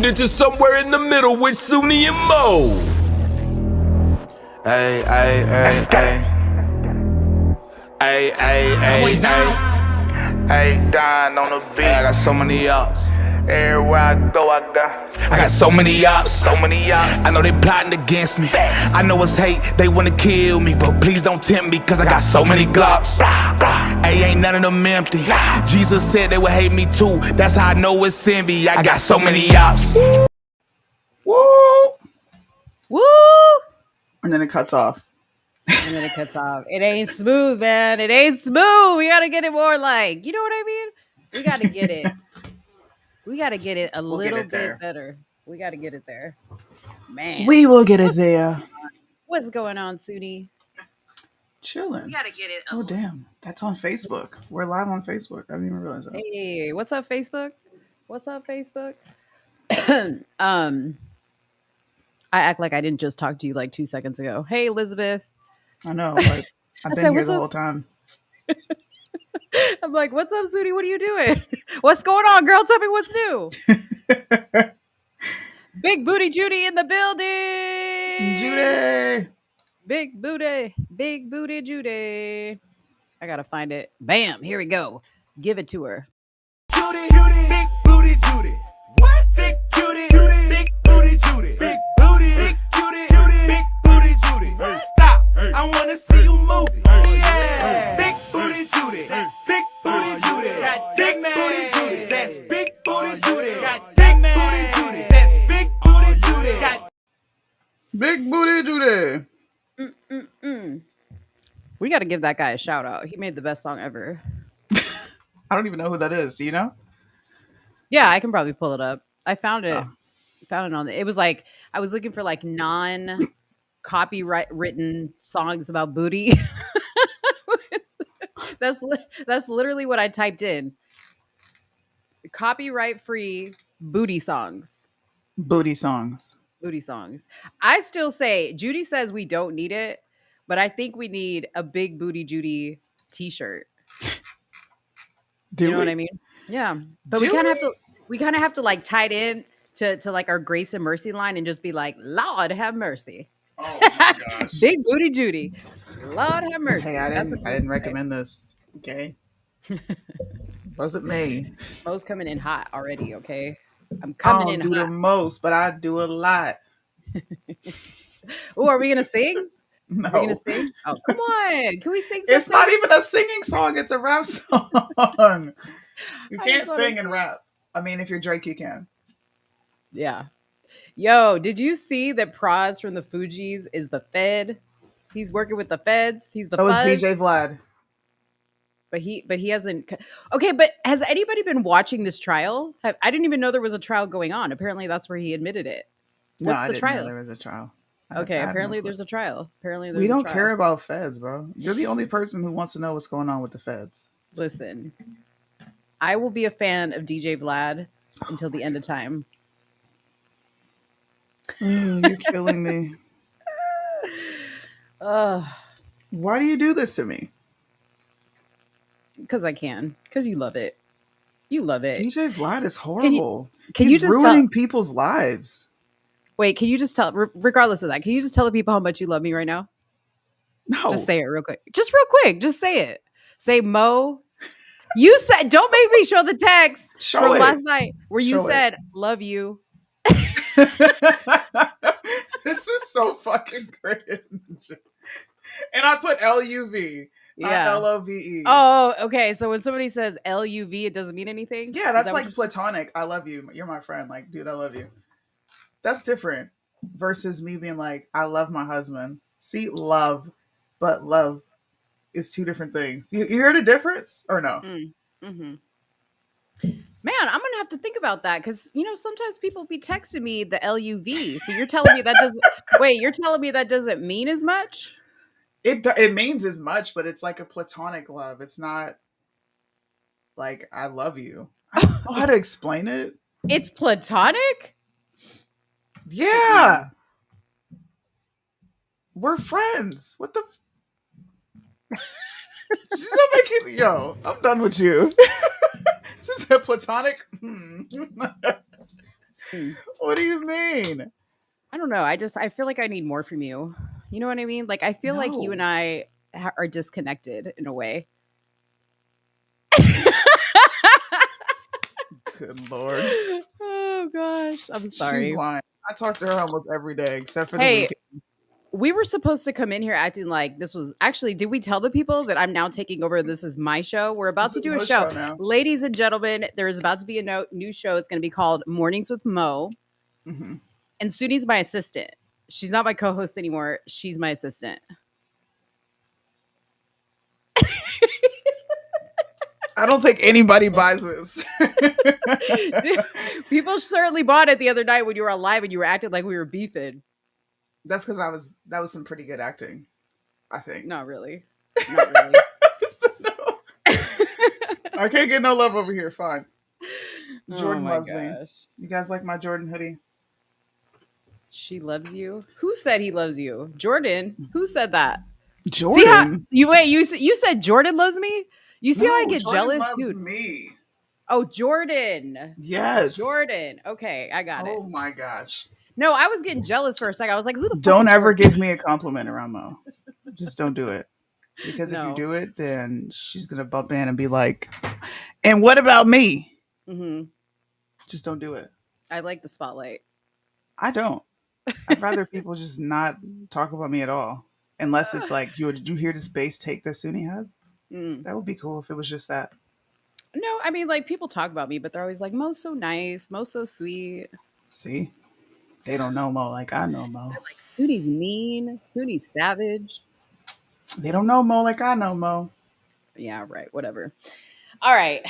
Into somewhere in the middle with Soonie and Mo. Ay, ay, ay, ay. Ay, ay, ay, ay. Hey, Don on the beat. I got so many ups. Everywhere I go, I got so many ups. so many ups. I know they plotting against me. I know it's hate, they wanna kill me, but please don't tempt me, cause I got so many glocks. Ay, ain't none of them empty. Jesus said they would hate me too. That's how I know it's envy. I got so many ups. Woo! Woo! And then it cuts off. And then it cuts off. It ain't smooth, man. It ain't smooth. We gotta get it more like, you know what I mean? We gotta get it. We gotta get it a little bit better. We gotta get it there. Man. We will get it there. What's going on, Soonie? Chilling. We gotta get it. Oh, damn. That's on Facebook. We're live on Facebook. I didn't even realize that. Hey, what's up, Facebook? What's up, Facebook? I act like I didn't just talk to you like 2 seconds ago. Hey, Elizabeth. I know, but I've been here the whole time. I'm like, what's up, Soonie? What are you doing? What's going on, girl? Tell me what's new. Big Booty Judy in the building. Judy. Big Booty Judy. I gotta find it. Bam, here we go. Give it to her. Judy, big booty Judy. What? Big Judy, big booty Judy. Big booty, big Judy, big booty Judy. Stop, I wanna see you move it. Yeah. Big booty Judy, big booty Judy. Got big booty Judy, that's big booty Judy. Got big booty Judy, that's big booty Judy. Got Big Booty Judy. We gotta give that guy a shout out. He made the best song ever. I don't even know who that is. Do you know? Yeah, I can probably pull it up. I found it. Oh. Found it on it was like I was looking for like non copyright written songs about booty. That's literally what I typed in. Copyright free booty songs. Booty songs. Booty songs. I still say Judy says we don't need it, but I think we need a Big Booty Judy t-shirt. You know what I mean? Yeah. But we kind of have to like tie it in to like our grace and mercy line and just be like, Lord have mercy. Oh my gosh. Big Booty Judy. Lord have mercy. Hey, I didn't recommend this. Okay. Wasn't me. Mo's coming in hot already, okay? I'm I coming don't in do the hot. most, but I do a lot. Oh, are we gonna sing? No. Are we gonna sing? Oh, come on. Can we sing something? It's not even a singing song. It's a rap song. You can't sing and rap. I mean, if you're Drake, you can. Yeah. Yo, did you see that Praz from the Fugees is the Fed? He's working with the feds. He's the So is fuzz. DJ Vlad. But he hasn't. Okay, but has anybody been watching this trial? I didn't even know there was a trial going on. Apparently, that's where he admitted it. What's I the didn't trial? know there was a trial. Okay, apparently there's a trial. Apparently there's We a don't trial. care about feds, bro. You're the only person who wants to know what's going on with the feds. Listen, I will be a fan of DJ Vlad until the end of time. You're killing me. Why do you do this to me? Because I can. Because you love it. You love it. DJ Vlad is horrible. Can He's you just ruining people's lives. Wait, can you just tell, regardless of that, can you just tell the people how much you love me right now? No. Just say it real quick. Just real quick. Just say it. Say, Mo, you said, don't make me show the text from last night where you said, love you. This is so fucking cringe. And I put LUV, not LOVE. Oh, okay. So when somebody says LUV, it doesn't mean anything? Yeah, that's like platonic. I love you. You're my friend. Like, dude, I love you. That's different versus me being like, I love my husband. See, love, but love is two different things. You hear the difference or no? Mm-hmm. Man, I'm gonna have to think about that because sometimes people be texting me the LUV. So you're telling me that doesn't You're telling me that doesn't mean as much? It means as much, but it's like a platonic love. It's not like I love you. I don't know how to explain it. It's platonic? Yeah. We're friends. What the? She's not making. Yo, I'm done with you. She's a platonic. Mm. What do you mean? I don't know. I feel like I need more from you. You know what I mean? Like I feel like you and No. I are disconnected in a way. Good Lord. Oh gosh, I'm She's sorry. lying. I talk to her almost every day except for the Hey, weekend. we were supposed to come in here acting like this was actually, did we tell the people that I'm now taking over? This is my show. We're about This to is do a Mo's show. show now. Ladies and gentlemen, there is about to be a new show. It's going to be called Mornings with Mo. Hmm. And Sooney's my assistant. She's not my co host anymore. She's my assistant. I don't think anybody buys this. Dude, people certainly bought it the other night when you were on live and you were acting like we were beefing. That's because that was some pretty good acting, I think. Not really. Not really. No. I can't get no love over here. Fine. Jordan oh my loves me. gosh. You guys like my Jordan hoodie? She loves you. Who said he loves you? Jordan. Who said that? Jordan? See how you wait? You said Jordan loves me. You see how I No, get Jordan jealous, loves dude? me. Oh, Jordan. Yes. Jordan. Okay, I got it. Oh my gosh. No, I was getting jealous for a second. I was like, who the fuck Don't is ever Jordan? give me a compliment around Mo. Just don't do it. Because if you No. do it, then she's gonna bump in and be like, "And what about me?" Mm-hmm. Just don't do it. I like the spotlight. I don't. I'd rather people just not talk about me at all, unless it's like, did you hear this bass take that Soonie had? Mm. That would be cool if it was just that. No, I mean, like people talk about me, but they're always like, Mo's so nice, Mo's so sweet. See, they don't know Mo like I know Mo. They're like, Sooney's mean, Sooney's savage. They don't know Mo like I know Mo. Yeah, right. Whatever. All right.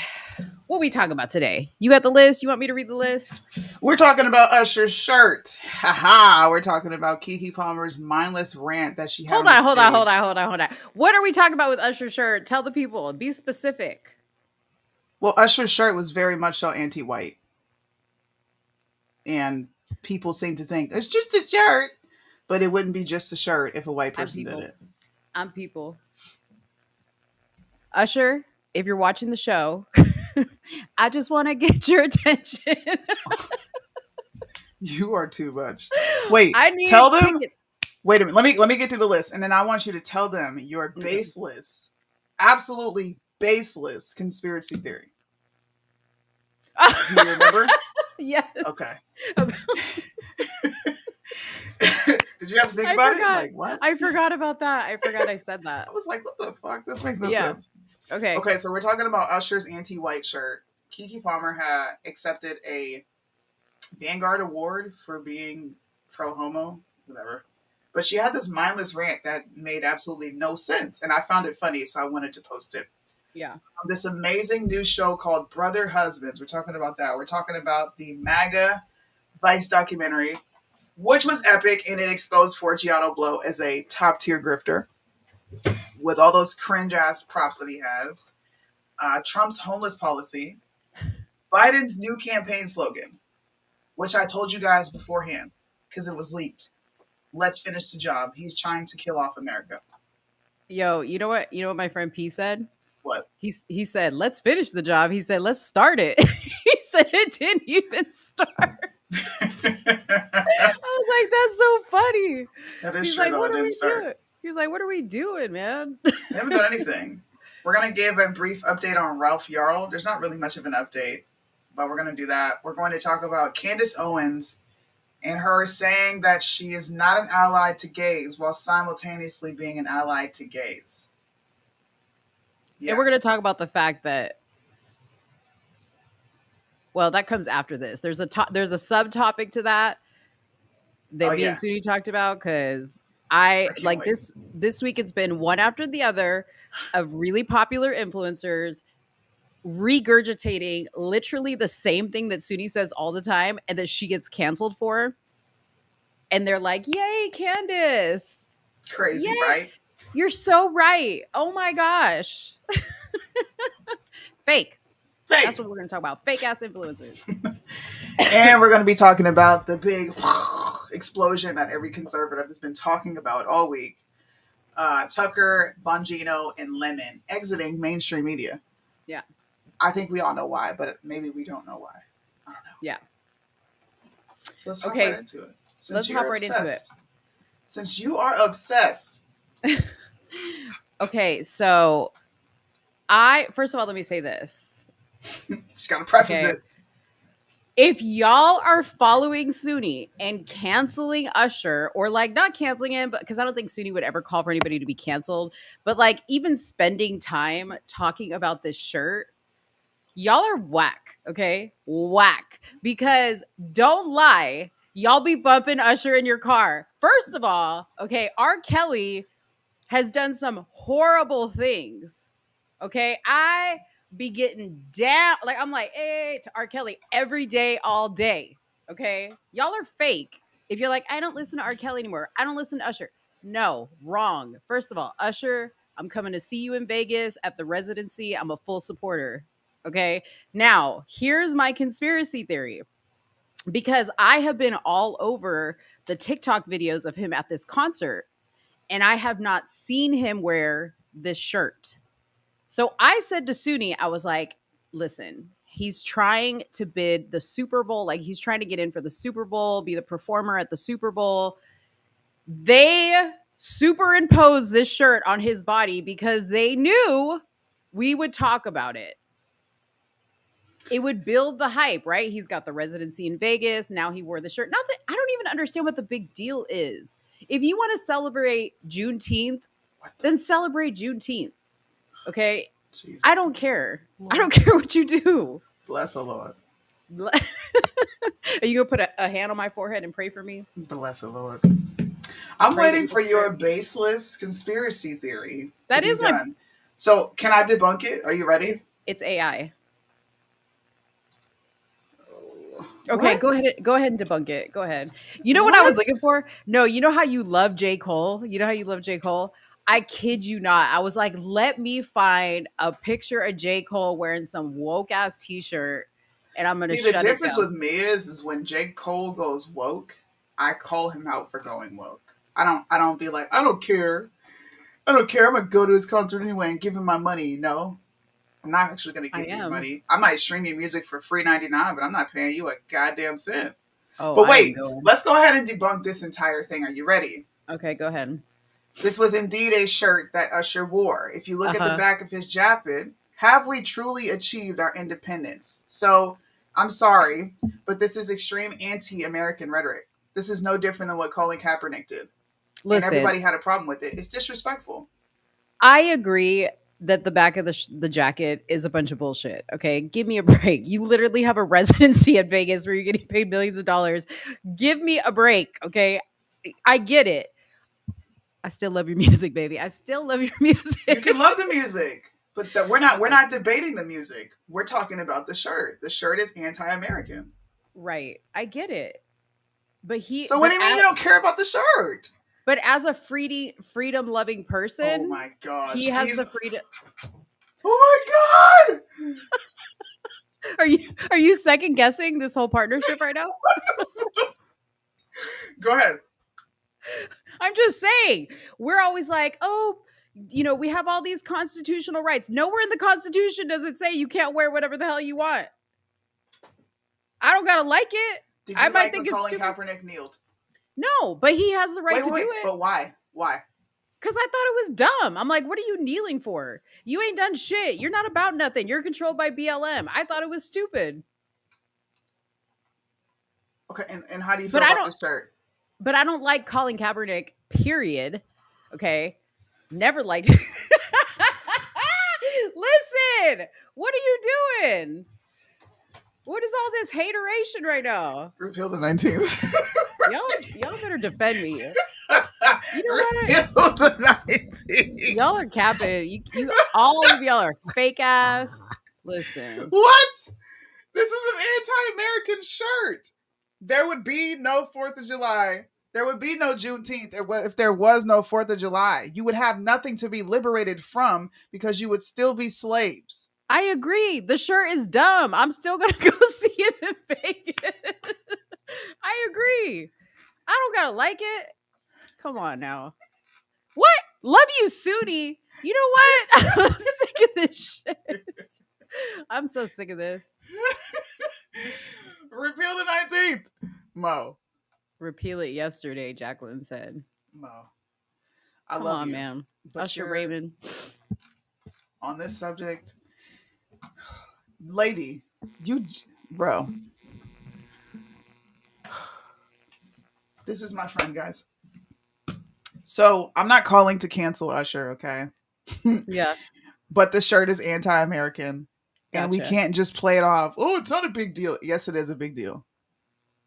What we talking about today? You got the list? You want me to read the list? We're talking about Usher's shirt. Haha. We're talking about Keke Palmer's mindless rant that she had. Hold on. What are we talking about with Usher's shirt? Tell the people. Be specific. Well, Usher's shirt was very much so anti-white. And people seem to think it's just a shirt, but it wouldn't be just a shirt if a white person did it. I'm people. Usher, if you're watching the show, I just want to get your attention. You are too much. Wait, I need tell them. tickets. Wait a minute. Let me get through the list, and then I want you to tell them your baseless, absolutely baseless conspiracy theory. Do you remember? Yes. Okay. Did you have to think about it? Like what? I forgot about that. I forgot I said that. I was like, what the fuck? This makes no Yeah. sense. Okay. Okay, so we're talking about Usher's anti-white shirt. Keke Palmer had accepted a Vanguard Award for being pro-homo, whatever. But she had this mindless rant that made absolutely no sense. And I found it funny, so I wanted to post it. Yeah. This amazing new show called Brother Husbands. We're talking about that. We're talking about the MAGA Vice documentary, which was epic, and it exposed Forgiato Blow as a top-tier grifter with all those cringe-ass props that he has. Trump's homeless policy. Biden's new campaign slogan, which I told you guys beforehand because it was leaked. Let's finish the job. He's trying to kill off America. Yo, you know what? You know what my friend P said? What? He said, let's finish the job. He said, let's start it. He said it didn't even start. I was like, that's so funny. That is He's true, like, though. what It are we didn't start. doing? He's like, what are we doing, man? They haven't done anything. We're going to give a brief update on Ralph Yarl. There's not really much of an update, but we're going to do that. We're going to talk about Candace Owens and her saying that she is not an ally to gays while simultaneously being an ally to gays. Yeah. And we're going to talk about the fact that, well, that comes after this. There's a subtopic to that me and Soonie talked about, because I like wait. this week it's been one after the other of really popular influencers regurgitating literally the same thing that Soonie says all the time and that she gets canceled for. And they're like, yay, Candace. Crazy, Yay. right? You're so right. Oh my gosh. Fake. That's what we're going to talk about. Fake ass influencers. And we're going to be talking about the big explosion that every conservative has been talking about all week. Tucker, Bongino, and Lemon exiting mainstream media. Yeah. I think we all know why, but maybe we don't know why. I don't know. Yeah. Let's hop Okay, right into it. let's hop right into it. Since you are obsessed. Okay, so first of all, let me say this. Just gotta preface Okay. it. If y'all are following Soonie and canceling Usher, or like not canceling him, but because I don't think Soonie would ever call for anybody to be canceled, but like even spending time talking about this shirt, y'all are whack, okay? Whack. Because don't lie, y'all be bumping Usher in your car. First of all, okay, R. Kelly has done some horrible things. Okay. I be getting down. Like, I'm like, hey, to R. Kelly every day, all day. Okay. Y'all are fake. If you're like, I don't listen to R. Kelly anymore, I don't listen to Usher. No, wrong. First of all, Usher, I'm coming to see you in Vegas at the residency. I'm a full supporter. Okay. Now, here's my conspiracy theory, because I have been all over the TikTok videos of him at this concert, and I have not seen him wear this shirt. So I said to Soonie, I was like, listen, he's trying to bid the Super Bowl. Like, he's trying to get in for the Super Bowl, be the performer at the Super Bowl. They superimposed this shirt on his body because they knew we would talk about it. It would build the hype, right? He's got the residency in Vegas. Now he wore the shirt. Not that I don't even understand what the big deal is. If you want to celebrate Juneteenth, then celebrate Juneteenth. Okay? Jesus. I don't care. I don't care what you do. Bless the Lord. Are you going to put a hand on my forehead and pray for me? Bless the Lord. I'm waiting for your baseless conspiracy theory to be done. So, can I debunk it? Are you ready? It's AI. Okay, What? go ahead and debunk it. Go ahead. You know what I was looking for? No, you know how you love J. Cole? You know how you love J. Cole? I kid you not. I was like, let me find a picture of J. Cole wearing some woke ass t-shirt, and I'm gonna See, the shut difference it down. with me is when J. Cole goes woke, I call him out for going woke. I don't be like, I don't care. I'm gonna go to his concert anyway and give him my money. No. I'm not actually gonna give you money. I might stream your music for free $3.99, but I'm not paying you a goddamn cent. Oh, but wait, let's go ahead and debunk this entire thing. Are you ready? Okay, go ahead. This was indeed a shirt that Usher wore. If you look at the back of his jacket, have we truly achieved our independence? So, I'm sorry, but this is extreme anti-American rhetoric. This is no different than what Colin Kaepernick did. Listen, and everybody had a problem with it. It's disrespectful. I agree that the back of the jacket is a bunch of bullshit. Okay, give me a break. You literally have a residency at Vegas where you're getting paid millions of dollars. Give me a break. Okay, I get it. I still love your music, baby. I still love your music. You can love the music, but we're not debating the music. We're talking about the shirt. The shirt is anti-American. Right. I get it. But So what do you mean you don't care about the shirt? But as a freedom loving person, oh my gosh, he has the freedom. Oh my god! Are you second guessing this whole partnership right now? Go ahead. I'm just saying, we're always like, oh, you know, we have all these constitutional rights. Nowhere in the Constitution does it say you can't wear whatever the hell you want. I don't gotta like it. Did you think it's Colin Kaepernick kneeled? No, but he has the right to do it. But why? Why? Because I thought it was dumb. I'm like, what are you kneeling for? You ain't done shit. You're not about nothing. You're controlled by BLM. I thought it was stupid. Okay, and how do you feel about this shirt? But I don't like Colin Kaepernick, period. Okay? Never liked it. Listen, what are you doing? What is all this hateration right now? Repeal the 19th. Y'all better defend me. You know what? The 19th. Y'all are capping. You all of y'all are fake ass. Listen. What? This is an anti-American shirt. There would be no 4th of July. There would be no Juneteenth if there was no 4th of July. You would have nothing to be liberated from because you would still be slaves. I agree. The shirt is dumb. I'm still going to go see it in Vegas. I agree. I don't got to like it. Come on now. What? Love you, Soonie. You know what? I'm sick of this shit. I'm so sick of this. Repeal the 19th. Mo. Repeal it yesterday, Jacqueline said. Mo. I Come love on, you. man. But Usher you're Raymond. on this subject. Lady, bro. This is my friend, guys. So I'm not calling to cancel Usher, okay? Yeah, But the shirt is anti-American. And we gotcha. can't just play it off. Oh, it's not a big deal. Yes, it is a big deal.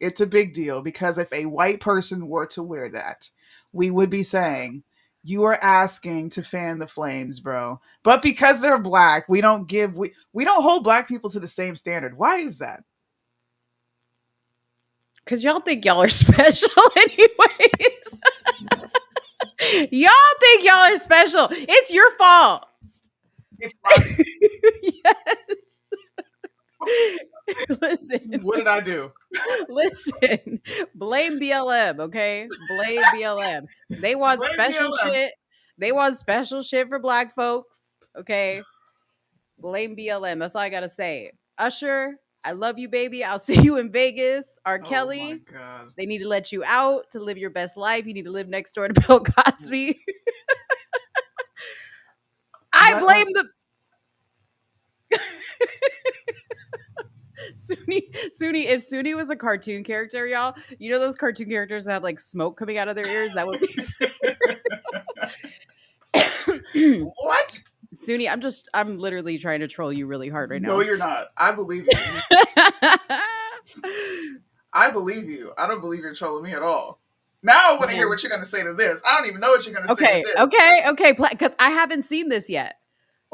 It's a big deal because if a white person were to wear that, we would be saying, you are asking to fan the flames, bro. But because they're black, we don't hold black people to the same standard. Why is that? Because y'all think y'all are special anyways. Y'all think y'all are special. It's your fault. It's my Yes. Listen, what did I do? listen. Blame BLM, okay? Blame BLM. They want Blame special BLM. shit. They want special shit for black folks, okay? Blame BLM. That's all I gotta say. Usher, I love you, baby. I'll see you in Vegas. R. Oh my Kelly, god. they need to let you out to live your best life. You need to live next door to Bill Cosby. I Let blame the Soonie. If Soonie was a cartoon character, y'all, you know those cartoon characters that have like smoke coming out of their ears? That would be what? Soonie. I'm literally trying to troll you really hard right No, now. you're not. I believe you. I believe you. I don't believe you're trolling me at all. Now I want to hear Man. what you're going to say to this. I don't even know what you're going to say to Okay, this. okay. Because I haven't seen this yet,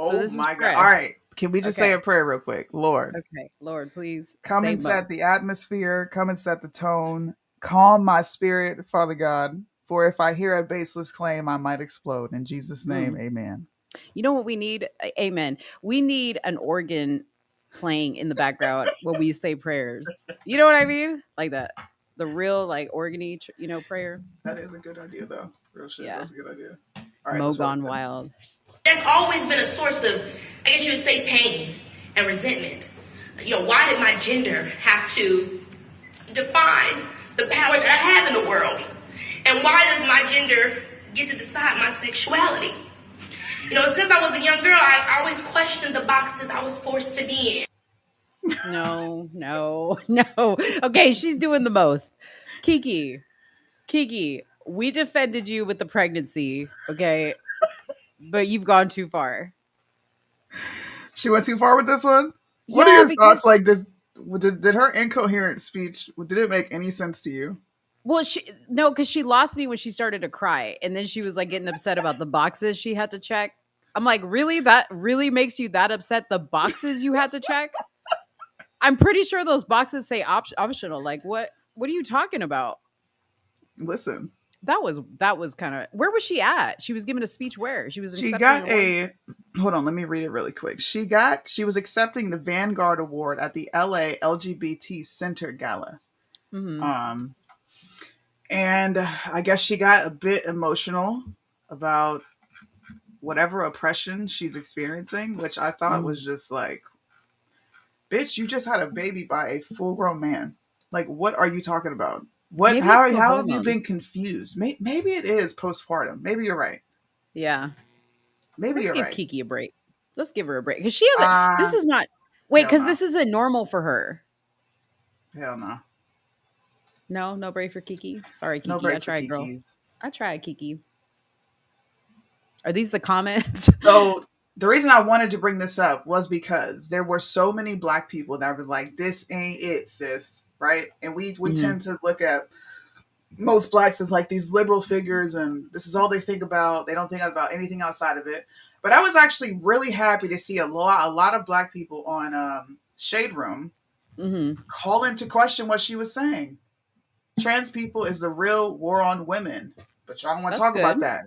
so Oh this is my god. fresh. All right. Can we just say Okay. a prayer real quick? Lord, Okay, Lord, please come say and Mo. set the atmosphere. Come and set the tone. Calm my spirit, Father God. For if I hear a baseless claim, I might explode. In Jesus' name, amen. You know what we need? Amen. We need an organ playing in the background when we say prayers. You know what I mean? Like that. The real like organy, prayer. That is a good idea, though. Real shit. Yeah. That's a good idea. All right, Mo let's roll gone with it. wild. That's always been a source of, I guess you would say, pain and resentment. Why did my gender have to define the power that I have in the world? And why does my gender get to decide my sexuality? Since I was a young girl, I always questioned the boxes I was forced to be in. No. Okay, she's doing the most. Kiki, we defended you with the pregnancy, okay? But you've gone too far. She went too far with this one? What are Yeah, your because thoughts? Like this? Did her incoherent speech? Did it make any sense to you? well, no, because she lost me when she started to cry, and then she was like getting upset about the boxes she had to check. I'm like, really? That really makes you that upset? The boxes you had to check? I'm pretty sure those boxes say optional. Like, what? What are you talking about? Listen, That was kind of where was she at? She was giving a speech where she was she accepting got an award? hold on, let me read it really quick. She was accepting the Vanguard Award at the LA LGBT Center Gala. Mhm. And I guess she got a bit emotional about whatever oppression she's experiencing, which I thought was just like, bitch, you just had a baby by a full-grown man. Like, what are you talking about? What? Maybe it's the How have you hormones. been confused? Maybe it is postpartum. Maybe you're right. Yeah. Maybe Let's you're give right. Kiki a break. Let's give her a break because she hasn't. This is not. Wait, Hell because no. this isn't normal for her. Hell no. No break for Kiki. Sorry, Kiki. No break I for tried, girl. Kikis. I tried, Kiki. Are these the comments? So the reason I wanted to bring this up was because there were so many black people that were like, "This ain't it, sis," right? And we tend to look at most blacks as like these liberal figures, and this is all they think about. They don't think about anything outside of it. But I was actually really happy to see a lot of black people on Shade Room call into question what she was saying. Trans people is the real war on women, but y'all don't want to That's talk about good. that.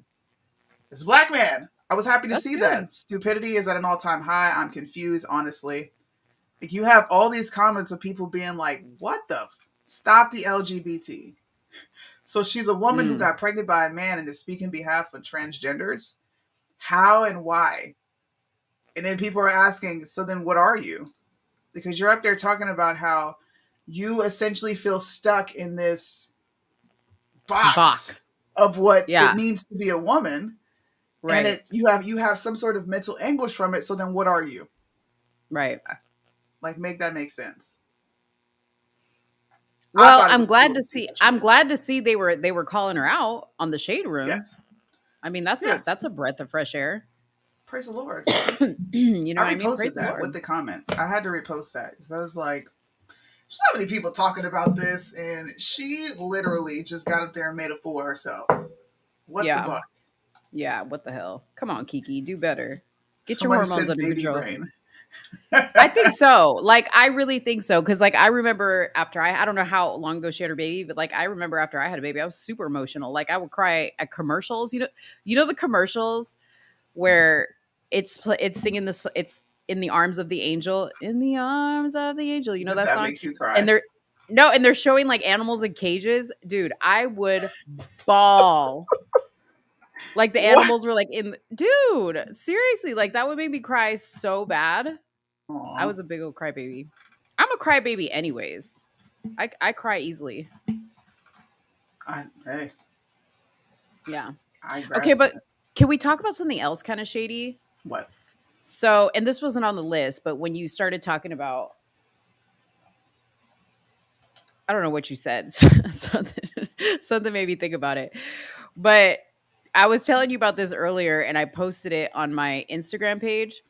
It's a black man. I was happy to That's see good. that. Stupidity is at an all-time high. I'm confused, honestly. Like, you have all these comments of people being like, what the? Stop the LGBT. So she's a woman who got pregnant by a man and is speaking on behalf of transgenders. How and why? And then people are asking, so then what are you? Because you're up there talking about how you essentially feel stuck in this box Box. of what Yeah. it means to be a woman. Right. And you have some sort of mental anguish from it. So then what are you? Right. Like, make that make sense. I Well, thought it I'm was glad cool to to see see. what she I'm did. glad to see they were calling her out on the shade room. Yes. I mean, Yes. that's a breath of fresh air. Praise the Lord. You know I what I mean? Praise reposted the that Lord. with the comments. I had to repost that because I was like, so many people talking about this, and she literally just got up there and made a fool of herself. What the Yeah. buck? Yeah. What the hell? Come on, Kiki, do better. Get your Somebody hormones said under baby control. brain. I think so. Like, I really think so. Cause like I remember after I don't know how long ago she had her baby, but like I remember after I had a baby, I was super emotional. Like I would cry at commercials. You know the commercials where it's singing this, it's in the arms of the angel, in the arms of the angel. You know Did that that song? make you cry? And they're no, and they're showing like animals in cages. Dude, I would bawl. Like the What? animals were like dude, seriously, like that would make me cry so bad. I Aw. was a big old crybaby. I'm a crybaby anyways. I cry easily. Hey, Yeah. I Okay, grasp but that. can we talk about something else kind of shady? What? So, and this wasn't on the list, but when you started talking about, I don't know what you said. Something made me think about it. But I was telling you about this earlier and I posted it on my Instagram page.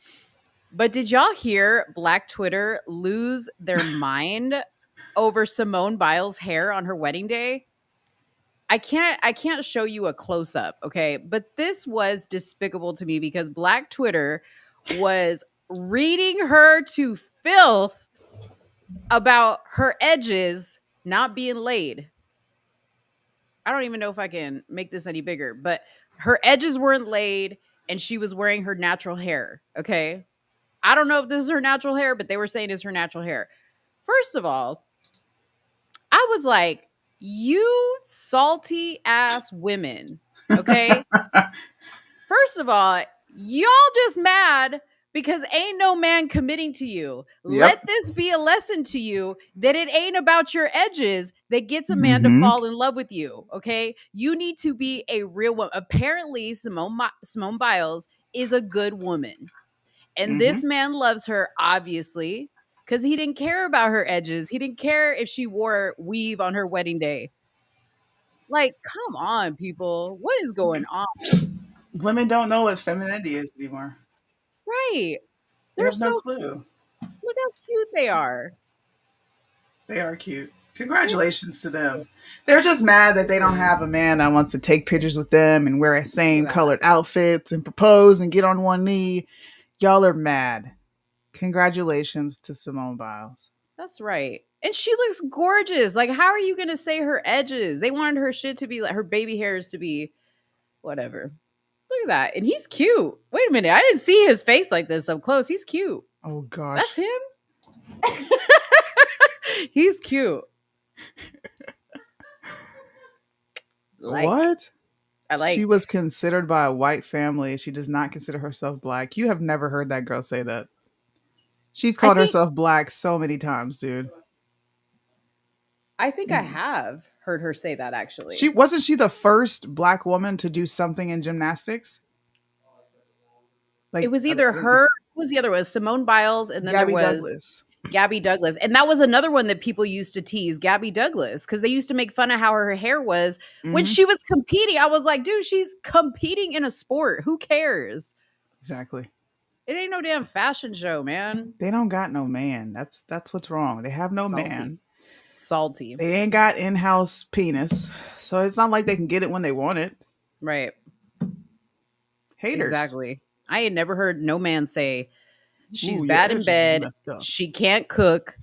But did y'all hear Black Twitter lose their mind over Simone Biles' hair on her wedding day? I can't show you a close up, okay? But this was despicable to me because Black Twitter was reading her to filth about her edges not being laid. I don't even know if I can make this any bigger, but her edges weren't laid and she was wearing her natural hair, okay? I don't know if this is her natural hair, but they were saying it's her natural hair. First of all, I was like, you salty ass women, okay? First of all, y'all just mad because ain't no man committing to you. Yep. Let this be a lesson to you that it ain't about your edges that gets a man to Mhm. fall in love with you, okay? You need to be a real woman. Apparently, Simone Biles is a good woman. And this man loves her, obviously, because he didn't care about her edges. He didn't care if she wore weave on her wedding day. Like, come on, people. What is going on? Women don't know what femininity is anymore. Right. They They're have no so clue. look how cute they are. They are cute. Congratulations to them. They're just mad that they don't have a man that wants to take pictures with them and wear same Look at that. colored outfits and propose and get on one knee. Y'all are mad. Congratulations to Simone Biles. That's right. And she looks gorgeous. Like, how are you going to say her edges? They wanted her shit to be like her baby hairs to be whatever. Look at that. And he's cute. Wait a minute. I didn't see his face like this up close. He's cute. Oh That's gosh. him. He's cute. What? I like. She was considered by a white family. She does not consider herself black. You have never heard that girl say that. She's I called think herself black so many times, dude. I think I have heard her say that She actually. wasn't she the first black woman to do something in gymnastics? It Like was either her, who was the other one? Simone Biles, and then there Gabby was Douglas. Gabby Douglas. And that was another one that people used to tease, Gabby Douglas, because they used to make fun of how her hair was when Hmm. she was competing. I was like, dude, she's competing in a sport. Who cares? Exactly. It ain't no damn fashion show, man. They don't got no man. That's what's wrong. They have no Salty. man. Salty. They ain't got in-house penis. So it's not like they can get it when they want it. Right. Haters. Exactly. I had never heard no man say, she's Ooh, your bad in edges is bed. messed up. She can't cook.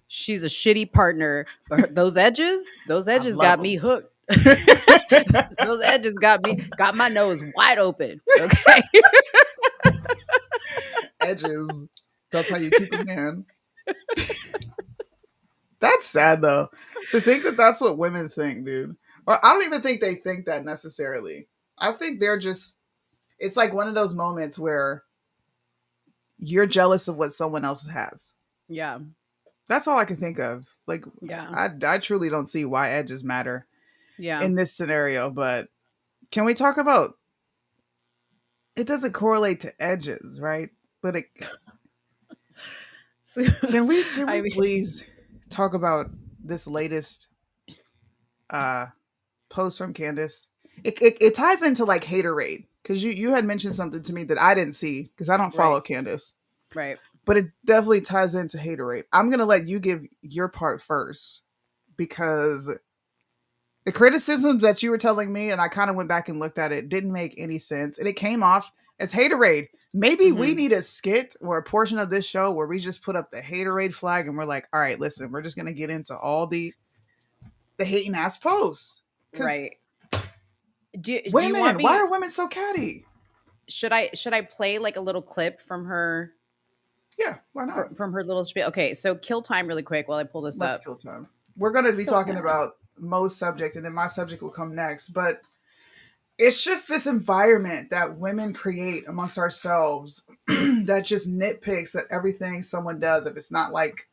She's a shitty partner. But those edges love got 'em. me hooked. Those edges got my nose wide open. Okay. Edges. That's how you keep a man. That's sad though. To think that that's what women think, dude. Or I don't even think they think that necessarily. I think they're just it's like one of those moments where you're jealous of what someone else has. Yeah. That's all I can think of. Like, Yeah. I truly don't see why edges matter Yeah. in this scenario. But can we talk about? It doesn't correlate to edges, right? But it So, can we I mean, please talk about this latest uh post from Candace? It ties into like haterade because you had mentioned something to me that I didn't see because I don't right. follow Candace, Right. but it definitely ties into haterade. I'm gonna let you give your part first because the criticisms that you were telling me, and I kind of went back and looked at it, didn't make any sense, and it came off as haterade. Maybe we Mhm. need a skit or a portion of this show where we just put up the haterade flag and we're like, all right, listen, we're just gonna get into all the hating ass posts because Right. Do you want women, why me are women so catty? should I play like a little clip from her Yeah, why not? from her little spiel? Okay, so kill time really quick while I pull this Let's up. kill time. We're gonna be Kill talking time. about Mo's subject, and then my subject will come next. But it's just this environment that women create amongst ourselves that just nitpicks at everything someone does if it's not like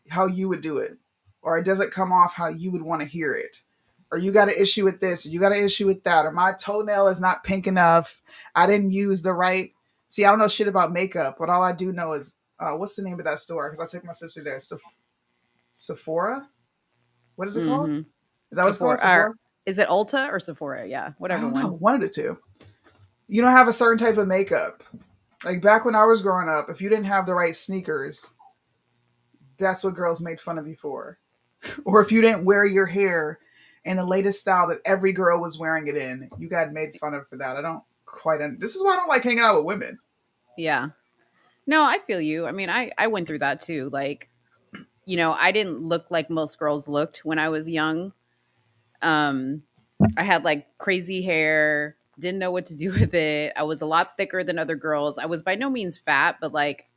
how you would do it, or it doesn't come off how you would want to hear it, or you got an issue with this, or you got an issue with that, or my toenail is not pink enough. I didn't use the right. See, I don't know shit about makeup, but all I do know is what's the name of that store? Because I took my sister there. Sephora. What is it called? Mhm. Is that what it's called? Sephora. Sephora? Is it Ulta or Sephora? Yeah, I whatever don't know. one. One of the two. You don't have a certain type of makeup. Like back when I was growing up, if you didn't have the right sneakers, that's what girls made fun of you for. Or if you didn't wear your hair in the latest style that every girl was wearing it in, you got made fun of for that. I don't quite. This is why I don't like hanging out with women. Yeah. No, I feel you. I mean, I went through that too. Like, I didn't look like most girls looked when I was young. Um, I had like crazy hair, didn't know what to do with it. I was a lot thicker than other girls. I was by no means fat, but like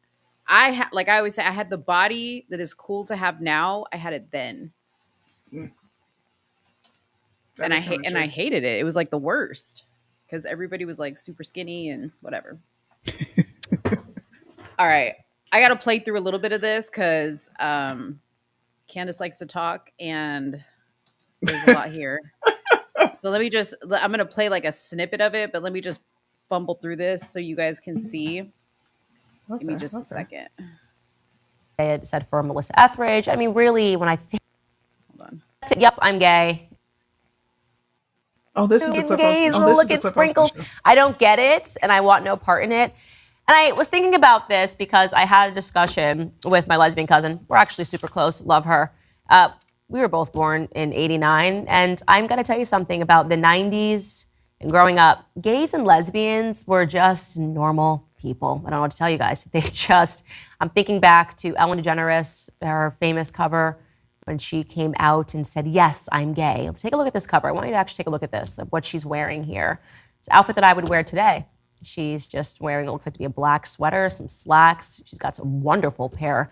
like I always say, I had the body that is cool to have now. I had it then, Mm, that and is kind of I true. hated it. It was like the worst because everybody was like super skinny and whatever. All right, I got to play through a little bit of this because Candace likes to talk, and there's a lot here. So I'm going to play like a snippet of it, but let me just bumble through this so you guys can see. Give me Okay, just a okay. second. It said for Melissa Etheridge. I mean, really, when I think, Hold on. yep, I'm gay. Oh, this is the clip. Gays Oh, will this is look the at clip I was going sprinkles. to show. I don't get it, and I want no part in it. And I was thinking about this because I had a discussion with my lesbian cousin. We're actually super close. Love her. We were both born in '89, and I'm going to tell you something about the '90s and growing up. Gays and lesbians were just normal people. I don't know what to tell you guys. I'm thinking back to Ellen DeGeneres, her famous cover when she came out and said, yes, I'm gay. Take a look at this cover. I want you to actually take a look at this, of what she's wearing here. It's an outfit that I would wear today. She's just wearing, it looks like to be a black sweater, some slacks. She's got some wonderful pair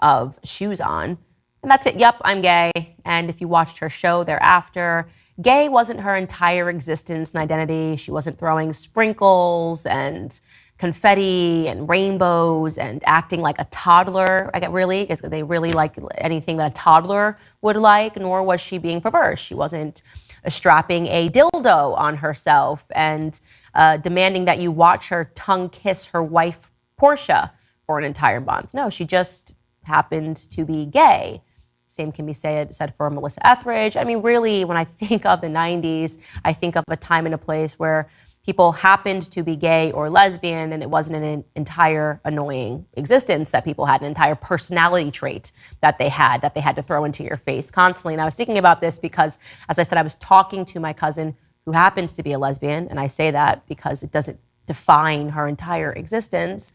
of shoes on. And that's it. Yep, I'm gay. And if you watched her show thereafter, gay wasn't her entire existence and identity. She wasn't throwing sprinkles and confetti and rainbows and acting like a toddler. I get really, because they really like anything that a toddler would like, nor was she being perverse. She wasn't strapping a dildo on herself and demanding that you watch her tongue kiss her wife, Portia, for an entire month. No, she just happened to be gay. Same can be said for Melissa Etheridge. I mean, really, when I think of the 90s, I think of a time and a place where people happened to be gay or lesbian, and it wasn't an entire annoying existence that people had, an entire personality trait that they had to throw into your face constantly. And I was thinking about this because, as I said, I was talking to my cousin who happens to be a lesbian, and I say that because it doesn't define her entire existence.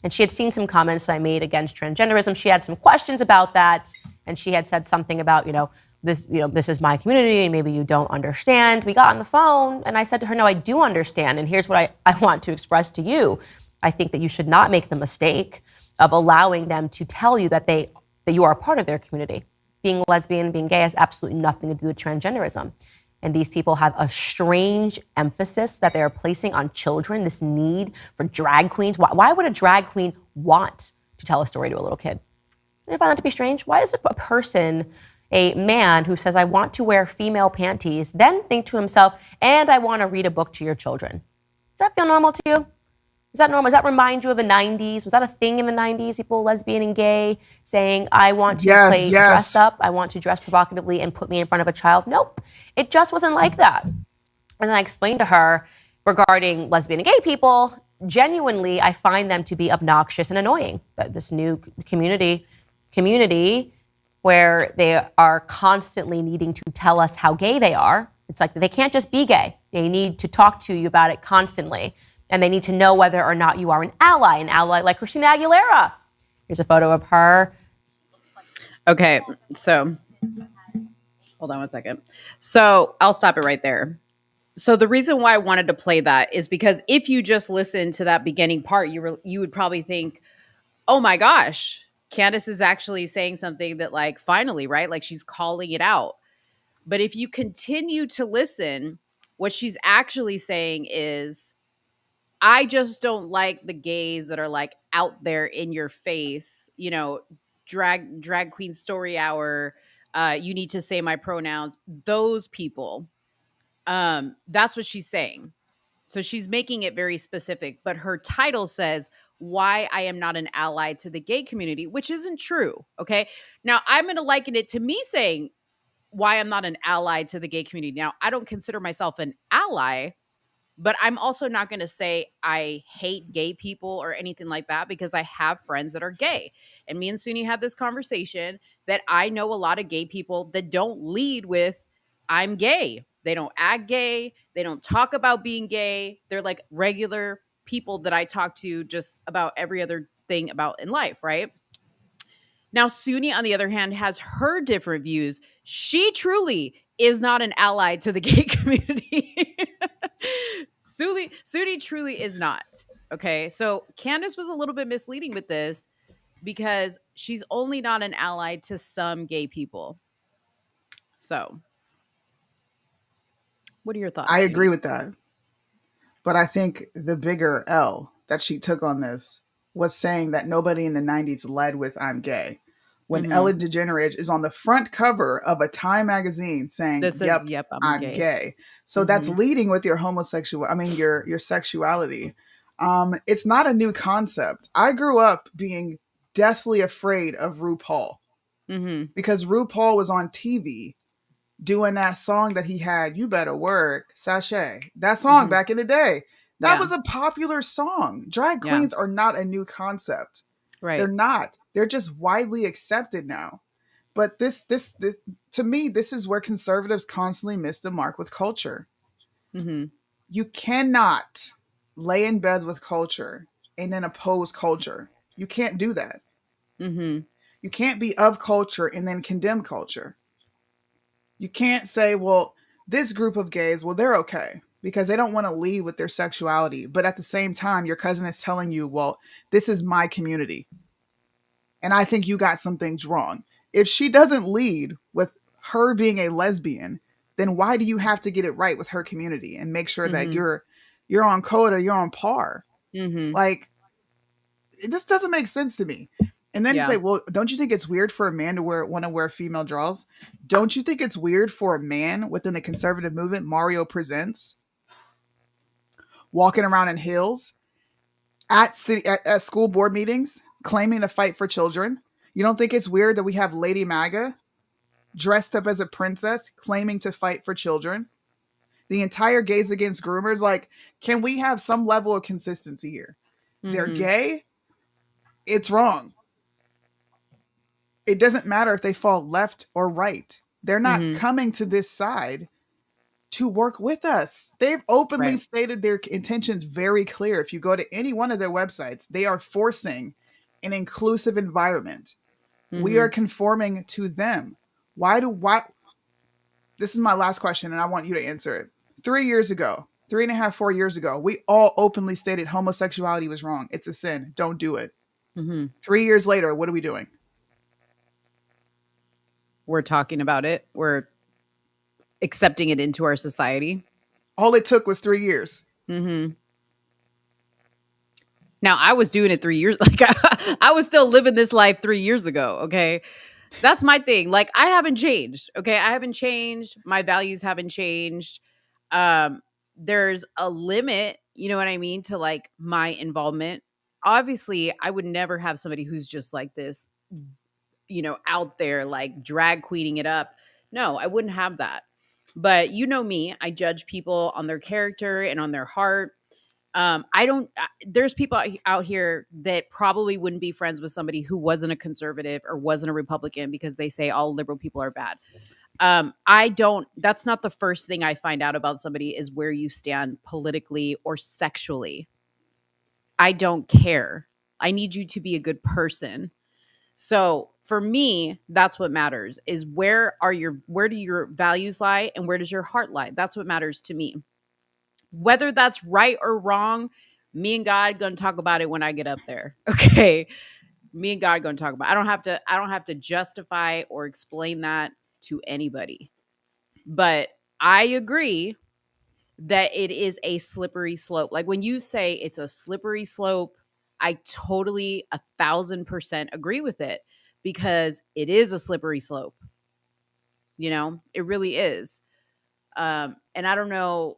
And she had seen some comments I made against transgenderism. She had some questions about that, and she had said something about, this is my community, and maybe you don't understand. We got on the phone, and I said to her, no, I do understand, and here's what I want to express to you. I think that you should not make the mistake of allowing them to tell you that you are a part of their community. Being lesbian, being gay has absolutely nothing to do with transgenderism. And these people have a strange emphasis that they are placing on children, this need for drag queens. Why would a drag queen want to tell a story to a little kid? I find that to be strange. Why does a person, a man who says, I want to wear female panties, then think to himself, and I want to read a book to your children? Does that feel normal to you? Is that normal? Does that remind you of the 90s? Was that a thing in the 90s? People, lesbian and gay, saying, I want to play dress up. I want to dress provocatively and put me in front of a child. Nope. It just wasn't like that. And then I explained to her regarding lesbian and gay people, genuinely, I find them to be obnoxious and annoying. But this new community where they are constantly needing to tell us how gay they are. It's like they can't just be gay. They need to talk to you about it constantly. And they need to know whether or not you are an ally like Christina Aguilera. Here's a photo of her. Okay, so hold on one second. So I'll stop it right there. So the reason why I wanted to play that is because if you just listen to that beginning part, you would probably think, oh my gosh, Candace is actually saying something that like finally, right? Like she's calling it out. But if you continue to listen, what she's actually saying is, I just don't like the gays that are like out there in your face, you know, drag queen story hour. You need to say my pronouns. Those people. That's what she's saying. So she's making it very specific, but her title says why I am not an ally to the gay community, which isn't true. Okay. Now I'm going to liken it to me saying why I'm not an ally to the gay community. Now I don't consider myself an ally, but I'm also not going to say I hate gay people or anything like that because I have friends that are gay. And me and Soonie had this conversation that I know a lot of gay people that don't lead with, I'm gay. They don't act gay. They don't talk about being gay. They're like regular people that I talk to just about every other thing about in life, right? Now, Soonie, on the other hand, has her different views. She truly is not an ally to the gay community. Soonie truly is not. Okay. So Candace was a little bit misleading with this because she's only not an ally to some gay people. So what are your thoughts? I agree with that. But I think the bigger L that she took on this was saying that nobody in the 90s led with I'm gay. When Ellen DeGeneres is on the front cover of a Time magazine saying, that says, yep, I'm gay. So that's leading with your your sexuality. It's not a new concept. I grew up being deathly afraid of RuPaul because RuPaul was on TV doing that song that he had, You Better Work, Sashay. That song back in the day. That was a popular song. Drag queens are not a new concept. Right. They're not. They're just widely accepted now. But this to me, this is where conservatives constantly miss the mark with culture. You cannot lay in bed with culture and then oppose culture. You can't do that. You can't be of culture and then condemn culture. You can't say, well, this group of gays, well, they're okay because they don't want to lead with their sexuality. But at the same time, your cousin is telling you, well, this is my community. And I think you got some things wrong. If she doesn't lead with her being a lesbian, then why do you have to get it right with her community and make sure that you're on code or you're on par? Like, it just doesn't make sense to me. And then you say, well, don't you think it's weird for a man to want to wear female draws? Don't you think it's weird for a man within the conservative movement, Mario Presents, walking around in heels at school board meetings, claiming to fight for children? You don't think it's weird that we have Lady MAGA dressed up as a princess, claiming to fight for children? The entire Gays Against Groomers, like, can we have some level of consistency here? They're gay. It's wrong. It doesn't matter if they fall left or right. They're not coming to this side to work with us. They've openly stated their intentions very clear. If you go to any one of their websites, they are forcing an inclusive environment. We are conforming to them. Why? This is my last question, and I want you to answer it. 3 years ago, 3.5, 4 years ago, we all openly stated homosexuality was wrong. It's a sin. Don't do it. 3 years later, what are we doing? We're talking about it. We're accepting it into our society. All it took was 3 years. Now, I was doing it 3 years. Like I was still living this life 3 years ago, okay? That's my thing. Like I haven't changed, okay? I haven't changed. My values haven't changed. Um there's a limit, you know what I mean, to like my involvement. Obviously, I would never have somebody who's just like this, out there like drag queening it up. No, I wouldn't have that. But you know me, I judge people on their character and on their heart. I don't. There's people out here that probably wouldn't be friends with somebody who wasn't a conservative or wasn't a Republican because they say all liberal people are bad. I don't. That's not the first thing I find out about somebody is where you stand politically or sexually. I don't care. I need you to be a good person. So for me, that's what matters is where do your values lie and where does your heart lie? That's what matters to me. Whether that's right or wrong, me and God gonna talk about it when I get up there. Okay. Me and God gonna talk about it. I don't have to justify or explain that to anybody. But I agree that it is a slippery slope. Like when you say it's a slippery slope, I totally 1,000% agree with it because it is a slippery slope. It really is. And I don't know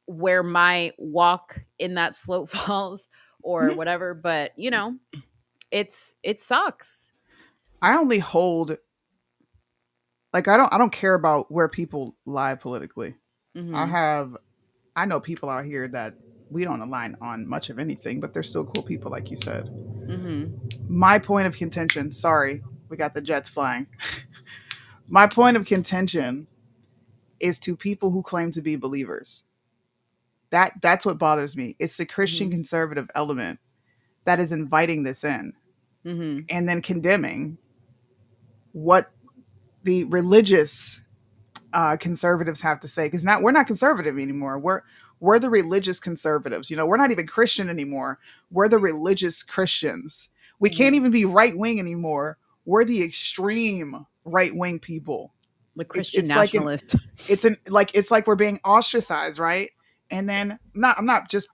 where my walk in that slope falls or whatever, but it sucks. I only hold like I don't care about where people lie politically. Hmm. I know people out here that we don't align on much of anything, but they're still cool people, like you said. Hmm. My point of contention, sorry, we got the jets flying. My point of contention is to people who claim to be believers. That's what bothers me. It's the Christian Hmm. conservative element that is inviting this in Hmm. and then condemning what the religious conservatives have to say. Because now we're not conservative anymore. We're the religious conservatives. We're not even Christian anymore. We're the religious Christians. We can't Hmm. even be right wing anymore. We're the extreme right wing people. The It's Christian it's like an nationalist. it's like we're being ostracized, right? And then I'm not just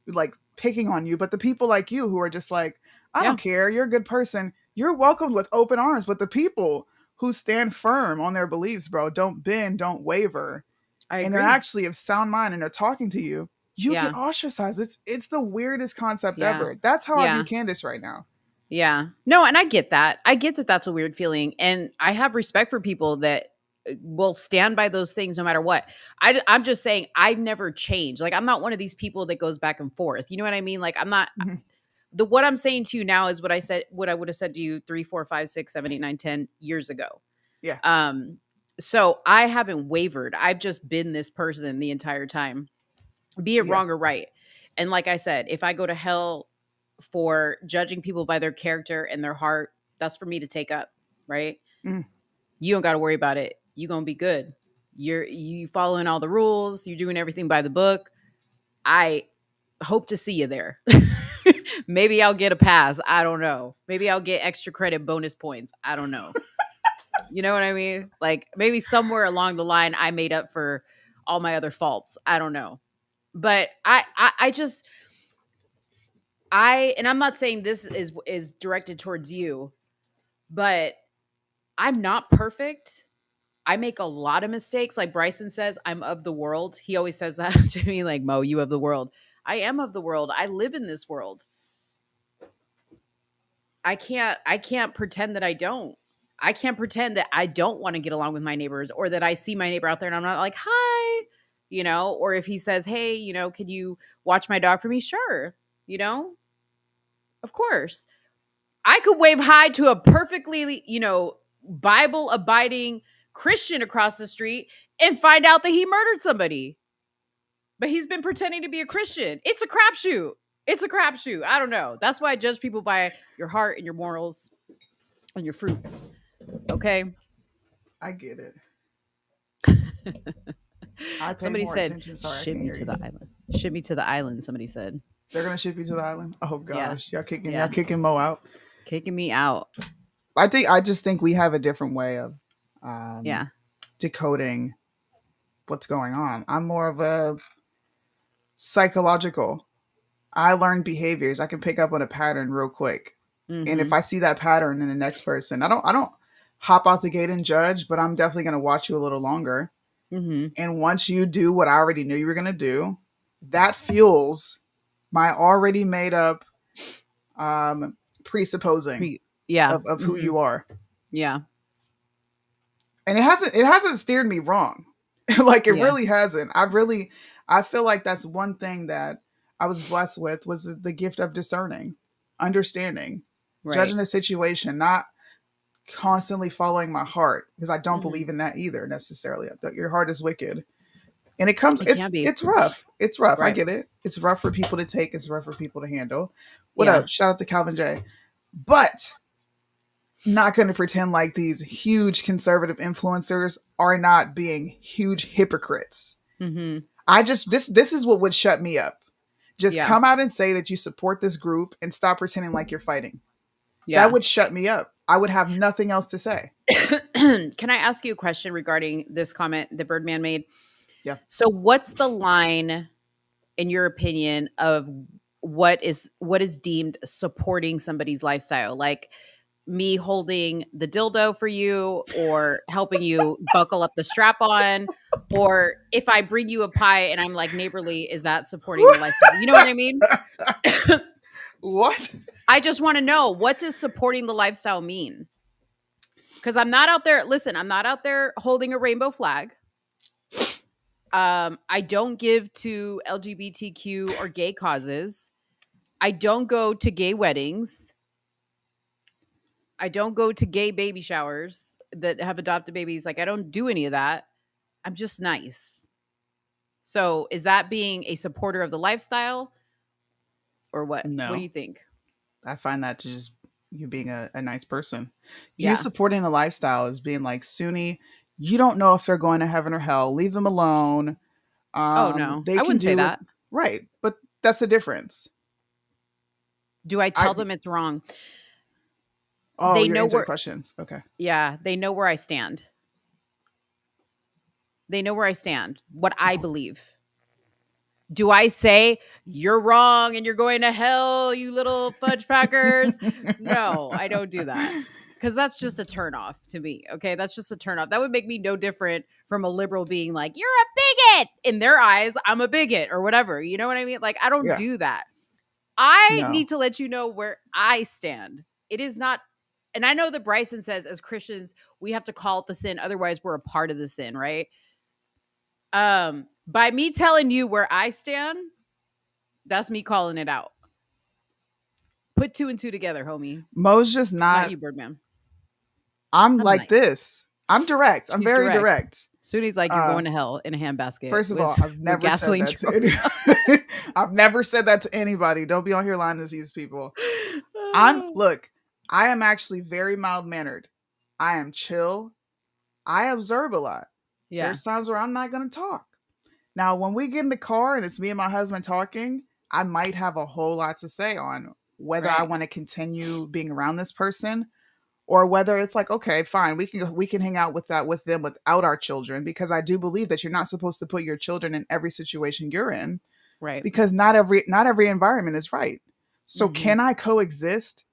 like picking on you, but the people like you who are just like, I Yeah, don't care, you're a good person, you're welcomed with open arms. But the people who stand firm on their beliefs, bro, don't bend, don't waver, I and they're agree. actually of sound mind and they're talking to you, you get Yeah, ostracized. It's the weirdest concept yeah, ever. That's how I view yeah. Candace right now. Yeah. No, and I get that. I get that that's a weird feeling. And I have respect for people that will stand by those things no matter what. I'm just saying, I've never changed. Like, I'm not one of these people that goes back and forth. You know what I mean? Like, I'm not, Mhm. what I'm saying to you now is what I would have said to you 3, 4, 5, 6, 7, 8, 9, 10 years ago. Yeah. So I haven't wavered. I've just been this person the entire time, be it Yeah. wrong or right. And like I said, if I go to hell for judging people by their character and their heart, that's for me to take up, right? Mm. You don't got to worry about it. You're going to be good. You following all the rules, you're doing everything by the book. I hope to see you there. Maybe I'll get a pass. I don't know. Maybe I'll get extra credit bonus points. I don't know. You know what I mean? Like maybe somewhere along the line I made up for all my other faults. I don't know. But I just and I'm not saying this is directed towards you, but I'm not perfect. I make a lot of mistakes. Like Bryson says, I'm of the world. He always says that to me, like, Mo, you of the world. I am of the world. I live in this world. I can't pretend that I don't. I can't pretend that I don't want to get along with my neighbors or that I see my neighbor out there and I'm not like, hi, or if he says, hey, can you watch my dog for me? Sure. You know, of course. I could wave hi to a perfectly, Bible abiding Christian across the street and find out that he murdered somebody. But he's been pretending to be a Christian. It's a crapshoot. It's a crapshoot. I don't know. That's why I judge people by your heart and your morals and your fruits. Okay. I get it. I pay Somebody more said, attention. Sorry, I ship can't me hear to you. the island. Ship me to the island, somebody said. They're gonna ship you to the island. Oh Yeah. gosh, y'all kicking Yeah. Mo out. Kicking me out. I just think we have a different way of um, Yeah. decoding what's going on. I'm more of a psychological. I learn behaviors. I can pick up on a pattern real quick. And if I see that pattern in the next person, I don't hop out the gate and judge, but I'm definitely going to watch you a little longer. And once you do what I already knew you were going to do, that fuels my already made up presupposing of who you are. Yeah. And it hasn't steered me wrong. Like it really hasn't. I feel like that's one thing that I was blessed with was the gift of discerning, understanding, judging the situation, not constantly following my heart, because I don't believe in that either necessarily. Your heart is wicked. And it's rough. It's rough. I get it. It's rough for people to take. It's rough for people to handle. What up? Shout out to Calvin J. But not going to pretend like these huge conservative influencers are not being huge hypocrites. This is what would shut me up. Just come out and say that you support this group and stop pretending like you're fighting. That would shut me up. I would have nothing else to say. Can I ask you a question regarding this comment that Birdman made? Yeah. So what's the line, in your opinion, of what is deemed supporting somebody's lifestyle? Like me holding the dildo for you, or helping you buckle up the strap on, or if I bring you a pie and I'm like neighborly, is that supporting the lifestyle? You know what I mean? What? I just want to know, what does supporting the lifestyle mean? Because I'm not out there. Listen, I'm not out there holding a rainbow flag. I don't give to LGBTQ or gay causes. I don't go to gay weddings. I don't go to gay baby showers that have adopted babies. Like, I don't do any of that. I'm just nice. So is that being a supporter of the lifestyle or what? No. What do you think? I find that to just you being a nice person. Yeah. You supporting the lifestyle is being like, Soonie, you don't know if they're going to heaven or hell. Leave them alone. Oh, no. I wouldn't say that. Right. But that's the difference. Do I tell them it's wrong? Oh, they know answering questions. Okay. Yeah. They know where I stand. They know where I stand, what I believe. Do I say you're wrong and you're going to hell, you little fudge packers? No, I don't do that. Because that's just a turnoff to me. Okay. That's just a turnoff. That would make me no different from a liberal being like, you're a bigot. In their eyes, I'm a bigot or whatever. You know what I mean? Like, I don't do that. I need to let you know where I stand. It is not. And I know that Bryson says as Christians, we have to call it the sin. Otherwise, we're a part of the sin, right? By me telling you where I stand, that's me calling it out. Put 2 and 2 together, homie. Mo's just not you, Birdman. I'm like nice. This. I'm direct. I'm very direct. Soonie's like, you're going to hell in a handbasket. First of all, I've never said that to anybody. I've never said that to anybody. Don't be on here lying to these people. I am actually very mild-mannered. I am chill. I observe a lot. Yeah. There's times where I'm not going to talk. Now, when we get in the car and it's me and my husband talking, I might have a whole lot to say on whether I want to continue being around this person, or whether it's like, okay, fine, we can hang out with them without our children, because I do believe that you're not supposed to put your children in every situation you're in, right? Because not every environment is right. So can I coexist?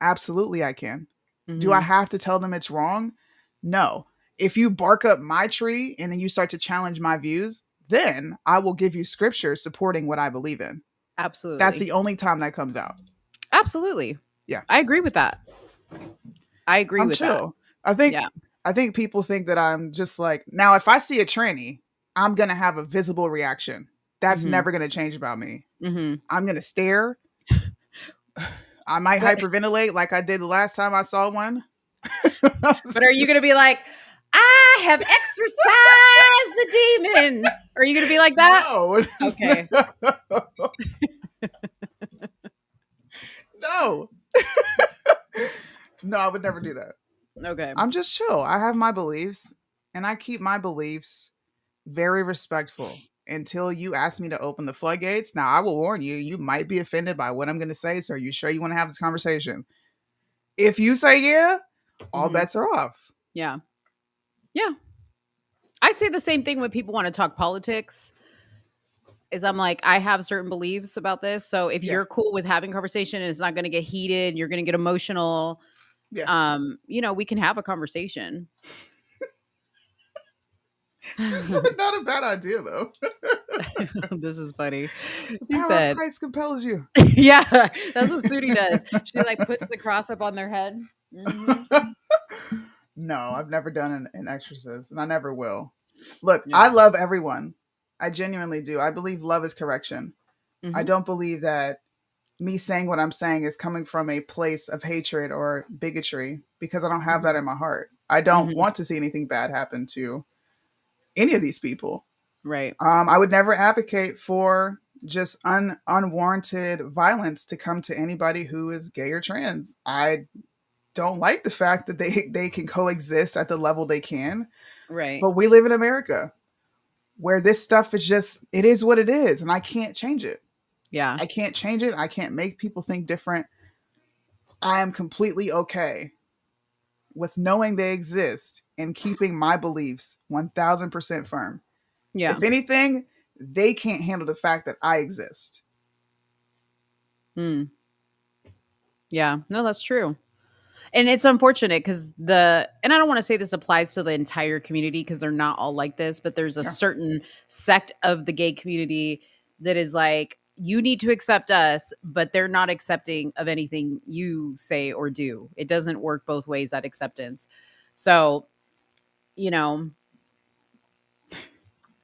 Absolutely, I can. Do I have to tell them it's wrong? No. If you bark up my tree and then you start to challenge my views, then I will give you scripture supporting what I believe in. Absolutely. That's the only time that comes out. Absolutely. Yeah. I agree with that. I'm chill. That. I think people think that I'm just like, now if I see a tranny, I'm going to have a visible reaction. That's never going to change about me. I'm going to stare. I might hyperventilate like I did the last time I saw one. But are you going to be like, I have exorcised the demon? Are you going to be like that? No. Okay. No. No, I would never do that. Okay. I'm just chill. I have my beliefs, and I keep my beliefs very respectful until you ask me to open the floodgates. Now, I will warn you, you might be offended by what I'm going to say. So are you sure you want to have this conversation? If you say yeah, all bets are off. Yeah. Yeah. I say the same thing when people want to talk politics. is I'm like, I have certain beliefs about this. So if Yeah. you're cool with having conversation and it's not going to get heated, you're going to get emotional, Yeah. we can have a conversation. This is not a bad idea, though. This is funny. The He power said, of Christ compels you. yeah, that's what Soonie does. She like puts the cross up on their head. Mhm. No, I've never done an exorcist, and I never will. Look, Yeah. I love everyone. I genuinely do. I believe love is correction. I Mhm. don't believe that me saying what I'm saying is coming from a place of hatred or bigotry because I don't have that in my heart. I don't Mhm. want to see anything bad happen to any of these people. Right. I would never advocate for just unwarranted violence to come to anybody who is gay or trans. I don't like the fact that they can coexist at the level they can, Right. but we live in America where this stuff is just it is what it is, and I can't change it. Yeah. I can't change it. I can't make people think different. I am completely okay with knowing they exist and keeping my beliefs 1000% firm. Yeah. If anything, they can't handle the fact that I exist. Mm. Yeah. No, that's true. And it's unfortunate because and I don't want to say this applies to the entire community because they're not all like this, but there's a Yeah. certain sect of the gay community that is like, you need to accept us, but they're not accepting of anything you say or do. It doesn't work both ways, that acceptance. So, you know,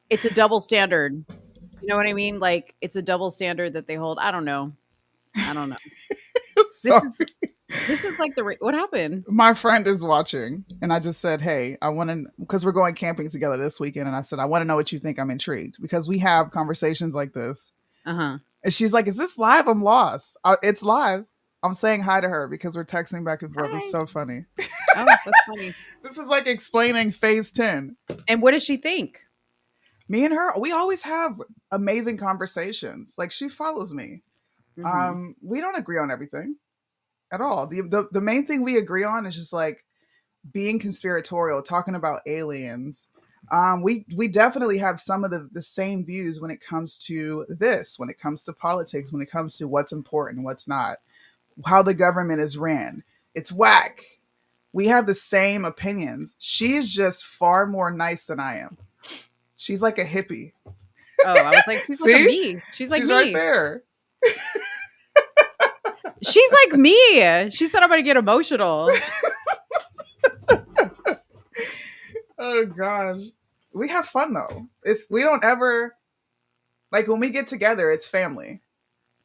it's a double standard. You know what I mean? Like it's a double standard that they hold. I don't know. This Sorry. is this is like what happened? My friend is watching, and I just said, "Hey, I want to," because we're going camping together this weekend, and I said, "I want to know what you think." I'm intrigued because we have conversations like this, Uh-huh. and she's like, "Is this live?" I'm lost. It's live. I'm saying hi to her because we're texting back and forth. It's Hi. so funny. Oh, that's funny. This is like explaining phase 10. And what does she think? Me and her, we always have amazing conversations. Like she follows me. Mhm. We don't agree on everything at all. The main thing we agree on is just like being conspiratorial, talking about aliens. We definitely have some of the same views when it comes to this, when it comes to politics, when it comes to what's important, what's not, how the government is ran. It's whack. We have the same opinions. She is just far more nice than I am. She's like a hippie. Oh, I was like, she's like a See? me. She's like She's me. right there. She's like me. She said I'm gonna get emotional. Oh gosh. We have fun though. We don't ever like when we get together, it's family.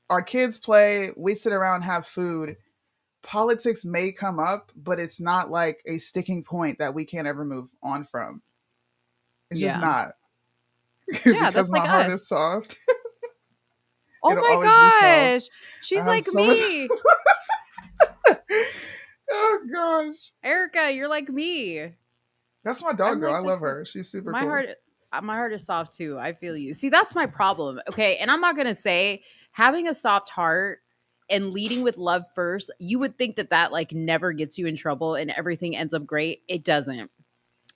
Our kids play, we sit around, have food. Politics may come up, but it's not like a sticking point that we can't ever move on from. It's just Yeah. not. Yeah, Because that's my like heart us. is soft. Oh It'll my always be soft. gosh. She's I have like so much- me. Oh gosh. Erica, you're like me. That's my dog I'm though. like I that love too. her. She's super My cool. heart is soft too. I feel you. See, that's my problem. Okay. And I'm not gonna say having a soft heart and leading with love first, you would think that like never gets you in trouble and everything ends up great. It doesn't.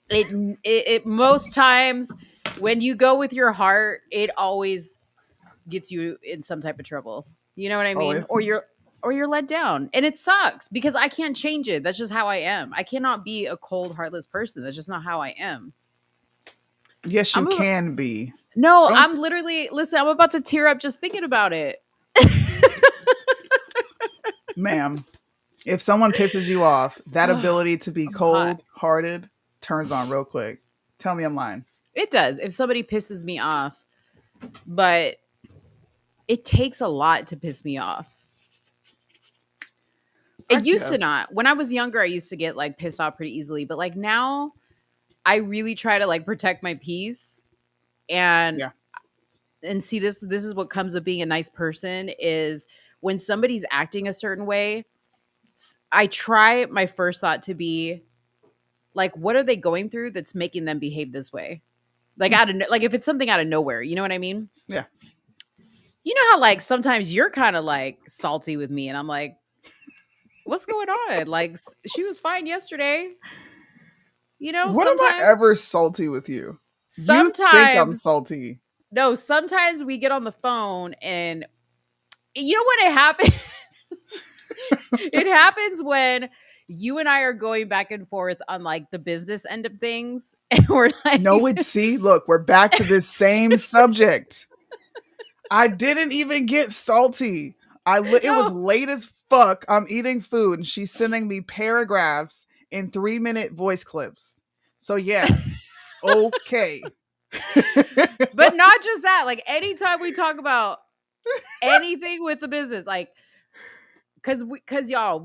It most times when you go with your heart, it always gets you in some type of trouble. You know what I mean? Always. Or you're let down. And it sucks because I can't change it. That's just how I am. I cannot be a cold, heartless person. That's just not how I am. Yes, you I'm a- can be. No, Don't- I'm literally listen, I'm about to tear up just thinking about it. Ma'am, if someone pisses you off, that ability to be hot. cold-hearted turns on real quick. Tell me I'm lying. It does. If somebody pisses me off, but it takes a lot to piss me off. I It used to guess. not. When I was younger, I used to get like pissed off pretty easily, but like now I really try to like protect my peace and Yeah. and see this is what comes of being a nice person is when somebody's acting a certain way, I try my first thought to be like what are they going through that's making them behave this way? Like like if it's something out of nowhere, you know what I mean? Yeah. You know how like sometimes you're kind of like salty with me and I'm like what's going on? Like she was fine yesterday. You know, When am I ever salty with you? You think I'm sometimes salty? No, sometimes we get on the phone and you know when it happens? It happens when you and I are going back and forth on like the business end of things. And we're like, No, see, look, we're back to this same subject. I didn't even get salty. It was late as fuck. I'm eating food and she's sending me paragraphs in 3-minute voice clips. So yeah, okay. but not just that. Like anytime we talk about anything with the business, like, cause y'all,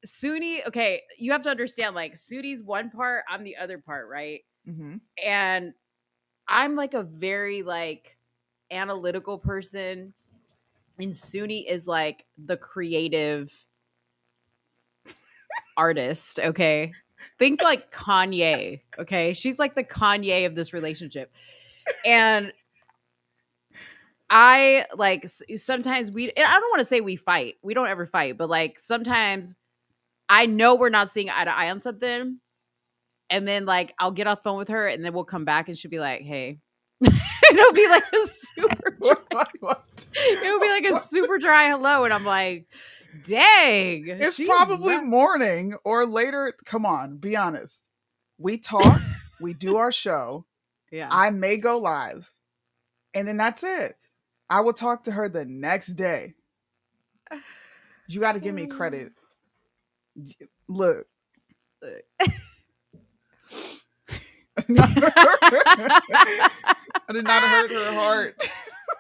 Soonie, okay, you have to understand, like, Soonie's one part, I'm the other part, right? Mm-hmm. And I'm like a very like analytical person, and Soonie is like the creative artist. Okay, think like Kanye. Okay, she's like the Kanye of this relationship, and I like sometimes I don't want to say we fight. We don't ever fight, but like sometimes I know we're not seeing eye to eye on something. And then like I'll get off the phone with her and then we'll come back and she'll be like, hey. It'll be like a super dry. It'll be like a super dry hello. And I'm like, dang. It's probably morning or later. Come on, be honest. We talk, we do our show. Yeah. I may go live. And then that's it. I will talk to her the next day. You got to give me credit. Look. I did not hurt her heart.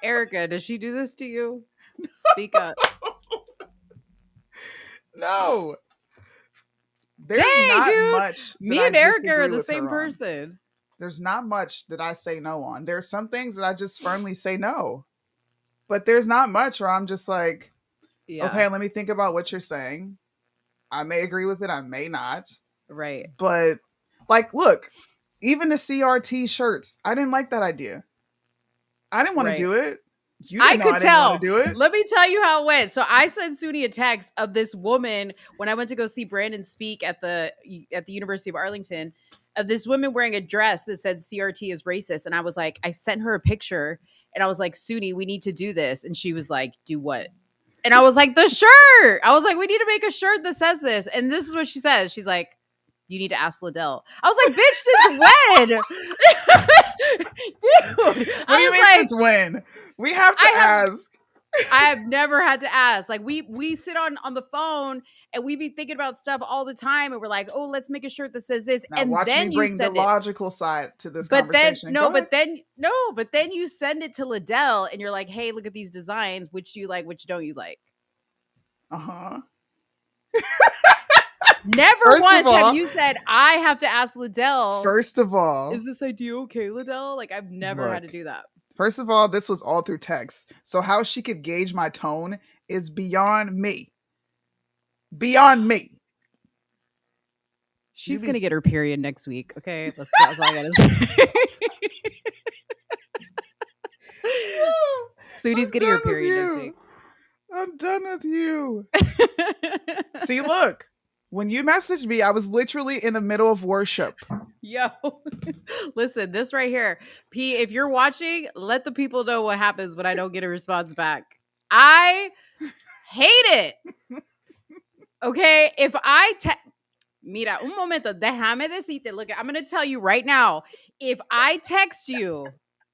Erica, does she do this to you? Speak up. No. There's Dang, not dude. much. Me and Erica are the same person. There's not much that I say no on. There's some things that I just firmly say no. But there's not much where I'm just like, okay, let me think about what you're saying. I may agree with it. I may not. Right. But like, look, even the CRT shirts, I didn't like that idea. I didn't want to do it. I could tell. Do it. Let me tell you how it went. So I sent Soonie a text of this woman when I went to go see Brandon speak at the University of Arlington, of this woman wearing a dress that said CRT is racist. And I was like, I sent her a picture and I was like, Soonie, we need to do this. And she was like, do what? And I was like, the shirt. I was like, we need to make a shirt that says this. And this is what she says. She's like, you need to ask Liddell. I was like, bitch, since when? Dude. What do you mean like, since when? We have to ask. I have never had to ask. Like we sit on the phone and we be thinking about stuff all the time and we're like, oh, let's make a shirt that says this. Now and watch then me bring the logical side to this conversation. But then you send it to Liddell and you're like, hey, look at these designs. Which do you like? Which don't you like? Uh-huh. Never once have you said, I have to ask Liddell. First of all, is this idea okay, Liddell? Like, I've never had to do that. First of all, this was all through text. So how she could gauge my tone is beyond me. Beyond me. She's going to get her period next week, okay? That's all I got to say. Soonie's getting her period next week. I'm done with you. See, look. When you messaged me, I was literally in the middle of worship. Yo, listen, this right here. P, if you're watching, let the people know what happens when I don't get a response back. I hate it. Okay, if I mira, un momento, déjame decirte. Look, I'm going to tell you right now. If I text you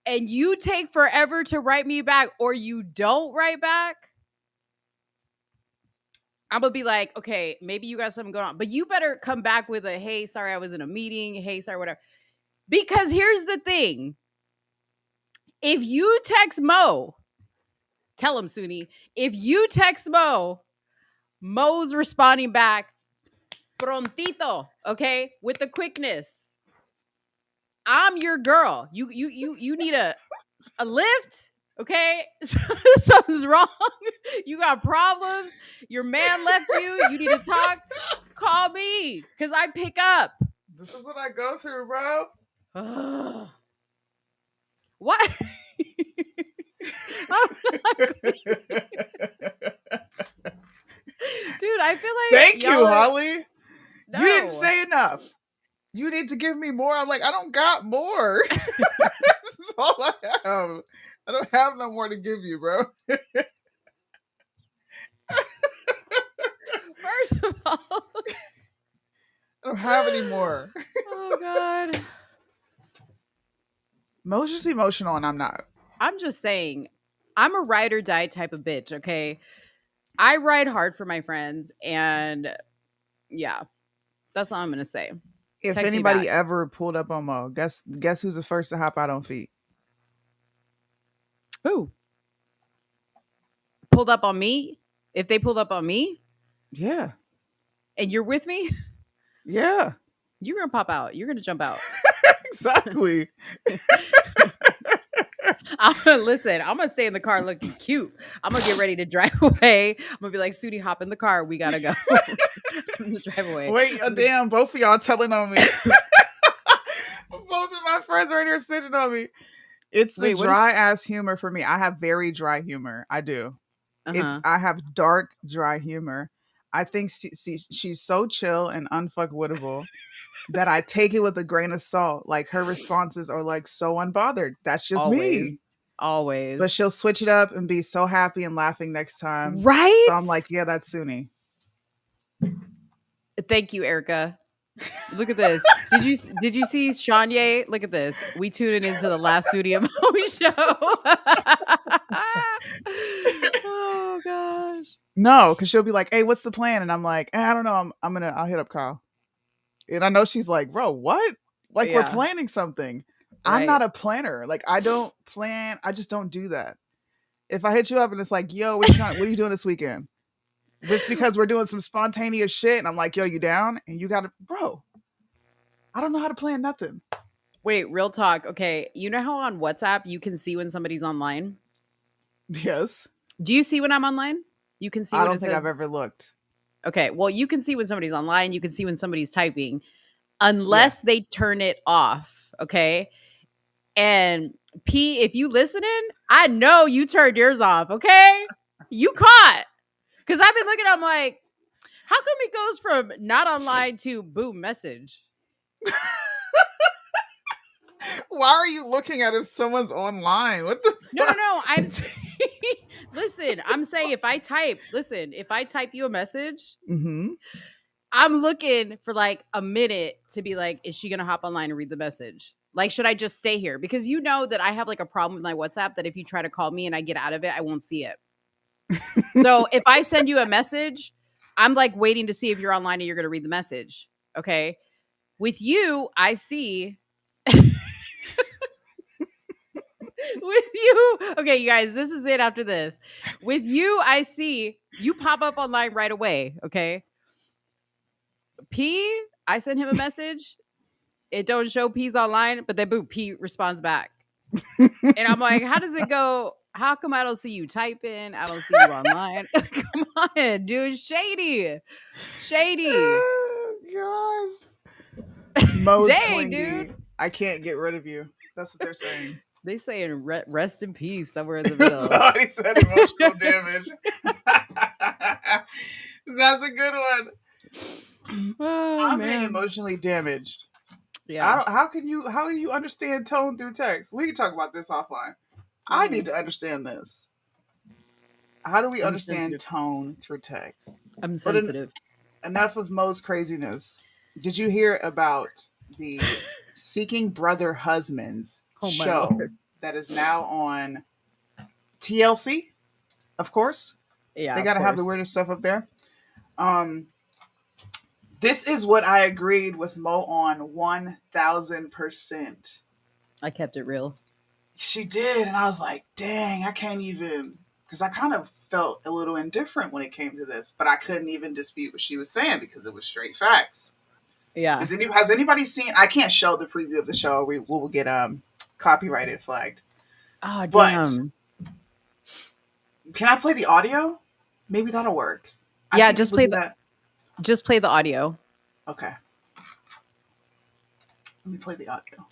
and you take forever to write me back or you don't write back, I'm going to be like, okay, maybe you got something going on. But you better come back with a, hey, sorry, I was in a meeting. Hey, sorry, whatever. Because here's the thing. If you text Mo, tell him, Soonie. If you text Mo, Mo's responding back prontito, okay? With the quickness. I'm your girl. You need a lift? Okay, something's wrong. You got problems. Your man left you. You need to talk. Call me because I pick up. This is what I go through, bro. What? Dude, I feel like thank you, Holly. No. You didn't say enough. You need to give me more. I'm like, I don't got more. This is all I don't have no more to give you, bro. First of all, I don't have any more. oh God. Mo's just emotional and I'm not. I'm just saying, I'm a ride or die type of bitch, okay? I ride hard for my friends, and yeah, that's all I'm gonna say. If Text me anybody back. ever pulled up on Mo, guess who's the first to hop out on feet? Who pulled up on me? If they pulled up on me Yeah. and you're with me, Yeah. you're gonna pop out. You're gonna jump out. Exactly. Listen, I'm gonna stay in the car looking cute. I'm gonna get ready to drive away. I'm gonna be like, Soonie, hop in the car. We gotta go. I'm gonna drive away. Wait, damn, both of y'all telling on me. Both of my friends are in here snitching on me. It's the Wait, what is- dry ass humor for me. I have very dry humor. I do. Uh-huh. I have dark, dry humor. I think she's so chill and unfuckwittable that I take it with a grain of salt. Like her responses are like so unbothered. That's just Always. me. Always. But she'll switch it up and be so happy and laughing next time. Right? So I'm like, yeah, that's Soonie. Thank you, Erica. Look at this. Did you see Shanye? Look at this. We tuned into the last Studio Mo show. Oh gosh. No, because she'll be like, hey, what's the plan? And I'm like, I don't know. I'll hit up Kyle. And I know she's like, bro, what? Like we're Yeah. planning something. I'm Right. not a planner. Like I don't plan. I just don't do that. If I hit you up and it's like, yo, what are you doing this weekend? Just because we're doing some spontaneous shit and I'm like, yo, you down? And you gotta, bro, I don't know how to plan nothing. Wait, real talk. Okay. You know how on WhatsApp you can see when somebody's online? Yes. Do you see when I'm online? You can see I when don't it think says. I've ever looked. Okay. Well, you can see when somebody's online. You can see when somebody's typing, unless they turn it off. Okay. And P, if you listening, I know you turned yours off. Okay. You caught. Because I've been looking, I'm like, how come it goes from not online to boom message? Why are you looking at if someone's online? What the No, fuck? I'm saying, listen, I'm saying if I type you a message, Mm-hmm. I'm looking for like a minute to be like, is she going to hop online and read the message? Like, should I just stay here? Because you know that I have like a problem with my WhatsApp that if you try to call me and I get out of it, I won't see it. So if I send you a message, I'm like waiting to see if you're online and you're going to read the message. Okay. With you, I see. With you, okay, you guys, this is it after this. With you, I see you pop up online right away. Okay. P, I send him a message. It don't show P's online, but then boom, P responds back. And I'm like, how does it go? How come I don't see you typing? I don't see you online. Come on, dude. Shady. Oh, gosh. Mo's Dang, clingy. dude. I can't get rid of you. That's what they're saying. They saying rest in peace somewhere in the middle. Somebody said emotional damage. That's a good one. Oh, I'm being man. emotionally damaged. Yeah. How can you understand tone through text? We can talk about this offline. I need to understand this. How do we I'm understand sensitive. tone through text? I'm sensitive. Enough of Mo's craziness. Did you hear about the Seeking Brother Husbands Oh, my show Lord. that is now on TLC? Of course. Yeah. They of got to have the course. weirdest stuff up there. This is what I agreed with Mo on 1000%. I kept it real. She did, and I was like, dang, I can't even, because I kind of felt a little indifferent when it came to this, but I couldn't even dispute what she was saying because it was straight facts. Yeah. Has anybody seen, I can't show the preview of the show, we will get copyrighted flagged. Oh, But damn. can I play the audio? Maybe that'll work. Yeah, see just people play do that. Just play the audio. Okay. Let me play the audio.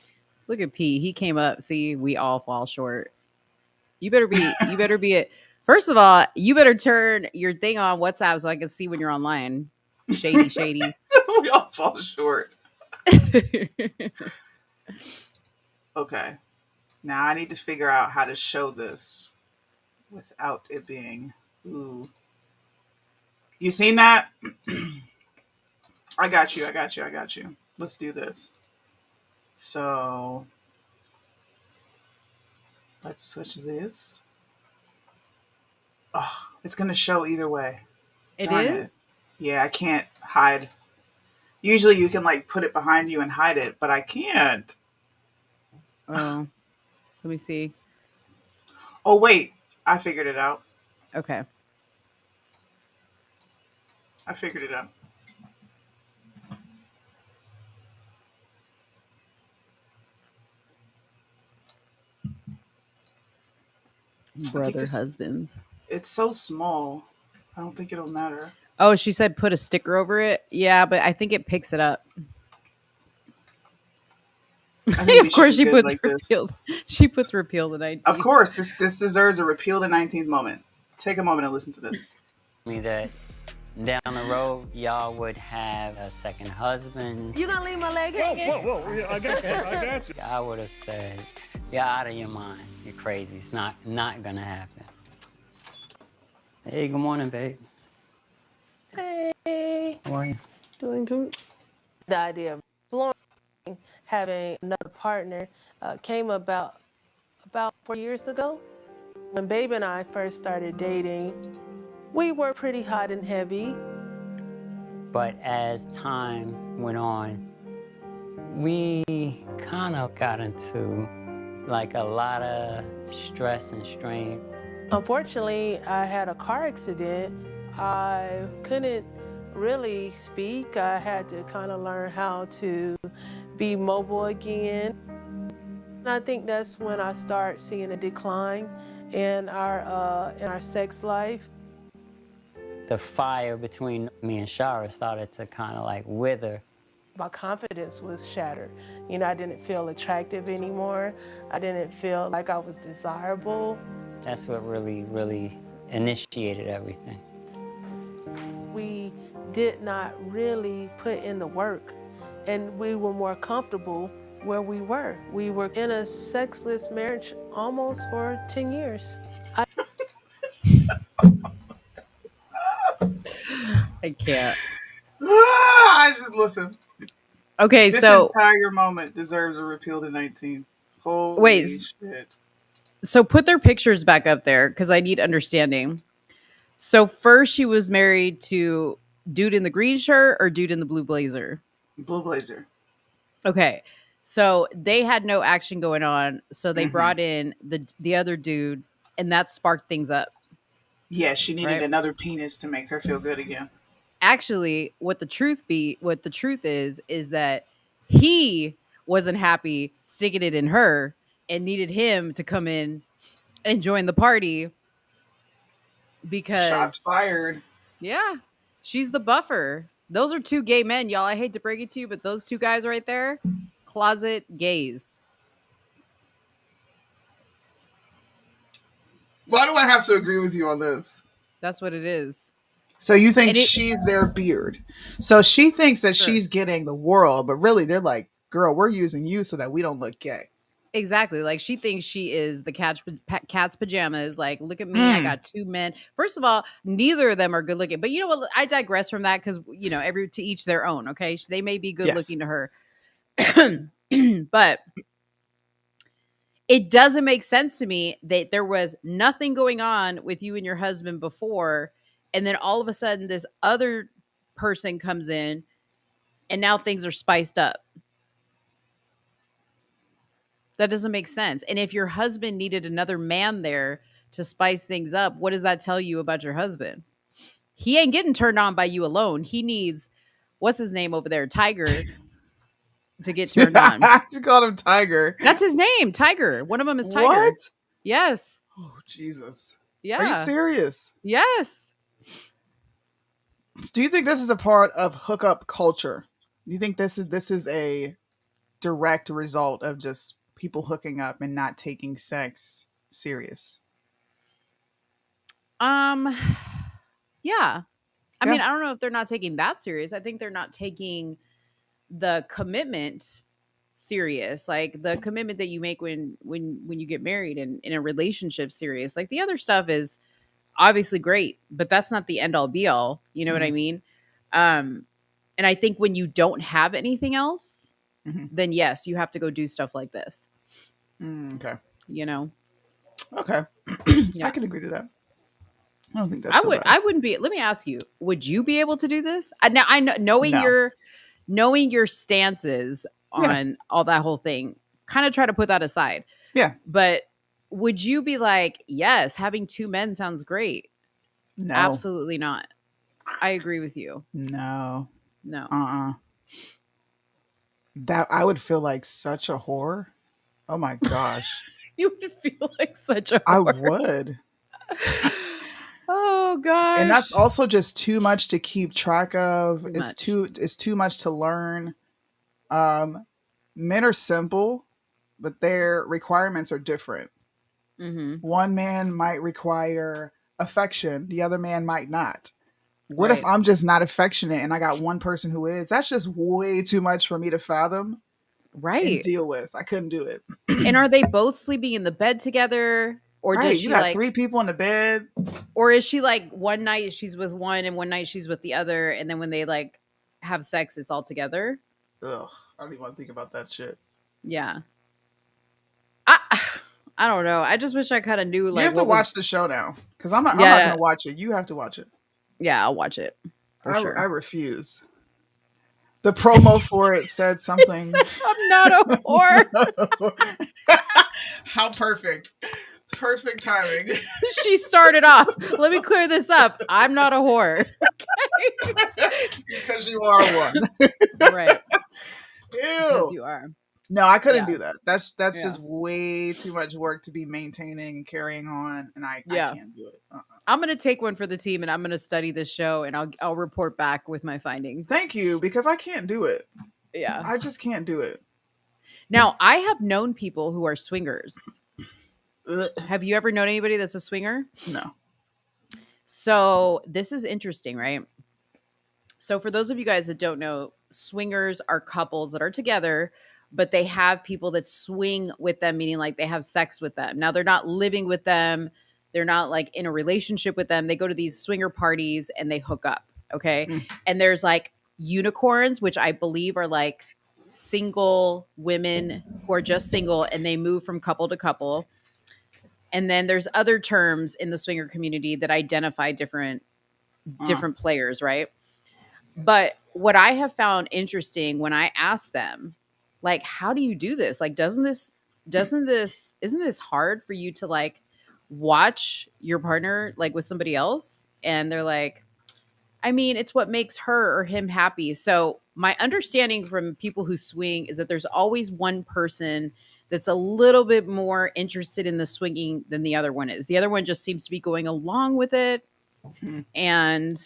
Look at P. He came up. See, we all fall short. You better be it. First of all, you better turn your thing on WhatsApp so I can see when you're online. Shady. We all fall short. Okay. Now I need to figure out how to show this without it being. Ooh. You seen that? I got you. I got you. I got you. Let's do this. So let's switch this. Oh, it's gonna show either way. It Darn it. is? Yeah, I can't hide. Usually you can like put it behind you and hide it, but I can't. Oh, let me see. Oh wait, I figured it out. Okay. I figured it out. I think Brother, husband. it's so small. I don't think it'll matter. Oh, she said put a sticker over it. Yeah, but I think it picks it up. I think we Of course, should she be good puts like this. repealed. She puts repeal the 19. Of course, this deserves a repeal the 19th moment. Take a moment and listen to this. Me that down the road y'all would have a second husband. You gonna leave my leg hanging? Whoa, yeah, I got you, I got you. I would have said, "You're out of your mind. You're crazy. It's not gonna happen." Hey, good morning, babe. Hey, How are you? doing good. The idea of exploring having another partner came about 4 years ago. When Babe and I first started dating, we were pretty hot and heavy. But as time went on, we kind of got into like a lot of stress and strain. Unfortunately, I had a car accident. I couldn't really speak. I had to kind of learn how to be mobile again. And I think that's when I start seeing a decline in our sex life. The fire between me and Shara started to kind of like wither. My confidence was shattered. You know, I didn't feel attractive anymore. I didn't feel like I was desirable. That's what really, really initiated everything. We did not really put in the work, and we were more comfortable where we were. We were in a sexless marriage almost for 10 years. I can't. I just listen. Okay, This so entire moment deserves a repeal the 19th. Holy Wait. shit. so put their pictures back up there because I need understanding. So first she was married to dude in the green shirt or dude in the blue blazer? Blue blazer. Okay. So they had no action going on, so they Mhm. brought in the other dude, and that sparked things up. Yeah, she needed Right. another penis to make her feel good again. Actually, what the truth is that he wasn't happy sticking it in her and needed him to come in and join the party because Shots fired. yeah, she's the buffer. Those are two gay men, y'all. I hate to break it to you, but those two guys right there, closet gays. Why do I have to agree with you on this? That's what it is. So you think And it- she's their beard. So she thinks that Sure. she's getting the world, but really they're like, girl, we're using you so that we don't look gay. Exactly. Like she thinks she is the cat's pajamas. Like, look at me. I got two men. First of all, neither of them are good looking. But you know what? I digress from that because, you know, every to each their own. Okay. They may be good Yes. looking to her. But it doesn't make sense to me that there was nothing going on with you and your husband before. And then all of a sudden, this other person comes in and now things are spiced up. That doesn't make sense. And if your husband needed another man there to spice things up, what does that tell you about your husband? He ain't getting turned on by you alone. He needs, what's his name over there? Tiger to get turned on. I just called him Tiger. That's his name, Tiger. One of them is Tiger. What? Yes. Oh, Jesus. Yeah. Are you serious? Yes. Do you think this is a part of hookup culture? Do you think this is a direct result of just people hooking up and not taking sex serious? Yeah. I Yeah. mean, I don't know if they're not taking that serious. I think they're not taking the commitment serious, like the commitment that you make when you get married and in a relationship serious. Like the other stuff is obviously great, but that's not the end all be all. You know what I mean? And I think when you don't have anything else, then yes, you have to go do stuff like this. Okay. You know? Okay. Yeah. I can agree to that. I don't think that's so bad. I wouldn't be. Let me ask you: would you be able to do this? Now, I know knowing your stances on all that whole thing. Kind of try to put that aside. Yeah. But would you be like, yes, having two men sounds great? No. Absolutely not. I agree with you. No. No. That I would feel like such a whore. Oh my gosh. You would feel like such a whore. I would. Oh gosh. And that's also just too much to keep track of. It's much. too much to learn. Men are simple, but their requirements are different. One man might require affection, the other man might not. What if I'm just not affectionate and I got one person who is? That's just way too much for me to fathom. And deal with. I couldn't do it. And are they both sleeping in the bed together? Or does she you got like 3 people in the bed? Or is she like one night she's with one and one night she's with the other, and then when they like have sex, it's all together? Ugh, I don't even want to think about that shit. Yeah. I don't know. I just wish I kind of knew. Like, you have to watch the show now, because I'm not gonna watch it. You have to watch it. Yeah, I'll watch it. Sure. I refuse. The promo for it said something. I'm not a whore. How perfect. Perfect timing. She started off. Let me clear this up. I'm not a whore. Okay. Because you are one. Right. Ew. Because you are. No, I couldn't do that. That's just way too much work to be maintaining and carrying on, and I can't do it. I'm gonna take one for the team, and I'm gonna study this show, and I'll report back with my findings. Thank you, because I can't do it. Yeah, I just can't do it. Now, I have known people who are swingers. Have you ever known anybody that's a swinger? No. So this is interesting, right? So for those of you guys that don't know, swingers are couples that are together, but they have people that swing with them, meaning like they have sex with them. Now, they're not living with them. They're not like in a relationship with them. They go to these swinger parties and they hook up. Okay. And there's like unicorns, which I believe are like single women who are just single and they move from couple to couple. And then there's other terms in the swinger community that identify different players, right? But what I have found interesting when I ask them, like, how do you do this? Like, isn't this hard for you to like watch your partner like with somebody else? And they're like, I mean, it's what makes her or him happy. So my understanding from people who swing is that there's always one person that's a little bit more interested in the swinging than the other one is. The other one just seems to be going along with it and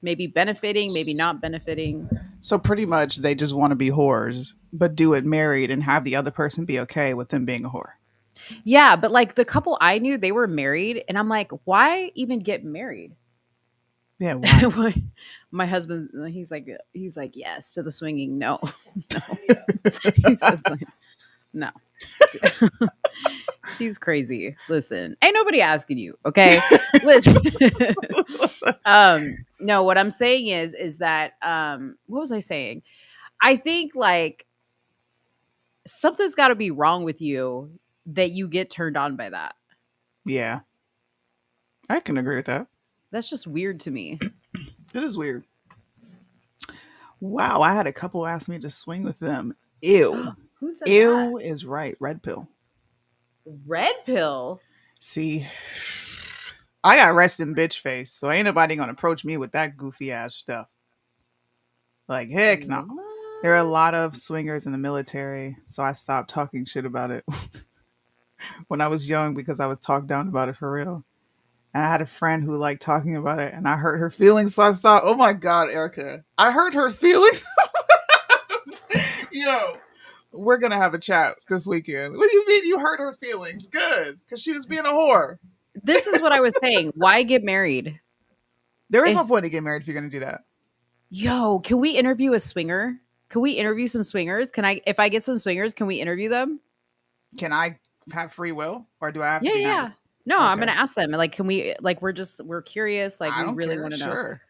maybe benefiting, maybe not benefiting. So pretty much they just want to be whores, but do it married and have the other person be okay with them being a whore. Yeah, but like the couple I knew, they were married. And I'm like, why even get married? Yeah, why? My husband, he's like, yes to the swinging. No. He said like, no. He's crazy. Listen, ain't nobody asking you, okay? Listen. No, what I'm saying is that what was I saying? I think like something's got to be wrong with you that you get turned on by that. Yeah. I can agree with that. That's just weird to me. It is weird. Wow, I had a couple ask me to swing with them. Ew. Who said Ew that? is right. Red pill. Red pill? See, I got resting bitch face, so ain't nobody gonna approach me with that goofy ass stuff. Like, heck no. There are a lot of swingers in the military, so I stopped talking shit about it when I was young because I was talked down about it for real. And I had a friend who liked talking about it, and I hurt her feelings, so I stopped. Oh my God, Erica. I hurt her feelings? Yo, we're going to have a chat this weekend. What do you mean you hurt her feelings? Good, because she was being a whore. This is what I was saying. Why get married? There is no point to get married if you're going to do that. Yo, can we interview a swinger? Can we interview some swingers? If I get some swingers, can we interview them? Can I have free will, or do I have Yeah, to be yeah, yeah. nice? No, I'm Okay. gonna ask them. Like, can we? Like, we're curious. Like, I we don't really care. want to know. Sure.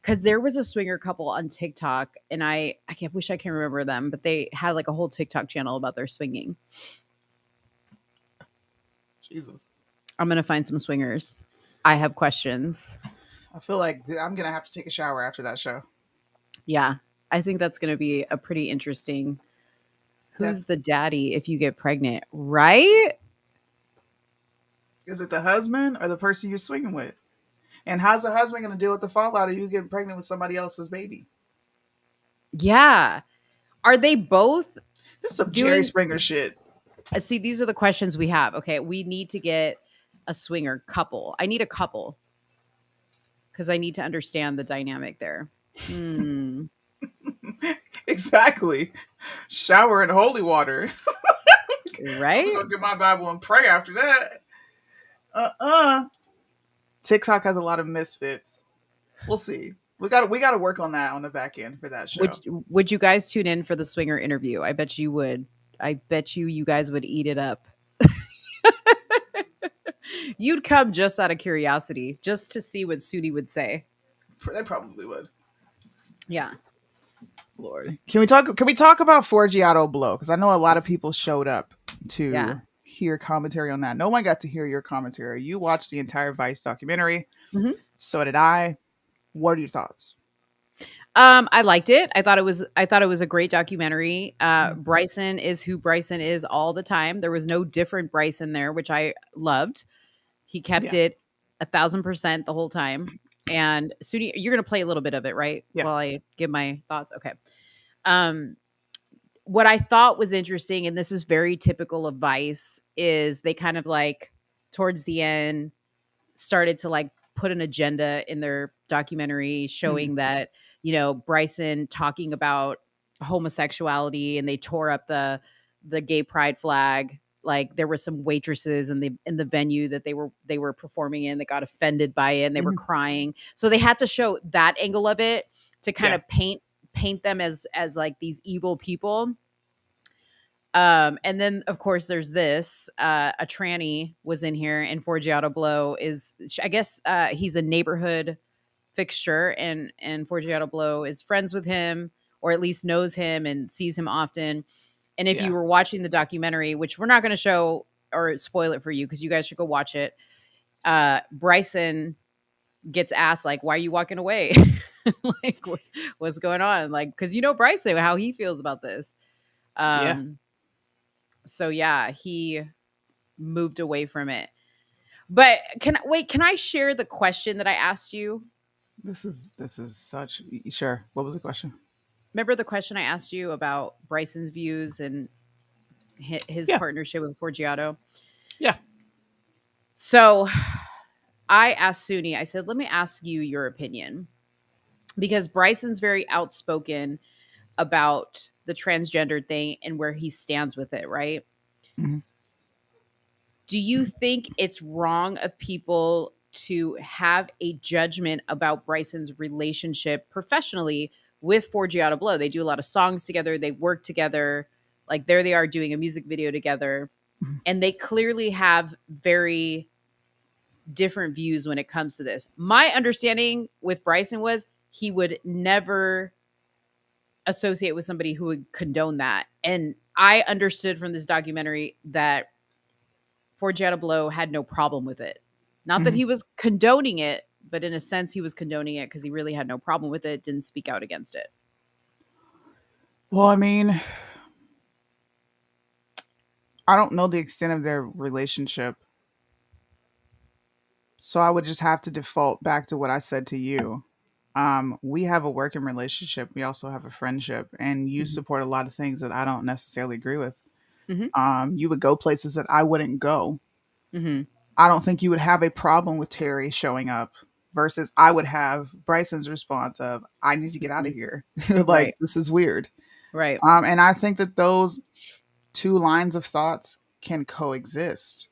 Because there was a swinger couple on TikTok, and wish I can remember them, but they had like a whole TikTok channel about their swinging. Jesus. I'm gonna find some swingers. I have questions. I feel like I'm gonna have to take a shower after that show. Yeah, I think that's gonna be a pretty interesting. Who's the daddy if you get pregnant, right? Is it the husband or the person you're swinging with? And how's the husband going to deal with the fallout of you getting pregnant with somebody else's baby? Yeah. Are they both This is some Jerry Springer shit. See, these are the questions we have. Okay, we need to get a swinger couple. I need a couple because I need to understand the dynamic there. Exactly. Shower in holy water. Right? I'm gonna get my Bible and pray after that. TikTok has a lot of misfits. We'll see. We got to work on that on the back end for that show. Would you guys tune in for the swinger interview? I bet you would. I bet you guys would eat it up. You'd come just out of curiosity, just to see what Soonie would say. They probably would. Yeah. Lord. Can we talk about Forgiato Blow? Because I know a lot of people showed up to hear commentary on that. No one got to hear your commentary. You watched the entire Vice documentary. Mm-hmm. So did I. What are your thoughts? I liked it. I thought it was a great documentary. Bryson is who Bryson is all the time. There was no different Bryson there, which I loved. He kept it 1,000% the whole time. And Soonie, you're going to play a little bit of it, right? Yeah. While I give my thoughts. Okay. What I thought was interesting, and this is very typical of Vice, is they kind of like towards the end started to like put an agenda in their documentary showing that, you know, Bryson talking about homosexuality, and they tore up the gay pride flag. Like there were some waitresses in the venue that they were performing in that got offended by it, and they were crying. So they had to show that angle of it to kind of paint them as like these evil people. And then of course there's this, a tranny was in here, and Forgiato Blow is, I guess, he's a neighborhood fixture, and Forgiato Blow is friends with him, or at least knows him and sees him often. And if you were watching the documentary, which we're not going to show or spoil it for you because you guys should go watch it, Bryson gets asked, like, why are you walking away? Like, what's going on? Like, because you know Bryson, how he feels about this. So yeah, he moved away from it. But can I share the question that I asked you? This is such, sure. What was the question? Remember the question I asked you about Bryson's views and his partnership with Forgiato? Yeah. So I asked Soonie, I said, let me ask you your opinion, because Bryson's very outspoken about the transgender thing and where he stands with it, right? Mm-hmm. Do you think it's wrong of people to have a judgment about Bryson's relationship professionally with Forgiato Blow? They do a lot of songs together. They work together. Like there they are doing a music video together. And they clearly have very different views when it comes to this. My understanding with Bryson was he would never associate with somebody who would condone that. And I understood from this documentary that Forgiato Blow had no problem with it. Not that he was condoning it, but in a sense he was condoning it because he really had no problem with it, didn't speak out against it. Well, I mean, I don't know the extent of their relationship. So I would just have to default back to what I said to you. We have a working relationship. We also have a friendship, and you support a lot of things that I don't necessarily agree with. You would go places that I wouldn't go. I don't think you would have a problem with Terry showing up versus I would have Bryson's response of, I need to get out of here. Like, this is weird. Right. And I think that those two lines of thoughts can coexist.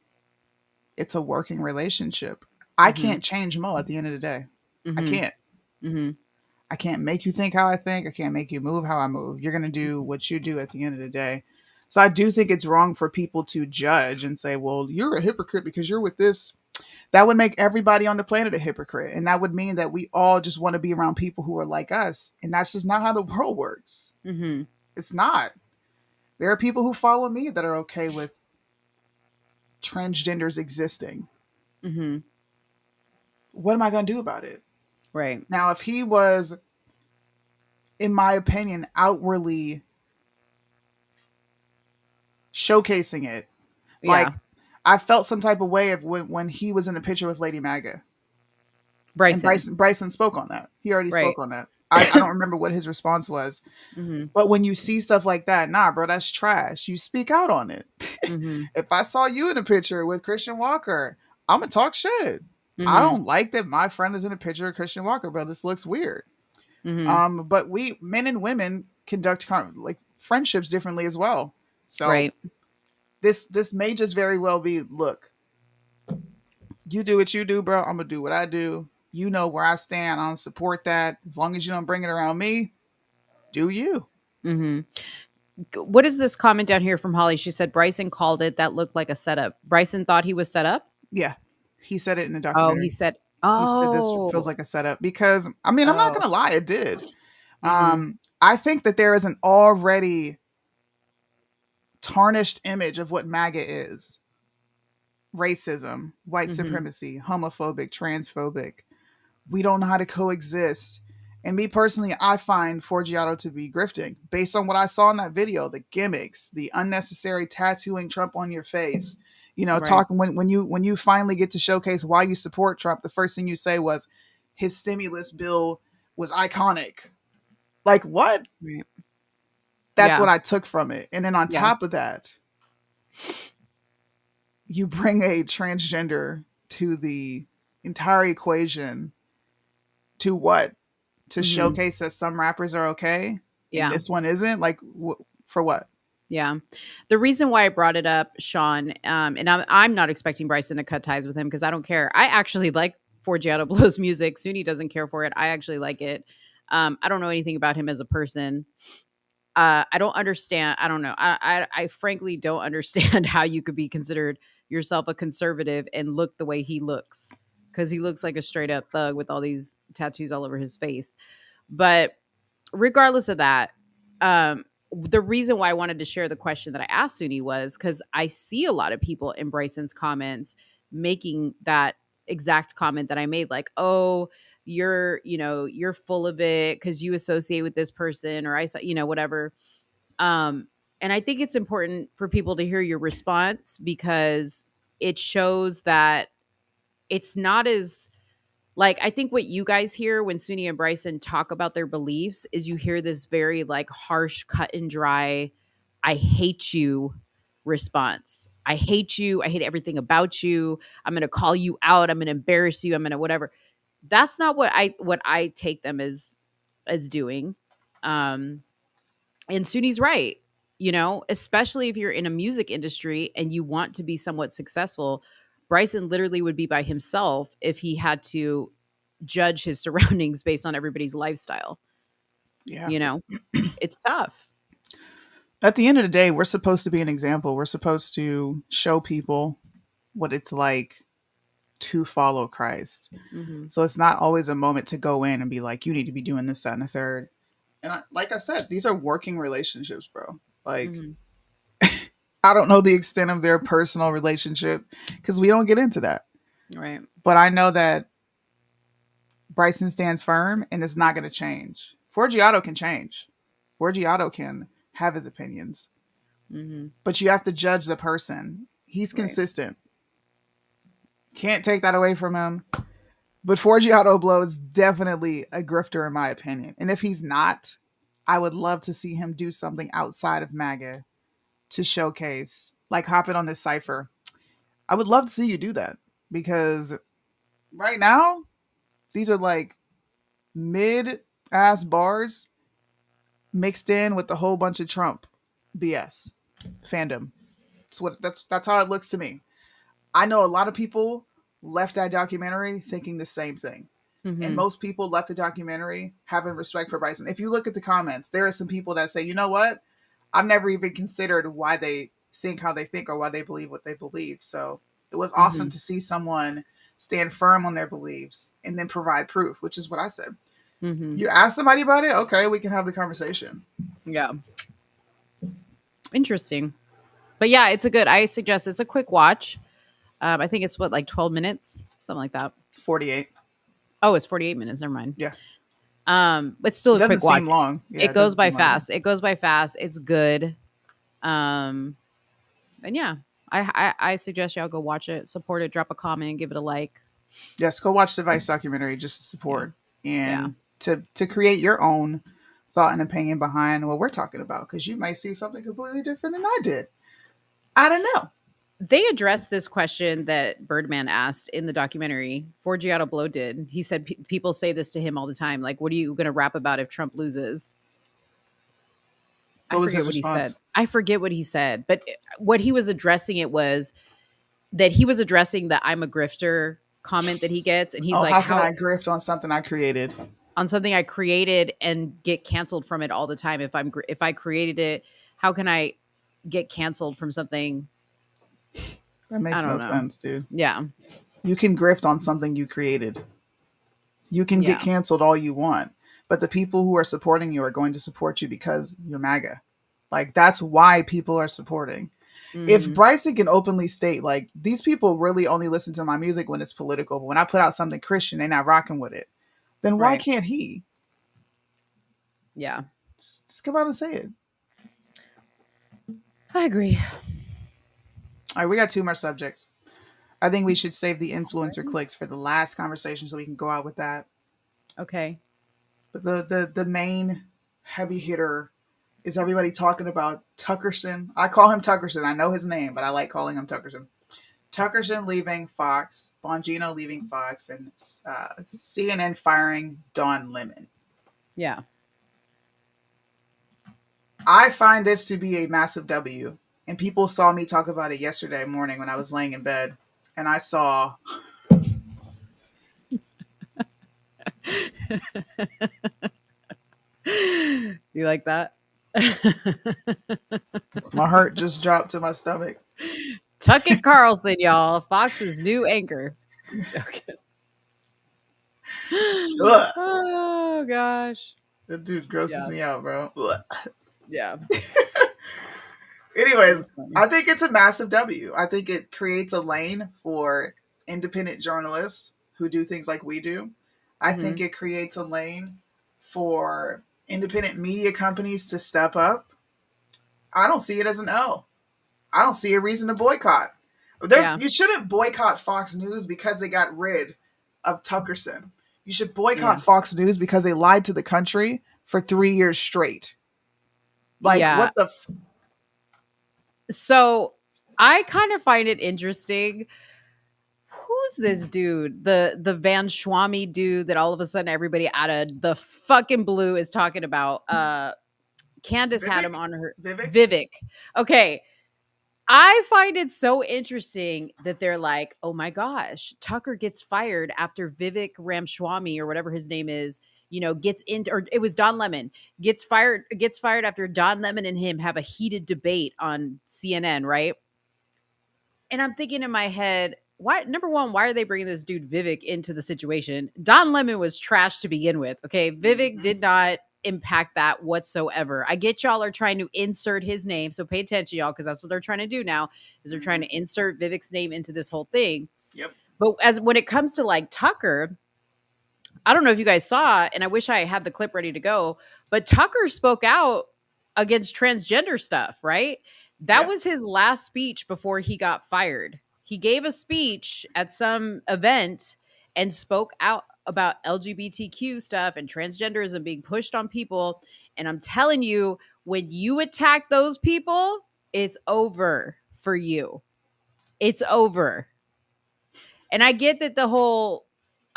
It's a working relationship. I can't change Mo at the end of the day. I can't. I can't make you think how I think. I can't make you move how I move. You're going to do what you do at the end of the day. So I do think it's wrong for people to judge and say, well, you're a hypocrite because you're with this. That would make everybody on the planet a hypocrite. And that would mean that we all just want to be around people who are like us. And that's just not how the world works. Mm-hmm. It's not. There are people who follow me that are okay with transgenders existing. Mm-hmm. What am I going to do about it? Right. Now, if he was, in my opinion, outwardly showcasing it, like Yeah. I felt some type of way of when he was in the picture with Lady Maga. And Bryson. Bryson spoke on that. He already Right. spoke on that. I don't remember what his response was. Mm-hmm. But when you see stuff like that, nah, bro, that's trash. You speak out on it. Mm-hmm. If I saw you in a picture with Christian Walker, I'm gonna talk shit. I Mm-hmm. don't like that my friend is in a picture of Christian Walker, bro. This looks weird. Mm-hmm. But we men and women conduct like friendships differently as well. So Right. this may just very well be, look, you do what you do, bro. I'm gonna do what I do. You know where I stand. I don't support that. As long as you don't bring it around me, do you? Mm-hmm. What is this comment down here from Holly? She said Bryson called it that looked like a setup. Bryson thought he was set up. Yeah, he said it in the Oh, he documentary. said, He said this feels oh, like a setup because I mean I'm not oh. gonna lie, it did. Mm-hmm. I think that there is an already tarnished image of what MAGA is: racism, white Mm-hmm. supremacy, homophobic, transphobic. We don't know how to coexist. And me personally, I find Forgiato to be grifting based on what I saw in that video, the gimmicks, the unnecessary tattooing Trump on your face. You know, Right. talking when you finally get to showcase why you support Trump, the first thing you say was his stimulus bill was iconic. Like what? Right. That's Yeah. what I took from it. And then on Yeah. top of that, you bring a transgender to the entire equation to what? To Mm-hmm. showcase that some rappers are okay and Yeah. this one isn't? Like, for what? Yeah. The reason why I brought it up, Sean, and I'm not expecting Bryson to cut ties with him because I don't care. I actually like Forgiato Blow's music. Soonie doesn't care for it. I actually like it. I don't know anything about him as a person. I don't understand. I don't know. I frankly don't understand how you could be considered yourself a conservative and look the way he looks, because he looks like a straight up thug with all these tattoos all over his face. But regardless of that, the reason why I wanted to share the question that I asked Suni was because I see a lot of people in Bryson's comments making that exact comment that I made, like, oh, you're full of it because you associate with this person, or I saw, whatever. And I think it's important for people to hear your response because it shows that it's not as, like, I think what you guys hear when Suni and Bryson talk about their beliefs is you hear this very like harsh, cut and dry, I hate you response. I hate you. I hate everything about you. I'm going to call you out. I'm going to embarrass you. I'm going to whatever. That's not what I take them as doing. And Suni's right. Especially if you're in a music industry and you want to be somewhat successful, Bryson literally would be by himself if he had to judge his surroundings based on everybody's lifestyle. Yeah. You know, it's tough. At the end of the day, we're supposed to be an example. We're supposed to show people what it's like to follow Christ. Mm-hmm. So it's not always a moment to go in and be like, you need to be doing this, that, and the third. And like I said, these are working relationships, bro. Like, Mm-hmm. I don't know the extent of their personal relationship because we don't get into that. Right. But I know that Bryson stands firm and it's not going to change. Forgiato can change. Forgiato can have his opinions. Mm-hmm. But you have to judge the person. He's Right. consistent. Can't take that away from him. But Forgiato Blow is definitely a grifter in my opinion. And if he's not, I would love to see him do something outside of MAGA to showcase, like hopping on this cipher. I would love to see you do that because right now, these are like mid ass bars mixed in with a whole bunch of Trump BS fandom. That's how it looks to me. I know a lot of people left that documentary thinking the same thing. And most people left the documentary having respect for Bryson. If you look at the comments, there are some people that say, you know what? I've never even considered why they think how they think or why they believe what they believe. So it was awesome to see someone stand firm on their beliefs and then provide proof, which is what I said. You ask somebody about it, okay, we can have the conversation. Yeah. Interesting. But yeah, I suggest it's a quick watch. I think it's like 12 minutes, something like that. 48. Oh, it's 48 minutes. Never mind. Yeah. But still It a quick doesn't watch. seem long. Yeah, it goes doesn't by seem long. fast. It goes by fast. It's good. And yeah, I suggest y'all go watch it, support it, drop a comment, give it a like. Yes, go watch the Vice documentary just to support Yeah. and to create your own thought and opinion behind what we're talking about, because you might see something completely different than I did. I don't know. They addressed this question that Birdman asked in the documentary. Forgiato Blow did. He said people say this to him all the time. Like, what are you going to rap about if Trump loses? What was his he response? said. I forget what he said. But what he was addressing it was that he was addressing the "I'm a grifter" comment that he gets. And he's like, how can I grift on something I created? On something I created and get canceled from it all the time. If I created it, how can I get canceled from something? That makes no sense, dude. Yeah. You can grift on something you created. You can get canceled all you want, but the people who are supporting you are going to support you because you're MAGA. Like, that's why people are supporting. If Bryson can openly state, like, these people really only listen to my music when it's political, but when I put out something Christian, they're not rocking with it, then why can't he? Yeah. Just come out and say it. I agree. All right, we got 2 more subjects. I think we should save the influencer clicks for the last conversation so we can go out with that. Okay. But the main heavy hitter is everybody talking about Tuckerson. I call him Tuckerson. I know his name, but I like calling him Tuckerson. Tuckerson leaving Fox, Bongino leaving Fox, and CNN firing Don Lemon. Yeah. I find this to be a massive W. And people saw me talk about it yesterday morning when I was laying in bed. And I saw... You like that? My heart just dropped to my stomach. Tucker Carlson, y'all. Fox's new anchor. Okay. Oh, gosh. That dude grosses me out, bro. Yeah. Anyways, I think it's a massive W. I think it creates a lane for independent journalists who do things like we do. I think it creates a lane for independent media companies to step up. I don't see it as an L. I don't see a reason to boycott. You shouldn't boycott Fox News because they got rid of Tuckerson. You should boycott Fox News because they lied to the country for 3 years straight. Like, what the... So I kind of find it interesting. Who's this dude? The Van Schwami dude that all of a sudden everybody out of the fucking blue is talking about. Candace Vivek? had him on her Vivek? Vivek. Okay. I find it so interesting that they're like, oh my gosh, Tucker gets fired after Vivek Ramaswamy or whatever his name is, gets into, or it was Don Lemon, gets fired after Don Lemon and him have a heated debate on CNN, right? And I'm thinking in my head, number one, why are they bringing this dude Vivek into the situation? Don Lemon was trash to begin with. Okay. Vivek did not impact that whatsoever. I get y'all are trying to insert his name. So pay attention, y'all, because that's what they're trying to do now, is they're trying to insert Vivek's name into this whole thing. Yep. But when it comes to like Tucker, I don't know if you guys saw, and I wish I had the clip ready to go, but Tucker spoke out against transgender stuff, right? That was his last speech before he got fired. He gave a speech at some event and spoke out about LGBTQ stuff and transgenderism being pushed on people. And I'm telling you, when you attack those people, it's over for you. It's over. And I get that the whole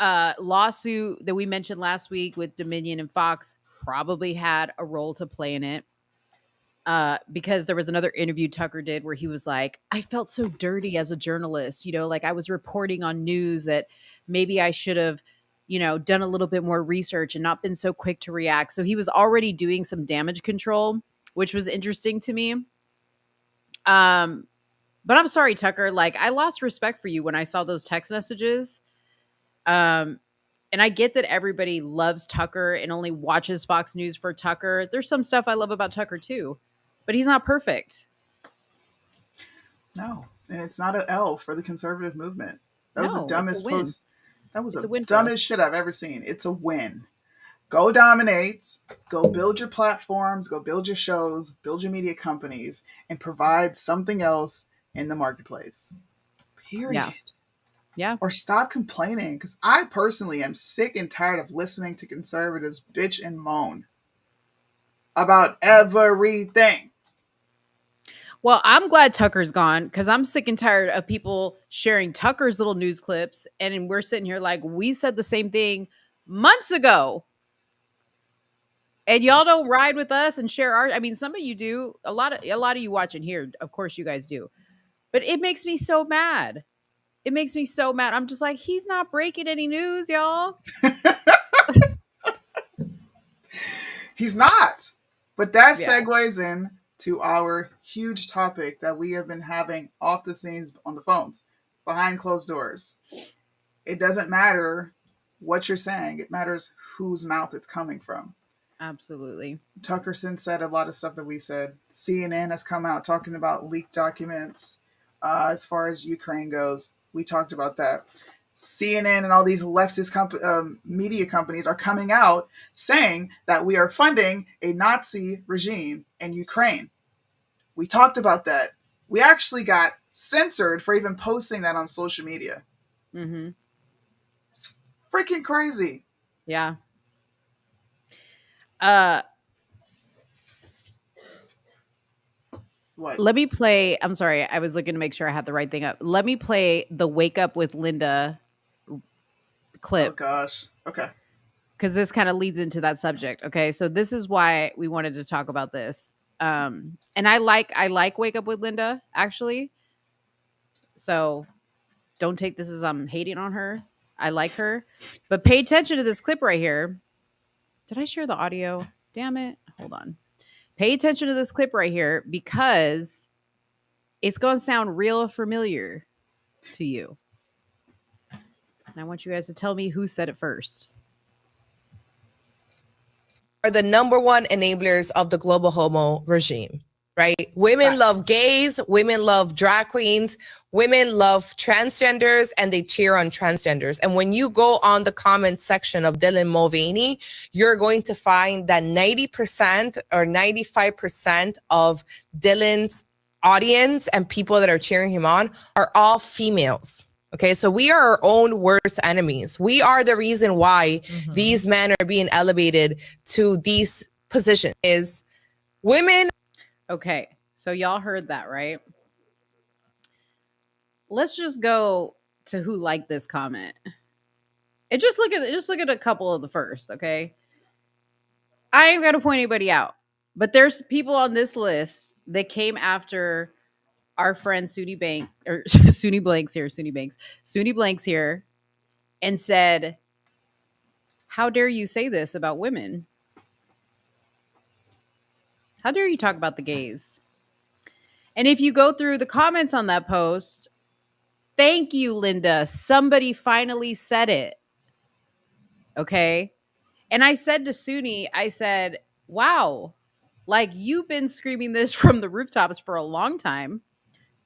lawsuit that we mentioned last week with Dominion and Fox probably had a role to play in it. Because there was another interview Tucker did where he was like, I felt so dirty as a journalist, like I was reporting on news that maybe I should have done a little bit more research and not been so quick to react. So he was already doing some damage control, which was interesting to me. But I'm sorry, Tucker. Like, I lost respect for you when I saw those text messages. And I get that everybody loves Tucker and only watches Fox News for Tucker. There's some stuff I love about Tucker too, but he's not perfect. No, and it's not an L for the conservative movement. That was No, the it's a dumbest win. post. That was It's the a win for dumbest us. shit I've ever seen. It's a win. Go dominate. Go build your platforms. Go build your shows. Build your media companies, and provide something else in the marketplace. Period. Yeah. Yeah. Or stop complaining, because I personally am sick and tired of listening to conservatives bitch and moan about everything. Well, I'm glad Tucker's gone because I'm sick and tired of people sharing Tucker's little news clips. And we're sitting here like we said the same thing months ago. And y'all don't ride with us and share our. I mean, some of you do. A lot of you watching here, of course, you guys do. But it makes me so mad. It makes me so mad. I'm just like, he's not breaking any news, y'all. He's not. But that Yeah. segues in to our huge topic that we have been having off the scenes on the phones, behind closed doors. It doesn't matter what you're saying. It matters whose mouth it's coming from. Absolutely. Tuckerson said a lot of stuff that we said. CNN has come out talking about leaked documents as far as Ukraine goes. We talked about that. CNN and all these leftist media companies are coming out saying that we are funding a Nazi regime in Ukraine. We talked about that. We actually got censored for even posting that on social media. Mm-hmm. It's freaking crazy. Yeah. What? Let me play. I'm sorry. I was looking to make sure I had the right thing up. Let me play the Wake Up with Linda Oh, clip gosh. Okay. because this kind of leads into that subject. Okay. So this is why we wanted to talk about this. And I like Wake Up with Linda, actually. So don't take this as I'm hating on her. I like her. But pay attention to this clip right here. Did I share the audio? Damn it. Hold on. Pay attention to this clip right here because it's going to sound real familiar to you. And I want you guys to tell me who said it first. Are the number one enablers of the global homo regime, right? Women love gays, women love drag queens, women love transgenders, and they cheer on transgenders. And when you go on the comment section of Dylan Mulvaney, you're going to find that 90% or 95% of Dylan's audience and people that are cheering him on are all females. Okay, so we are our own worst enemies. We are the reason why these men are being elevated to these positions. Is women. Okay, so y'all heard that, right? Let's just go to who liked this comment. And just look at a couple of the first, okay? I ain't gonna point anybody out, but there's people on this list that came after our friend Soonie Bank or Soonie Blanks here and said, "How dare you say this about women? How dare you talk about the gays?" And if you go through the comments on that post, thank you, Linda. Somebody finally said it. Okay. And I said to Soonie, I said, wow, like you've been screaming this from the rooftops for a long time.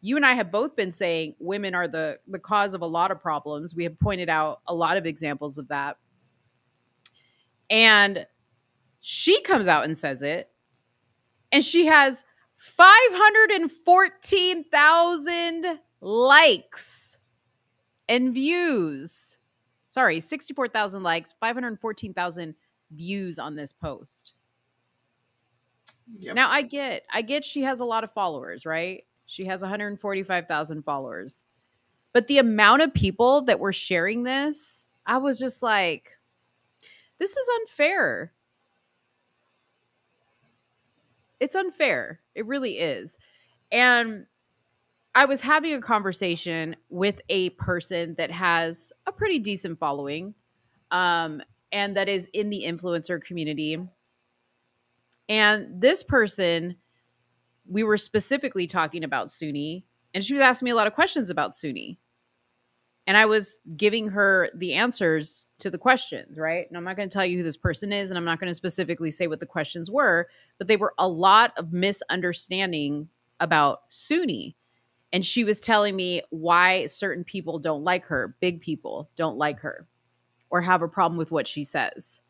You and I have both been saying women are the cause of a lot of problems. We have pointed out a lot of examples of that. And she comes out and says it. And she has 514,000 likes and views. Sorry, 64,000 likes, 514,000 views on this post. Yep. Now I get she has a lot of followers, right? She has 145,000 followers. But the amount of people that were sharing this, I was just like, this is unfair. It's unfair. It really is. And I was having a conversation with a person that has a pretty decent following. and that is in the influencer community. And this person, we were specifically talking about Soonie, and she was asking me a lot of questions about Soonie. And I was giving her the answers to the questions, right? And I'm not going to tell you who this person is, and I'm not going to specifically say what the questions were, but they were a lot of misunderstanding about Soonie. And she was telling me why certain people don't like her, big people don't like her, or have a problem with what she says.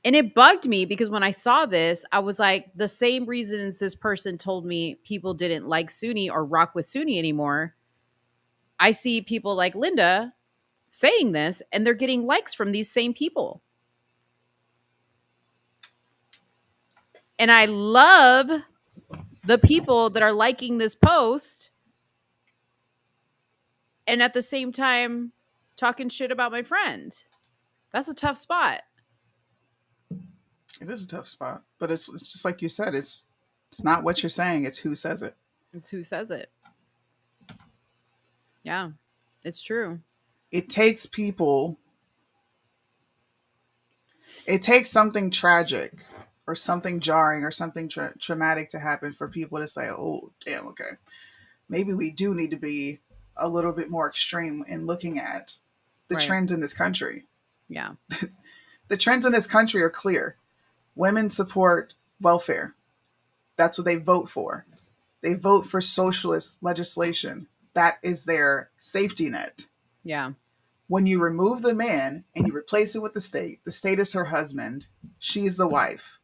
And it bugged me because when I saw this, I was like, the same reasons this person told me people didn't like Soonie or rock with Soonie anymore, I see people like Linda saying this, and they're getting likes from these same people. And I love the people that are liking this post and at the same time talking shit about my friend. That's a tough spot. It is a tough spot, but it's just like you said. It's not what you're saying. It's who says it. It's who says it. Yeah, it's true. It takes people. It takes something tragic or something jarring or something traumatic to happen for people to say, "Oh, damn, okay, maybe we do need to be a little bit more extreme in looking at the Right. trends in this country." Yeah. The trends in this country are clear. Women support welfare. That's what they vote for. They vote for socialist legislation. That is their safety net. Yeah. When you remove the man and you replace it with the state is her husband, she's the wife.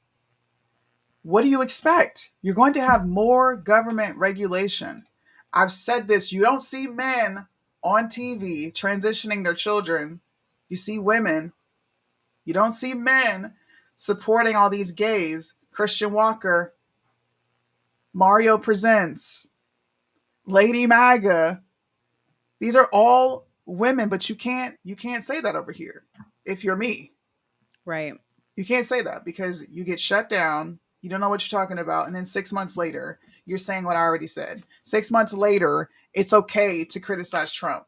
What do you expect? You're going to have more government regulation. I've said this, you don't see men on TV transitioning their children. You see women. You don't see men supporting all these gays. Christian Walker, Mario Presents, Lady MAGA. These are all women, but you can't say that over here if you're me. Right. You can't say that because you get shut down. You don't know what you're talking about. And then 6 months later, you're saying what I already said. 6 months later, it's okay to criticize Trump.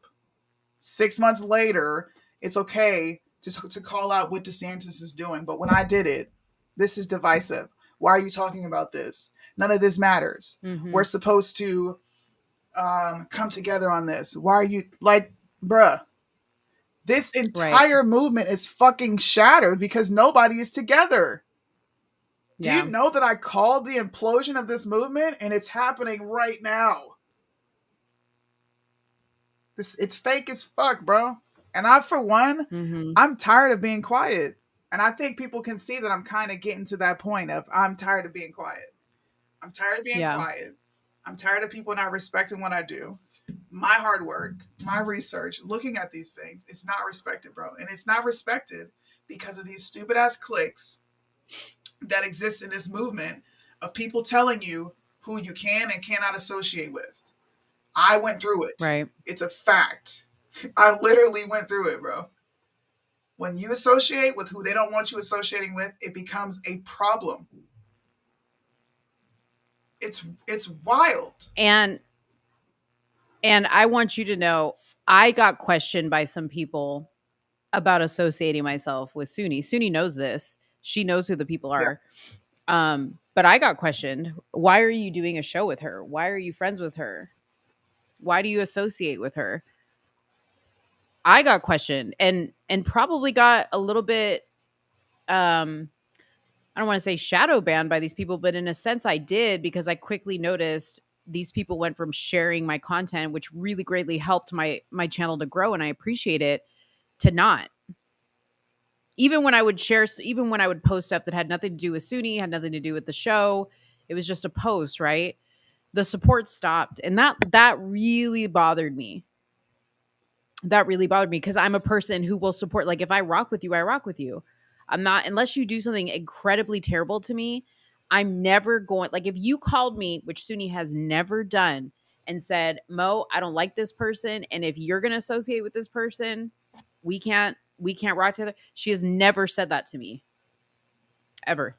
6 months later, it's okay to call out what DeSantis is doing. But when I did it, this is divisive. Why are you talking about this? None of this matters. Mhm. We're supposed to come together on this. Why are you like, bruh? This entire movement is fucking shattered because nobody is together. Do Yeah. you know that I called the implosion of this movement and it's happening right now? It's fake as fuck, bro. And I, for one, Mhm. I'm tired of being quiet. And I think people can see that I'm kind of getting to that point of I'm tired of being quiet. I'm tired of being Yeah. quiet. I'm tired of people not respecting what I do. My hard work, my research, looking at these things, it's not respected, bro. And it's not respected because of these stupid ass cliques that exist in this movement of people telling you who you can and cannot associate with. I went through it. Right. It's a fact. I literally went through it, bro. When you associate with who they don't want you associating with, it becomes a problem. It's wild. And I want you to know, I got questioned by some people about associating myself with Soonie. Soonie knows this. She knows who the people are. But I got questioned. Why are you doing a show with her? Why are you friends with her? Why do you associate with her? I got questioned and probably got a little bit I don't want to say shadow banned by these people, but in a sense I did because I quickly noticed these people went from sharing my content, which really greatly helped my channel to grow, and I appreciate it, to not. Even when I would post stuff that had nothing to do with Soonie, had nothing to do with the show, it was just a post, right? The support stopped, and that really bothered me. That really bothered me because I'm a person who will support. Like if I rock with you, I rock with you. I'm not, unless you do something incredibly terrible to me, I'm never going, like if you called me, which Soonie has never done, and said, Mo, I don't like this person, and if you're going to associate with this person, we can't rock together. She has never said that to me. Ever.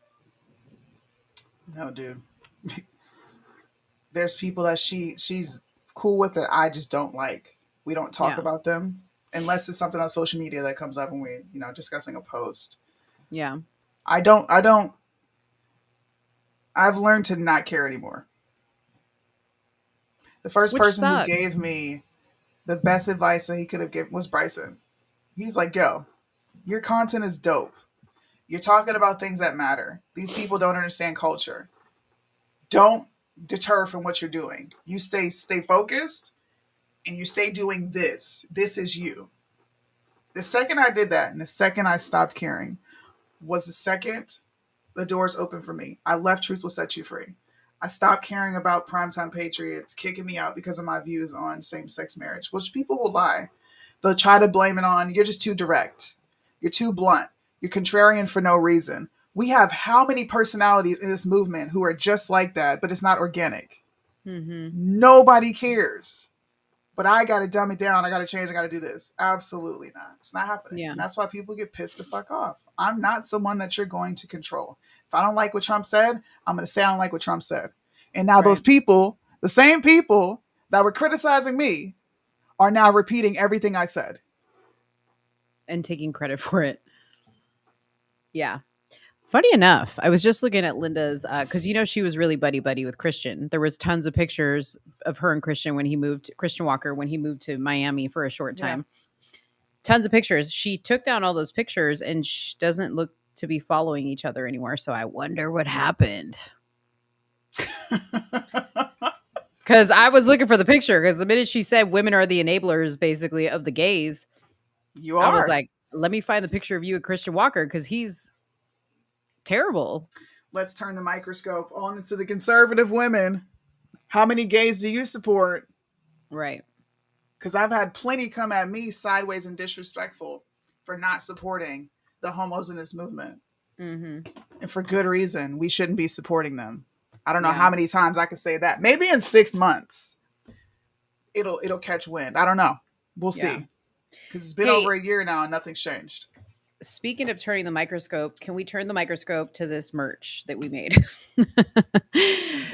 No, dude. There's people that she's cool with that I just don't like. We don't talk about them. unless it's something on social media that comes up when we, discussing a post. Yeah. I've learned to not care anymore. The first Which person who sucks. gave me the best advice that he could have given was Bryson. He's like, yo, your content is dope. You're talking about things that matter. These people don't understand culture. Don't deter from what you're doing. You stay focused and you stay doing this. This is you. The second I did that and the second I stopped caring was the second the doors opened for me. I left Truth Will Set You Free. I stopped caring about primetime patriots kicking me out because of my views on same-sex marriage, which people will lie. They'll try to blame it on, you're just too direct. You're too blunt. You're contrarian for no reason. We have how many personalities in this movement who are just like that, but it's not organic. Mm-hmm. Nobody cares. But I got to dumb it down. I got to change. I got to do this. Absolutely not. It's not happening. Yeah. And that's why people get pissed the fuck off. I'm not someone that you're going to control. If I don't like what Trump said, I'm going to say I don't like what Trump said. And now those people, the same people that were criticizing me, are now repeating everything I said. And taking credit for it. Yeah. Funny enough, I was just looking at Linda's, because she was really buddy with Christian. There was tons of pictures of her and Christian Christian Walker, when he moved to Miami for a short time. Yeah. Tons of pictures. She took down all those pictures and she doesn't look to be following each other anymore. So I wonder what happened. Because I was looking for the picture, because the minute she said women are the enablers, basically, of the gays, I was like, let me find the picture of you and Christian Walker, because he's terrible. Let's turn the microscope on to the conservative women. How many gays do you support? Right. Because I've had plenty come at me sideways and disrespectful for not supporting the homos in this movement. Mm-hmm. And for good reason. We shouldn't be supporting them. I don't know how many times I could say that. Maybe in 6 months, it'll catch wind. I don't know. We'll see. Because it's been over a year now and nothing's changed. Speaking of turning the microscope, can we turn the microscope to this merch that we made? Do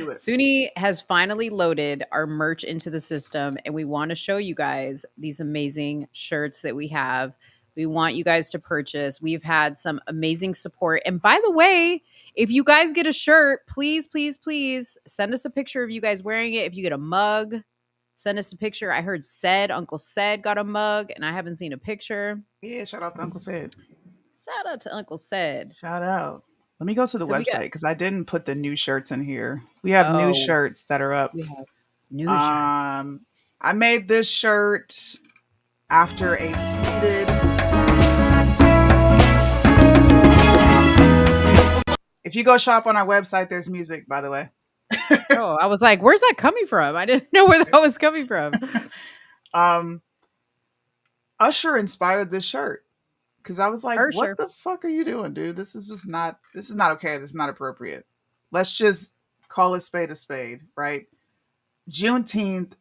it. Soonie has finally loaded our merch into the system, and we want to show you guys these amazing shirts that we have. We want you guys to purchase. We've had some amazing support. And by the way, if you guys get a shirt, please, please, please send us a picture of you guys wearing it. If you get a mug, send us a picture. I heard Uncle Said got a mug, and I haven't seen a picture. Yeah, shout out to Uncle Said. Shout out to Uncle Said. Shout out. Let me go to the website because I didn't put the new shirts in here. We have new shirts that are up. We have new shirts. I made this shirt after a heated. If you go shop on our website, there's music, by the way. Oh, I was like, where's that coming from? I didn't know where that was coming from. Usher inspired this shirt. Because I was like, What the fuck are you doing, dude? This is not okay. This is not appropriate. Let's just call a spade, right? Juneteenth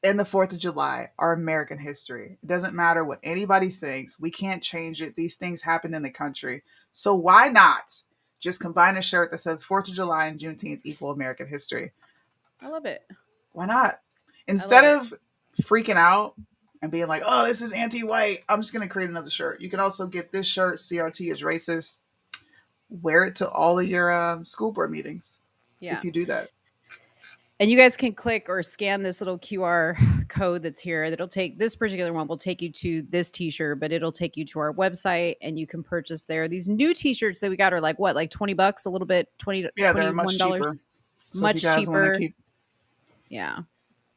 and the 4th of July are American history. It doesn't matter what anybody thinks. We can't change it. These things happen in the country. So why not just combine a shirt that says 4th of July and Juneteenth equal American history? I love it. Why not? Instead of freaking out and being like, oh, this is anti-white, I'm just going to create another shirt. You can also get this shirt, CRT is racist. Wear it to all of your school board meetings. Yeah. If you do that. And you guys can click or scan this little QR code that's here. That'll take, this particular one will take you to this t-shirt, but it'll take you to our website and you can purchase there. These new t-shirts that we got are like what, like $20 a little bit, 20. Yeah, they're much cheaper. So much cheaper. Yeah.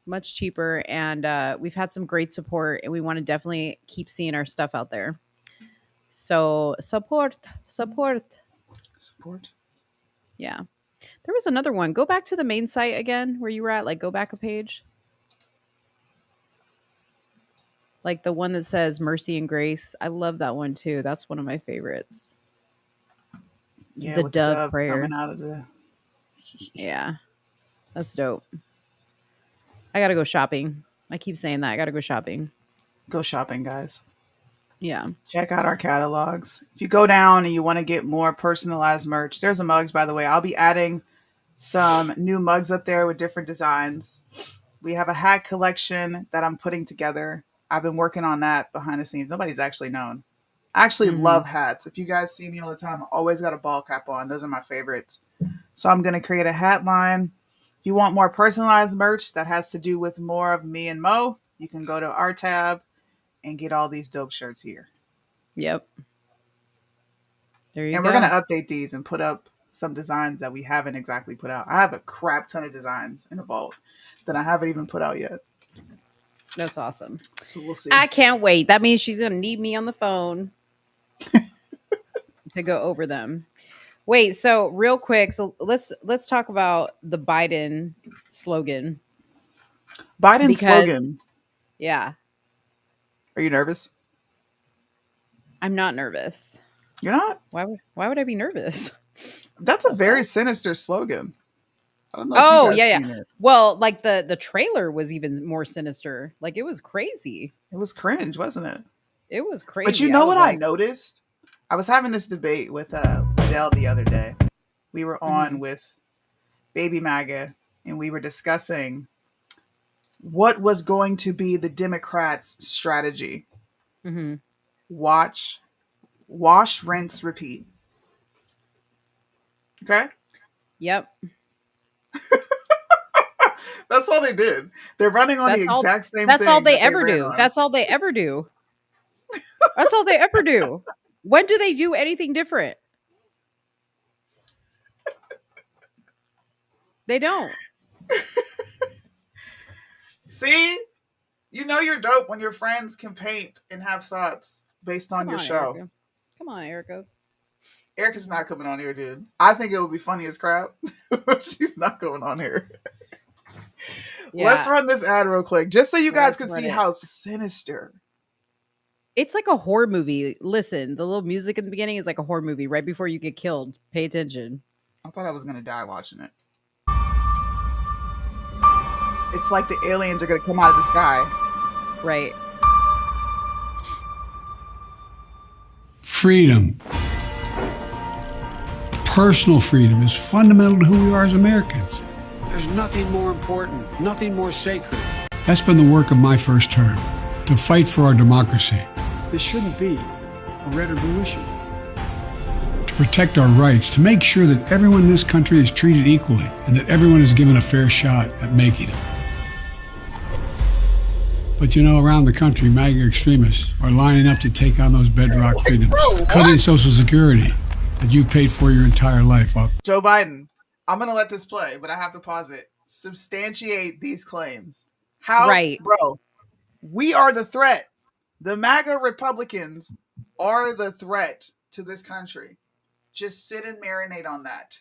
Much cheaper. And we've had some great support and we want to definitely keep seeing our stuff out there. So support. Yeah. There was another one. Go back to the main site again where you were at. Like, go back a page. Like the one that says Mercy and Grace. I love that one too. That's one of my favorites. Yeah, the with dove prayer. Coming out of the... Yeah. That's dope. I got to go shopping. I keep saying that. I got to go shopping. Go shopping, guys. Yeah. Check out our catalogs. If you go down and you want to get more personalized merch, there's the mugs, by the way. I'll be adding some new mugs up there with different designs. We have a hat collection that I'm putting together. I've been working on that behind the scenes. Nobody's actually known. I actually love hats. If you guys see me all the time, I always got a ball cap on. Those are my favorites. So I'm going to create a hat line. If you want more personalized merch that has to do with more of me and Mo, you can go to our tab and get all these dope shirts here. Yep. There you go. And we're going to update these and put up some designs that we haven't exactly put out. I have a crap ton of designs in a vault that I haven't even put out yet. That's awesome. So we'll see. I can't wait. That means she's going to need me on the phone to go over them. Wait, so real quick, so let's talk about the Biden slogan. Slogan. Yeah. Are you nervous? I'm not nervous. You're not? Why would I be nervous? That's a very sinister slogan. I don't know. Oh, yeah. Well, like the trailer was even more sinister. Like it was crazy. It was cringe, wasn't it? It was crazy. But you know what I noticed? I was having this debate with Adele the other day. We were on with Baby MAGA, and we were discussing what was going to be the Democrats' strategy. Wash, rinse, repeat. Okay? Yep. That's all they did. They're running on the exact same thing. That's all they ever do. That's all they ever do. That's all they ever do. When do they do anything different? They don't. See? You know you're dope when your friends can paint and have thoughts based on your show. Erica. Come on, Erica. Erica's not coming on here, dude. I think it would be funny as crap. She's not going on here. Yeah. Let's run this ad real quick, just so you guys can see how sinister. It's like a horror movie. Listen, the little music in the beginning is like a horror movie right before you get killed. Pay attention. I thought I was going to die watching it. It's like the aliens are going to come out of the sky. Right. Freedom. Personal freedom is fundamental to who we are as Americans. There's nothing more important, nothing more sacred. That's been the work of my first term, to fight for our democracy. This shouldn't be a red or blue issue. To protect our rights, to make sure that everyone in this country is treated equally and that everyone is given a fair shot at making it. But you know, around the country, MAGA extremists are lining up to take on those bedrock freedoms, cutting Social Security that you paid for your entire life up. Joe Biden, I'm going to let this play, but I have to pause it. Substantiate these claims. How, right. Bro, we are the threat. The MAGA Republicans are the threat to this country. Just sit and marinate on that.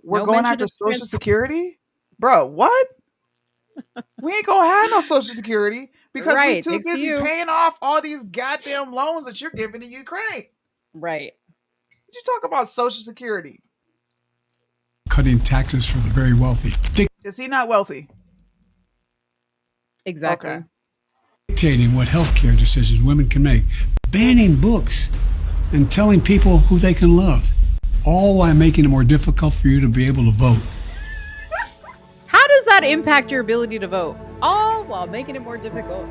We're going after Social Security? Bro, what? We ain't gonna have no Social Security because we're too busy paying off all these goddamn loans that you're giving to Ukraine. Right. You talk about Social Security. Cutting taxes for the very wealthy. Is he not wealthy? Exactly. Okay. Dictating what healthcare decisions women can make. Banning books and telling people who they can love. All while making it more difficult for you to be able to vote. How does that impact your ability to vote? All while making it more difficult.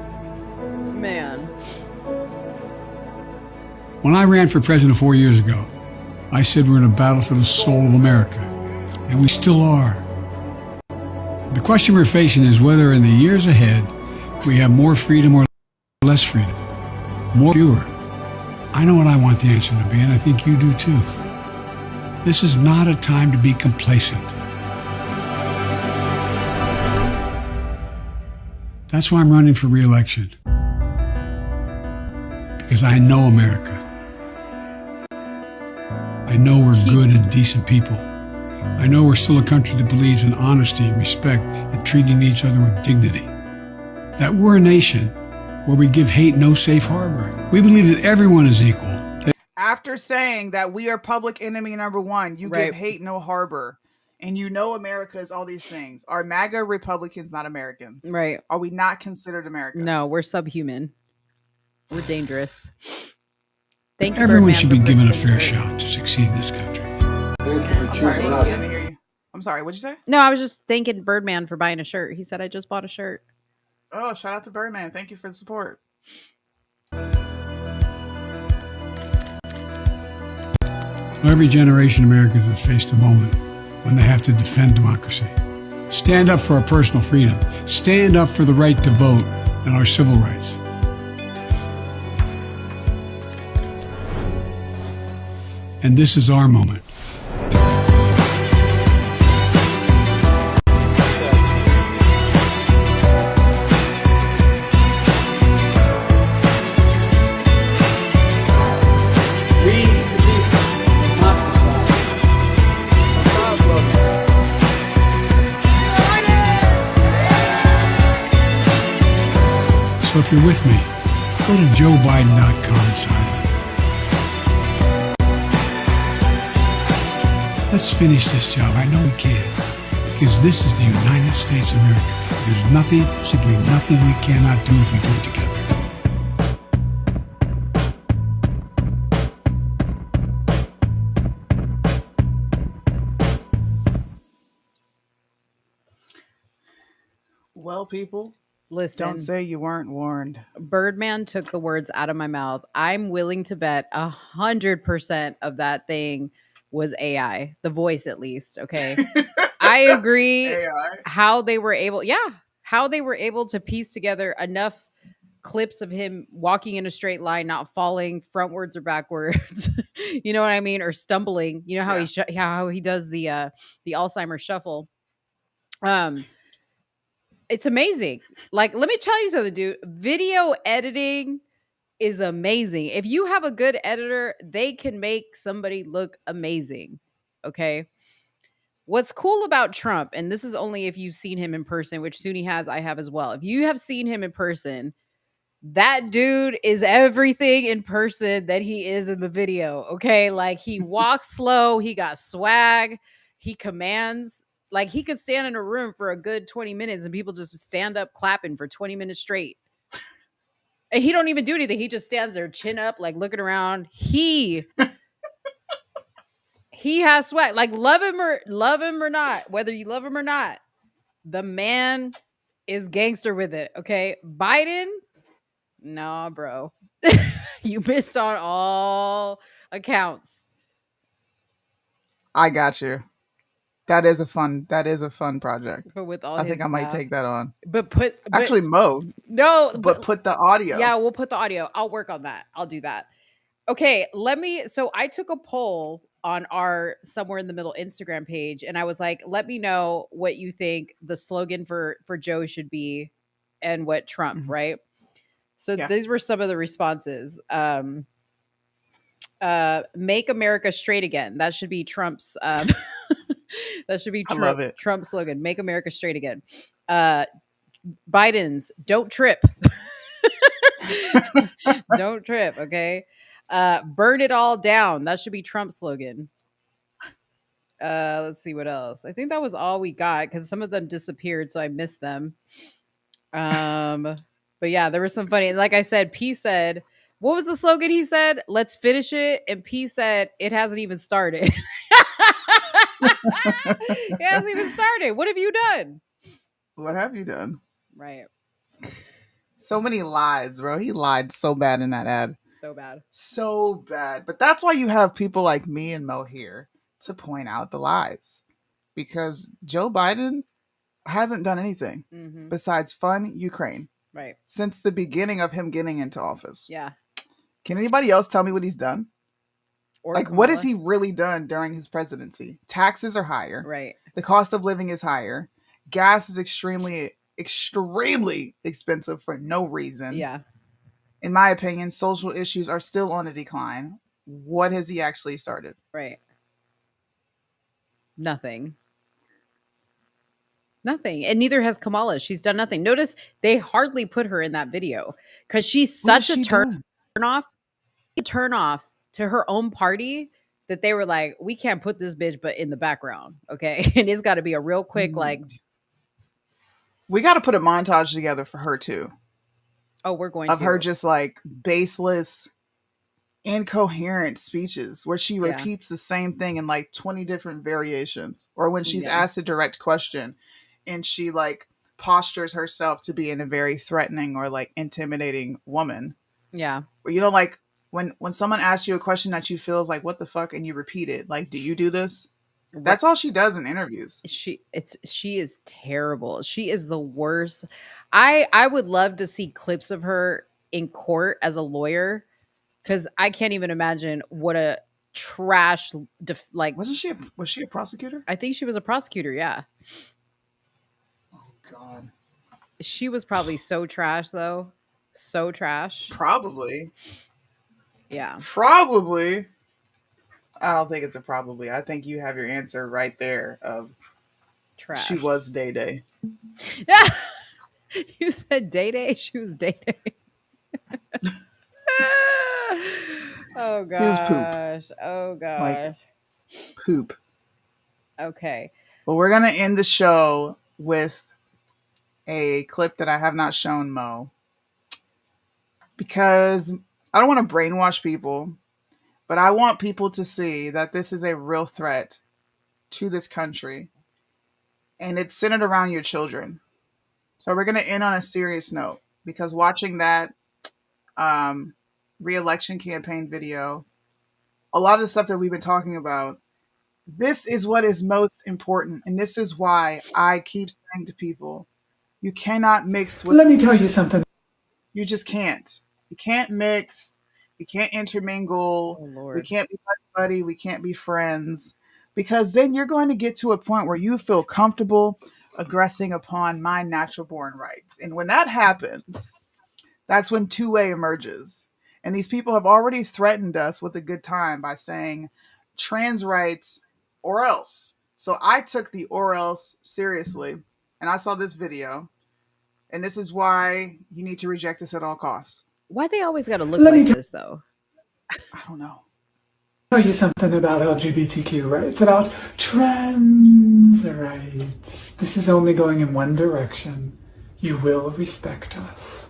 Man. When I ran for president 4 years ago, I said we're in a battle for the soul of America, and we still are. The question we're facing is whether in the years ahead we have more freedom or less freedom, more or fewer. I know what I want the answer to be, and I think you do too. This is not a time to be complacent. That's why I'm running for re-election. Because I know America. I know we're good and decent people. I know we're still a country that believes in honesty and respect and treating each other with dignity. That we're a nation where we give hate no safe harbor. We believe that everyone is equal. After saying that we are public enemy number one, you give hate no harbor. And you know America is all these things. Are MAGA Republicans not Americans? Right. Are we not considered American? No, we're subhuman. We're dangerous. Thank you. Everyone should be given a fair shot to succeed in this country. Thank you for choosing us. I'm sorry, what'd you say? No, I was just thanking Birdman for buying a shirt. He said, I just bought a shirt. Oh, shout out to Birdman. Thank you for the support. Every generation in America has faced a moment when they have to defend democracy. Stand up for our personal freedom. Stand up for the right to vote and our civil rights. And this is our moment. So if you're with me, go to joebiden.com and sign up. Let's finish this job. I know we can. Because this is the United States of America. There's nothing, simply nothing we cannot do if we do it together. Well, people, Listen, don't say you weren't warned. Birdman took the words out of my mouth. I'm willing to bet 100% of that thing was AI, the voice at least. Okay. I agree AI. how they were able to piece together enough clips of him walking in a straight line, not falling frontwards or backwards. You know what I mean? Or stumbling. You know how how he does the Alzheimer's shuffle. It's amazing. Like, let me tell you something, dude. Video editing is amazing. If you have a good editor, they can make somebody look amazing. Okay. What's cool about Trump, and this is only if you've seen him in person, which Soonie has, I have as well. If you have seen him in person, that dude is everything in person that he is in the video. Okay. Like, he walks slow, he got swag, he commands. Like, he could stand in a room for a good 20 minutes and people just stand up clapping for 20 minutes straight. And he don't even do anything. He just stands there, chin up, like looking around. He has swag. Like, love him or not, whether you love him or not, the man is gangster with it. Okay. Biden, nah, bro. You missed on all accounts. I got you. That is a fun project. But with all I think I might take that on. But actually Mo. No, but put the audio. Yeah, we'll put the audio. I'll work on that. I'll do that. Okay, so I took a poll on our Somewhere in the Middle Instagram page, and I was like, let me know what you think the slogan for Joe should be and what Trump, right? So these were some of the responses. Make America straight again. That should be Trump's that should be Trump's slogan. Make America straight again. Biden's don't trip. Don't trip, okay? Burn it all down. That should be Trump's slogan. Let's see what else. I think that was all we got because some of them disappeared, so I missed them. But yeah, there was some funny. Like I said, P said, what was the slogan he said? Let's finish it. And P said, it hasn't even started. It hasn't even started. What have you done? What have you done? Right. So many lies, bro. He lied so bad in that ad. So bad. So bad. But that's why you have people like me and Mo here to point out the lies. Because Joe Biden hasn't done anything besides fund Ukraine. Right. Since the beginning of him getting into office. Yeah. Can anybody else tell me what he's done? Or like, what has he really done during his presidency? Taxes are higher. Right. The cost of living is higher. Gas is extremely expensive for no reason. Yeah. In my opinion, social issues are still on a decline. What has he actually started? Right. Nothing. Nothing. And neither has Kamala. She's done nothing. Notice they hardly put her in that video because she's such a turn off to her own party that they were like, we can't put this bitch but in the background. Okay. And it's got to be a real quick, like. We got to put a montage together for her too. Oh, we're going of to. her just like baseless, incoherent speeches where she repeats the same thing in like 20 different variations. Or when she's asked a direct question and she like postures herself to be in a very threatening or like intimidating woman. Yeah. You know, like when someone asks you a question that you feel is like, what the fuck, and you repeat it, like, do you do this? That's all she does in interviews. She is terrible. She is the worst. I would love to see clips of her in court as a lawyer, because I can't even imagine what a trash like. Was she a prosecutor? I think she was a prosecutor. Yeah. God. She was probably so trash though. So trash. Probably. Yeah. Probably. I don't think it's a probably. I think you have your answer right there of trash. She was Day Day. You said Day Day? She was Day Day. Oh gosh. She was poop. Oh gosh. Like, poop. Okay. Well, we're gonna end the show with a clip that I have not shown Mo, because I don't want to brainwash people, but I want people to see that this is a real threat to this country, and it's centered around your children. So we're going to end on a serious note, because watching that re-election campaign video, a lot of the stuff that we've been talking about, this is what is most important. And this is why I keep saying to people, you cannot mix with... Let me tell you something. You just can't. You can't mix. You can't intermingle. Oh, Lord. We can't be buddy. We can't be friends. Because then you're going to get to a point where you feel comfortable aggressing upon my natural born rights. And when that happens, that's when two-way emerges. And these people have already threatened us with a good time by saying trans rights or else. So I took the or else seriously. And I saw this video. And this is why you need to reject this at all costs. Why they always got to look like this, though? I don't know. Tell you something about LGBTQ rights, about trans rights. This is only going in one direction. You will respect us.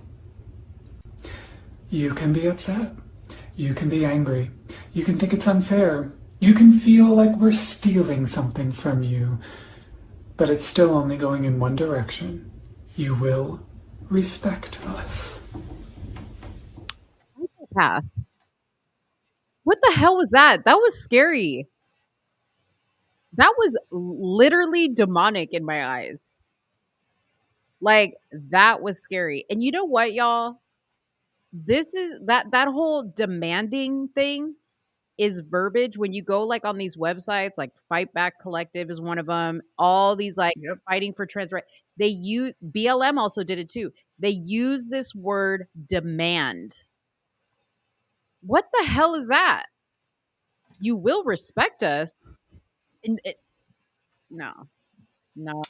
You can be upset. You can be angry. You can think it's unfair. You can feel like we're stealing something from you. But it's still only going in one direction. You will respect us. Path. What the hell was that? That was scary. That was literally demonic in my eyes. Like, that was scary. And you know what, y'all? This is that whole demanding thing is verbiage when you go like on these websites, like Fight Back Collective is one of them. All these like fighting for trans rights. They use BLM also did it too. They use this word demand. What the hell is that? You will respect us. No.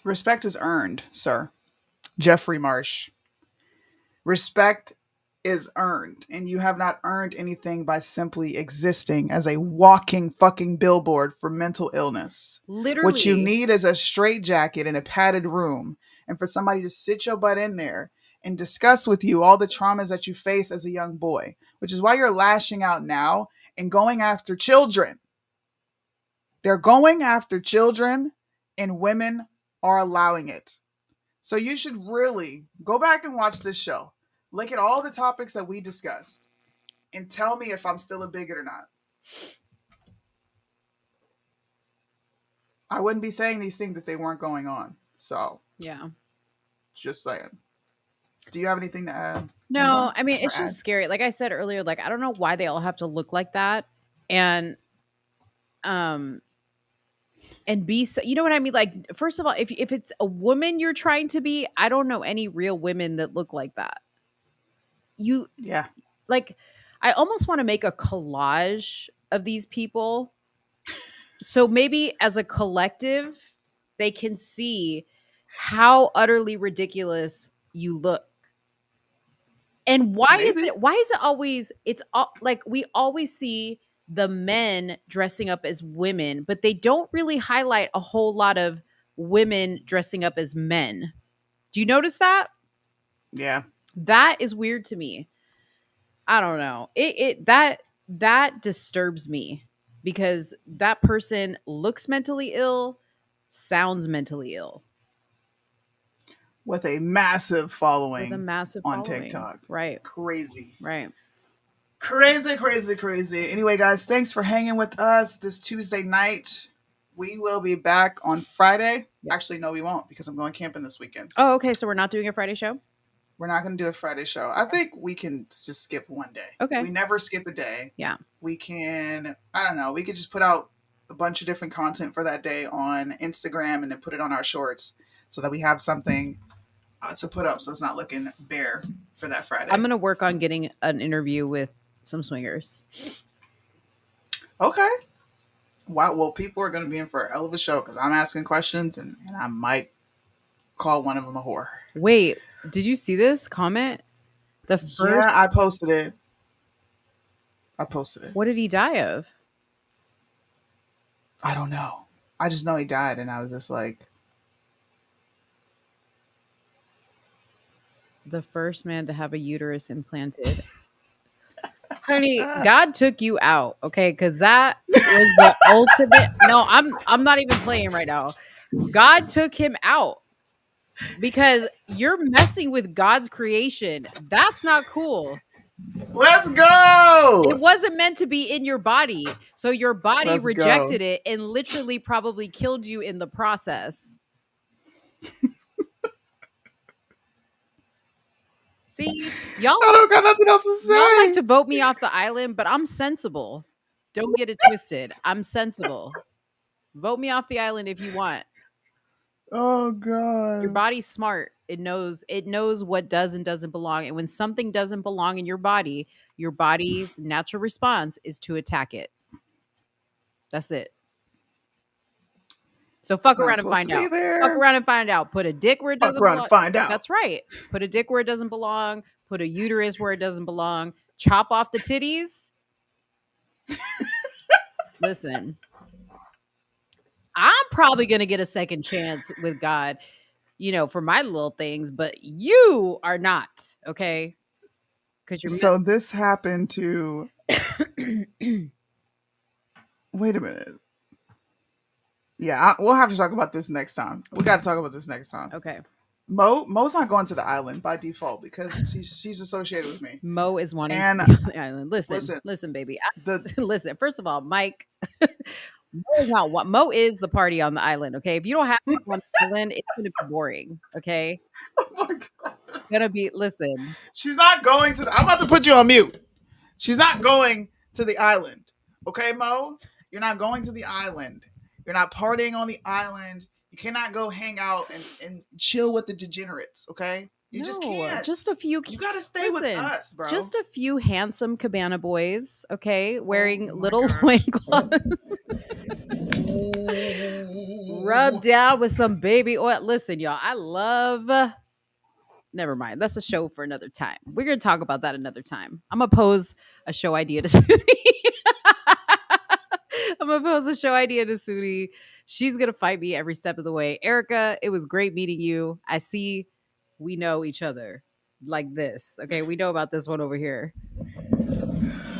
Respect is earned, sir. Jeffrey Marsh. Respect is earned, and you have not earned anything by simply existing as a walking fucking billboard for mental illness. Literally. What you need is a straitjacket in a padded room, and for somebody to sit your butt in there and discuss with you all the traumas that you face as a young boy, which is why you're lashing out now and going after children. They're going after children, and women are allowing it. So you should really go back and watch this show. Look at all the topics that we discussed and tell me if I'm still a bigot or not. I wouldn't be saying these things if they weren't going on. So, yeah. Just saying. Do you have anything to add? No, I mean, it's just scary. Like I said earlier, like I don't know why they all have to look like that. And be so, you know what I mean? Like, first of all, if it's a woman you're trying to be, I don't know any real women that look like that. Like, I almost want to make a collage of these people. So maybe as a collective, they can see how utterly ridiculous you look. And why is it always, like we always see the men dressing up as women, but they don't really highlight a whole lot of women dressing up as men. Do you notice that? Yeah. That is weird to me. I don't know. That disturbs me because that person looks mentally ill, sounds mentally ill. with a massive following With a massive on following. TikTok. Right. Crazy. Right. Crazy, crazy, crazy. Anyway, guys, thanks for hanging with us this Tuesday night. We will be back on Friday. Yep. Actually, no, we won't because I'm going camping this weekend. Oh, okay. So we're not doing a Friday show? We're not going to do a Friday show. I think we can just skip one day. Okay. We never skip a day. Yeah. We can, I don't know, we could just put out a bunch of different content for that day on Instagram and then put it on our shorts so that we have something to put up so it's not looking bare for that Friday. I'm going to work on getting an interview with some swingers. Okay. Wow. Well, people are going to be in for a hell of a show because I'm asking questions and I might call one of them a whore. Wait, did you see this comment? The first. Yeah, I posted it. What did he die of? I don't know. I just know he died, and I was just like, the first man to have a uterus implanted. Honey, God took you out, okay? Because that was the ultimate. No, I'm not even playing right now. God took him out because you're messing with God's creation. That's not cool. let's go. It wasn't meant to be in your body. So your body Let's rejected go. it and literally probably killed you in the process. See, y'all I don't got nothing else to say. y'all like to vote me off the island, but I'm sensible. Don't get it twisted. I'm sensible. Vote me off the island if you want. Oh God. Your body's smart. It knows what does and doesn't belong. And when something doesn't belong in your body's natural response is to attack it. That's it. So fuck around and find out. Fuck around and find out. Put a dick where it doesn't belong. Fuck around and find out. That's right. Put a dick where it doesn't belong. Put a uterus where it doesn't belong. Chop off the titties. Listen, I'm probably going to get a second chance with God, for my little things, but you are not, okay? Because you're So this happened to. Wait a minute. Yeah, we'll have to talk about this next time. We got to talk about this next time. Okay. Mo's not going to the island by default because she's associated with me. Mo is wanting And to be on the island. Listen, baby. Listen, first of all, Mike, Mo is the party on the island, okay? If you don't have Mo on the island, it's going to be boring, okay? Oh my God. It's going to be, listen. She's not going to I'm about to put you on mute. She's not going to the island. Okay, Mo? You're not going to the island. You're not partying on the island. You cannot go hang out and chill with the degenerates, okay? You just can't. Just a few. You got to stay with us, bro. Just a few handsome cabana boys, okay? Wearing little loincloths. Rub down with some baby oil. Listen, y'all, I love... Never mind. That's a show for another time. We're going to talk about that another time. I'm going to pose a show idea to Soonie. She's going to fight me every step of the way. Erica, it was great meeting you. I see we know each other like this. Okay, we know about this one over here.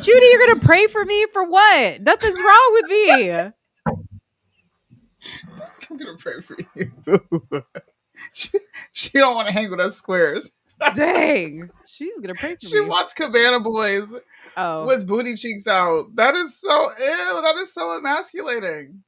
Judy, you're going to pray for me for what? Nothing's wrong with me. I'm going to pray for you. She don't want to hang with us squares. Dang. She's going to pray for me. She wants cabana boys with booty cheeks out. That is so ew. That is so emasculating.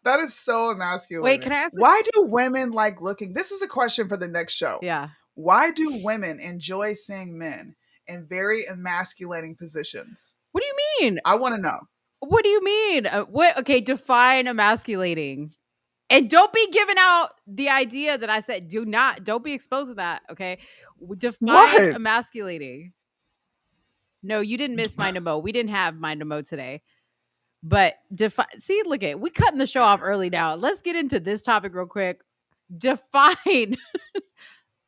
That is so emasculating. Wait, can I ask? Why do women like looking? This is a question for the next show. Yeah. Why do women enjoy seeing men in very emasculating positions? What do you mean? I want to know. What do you mean? Okay, define emasculating. And don't be giving out the idea that I said don't be exposing that, okay? Define emasculating. No, you didn't miss Mind a Mo. We didn't have Mind a Mo today. But see, look at it. We cutting the show off early now. Let's get into this topic real quick. Define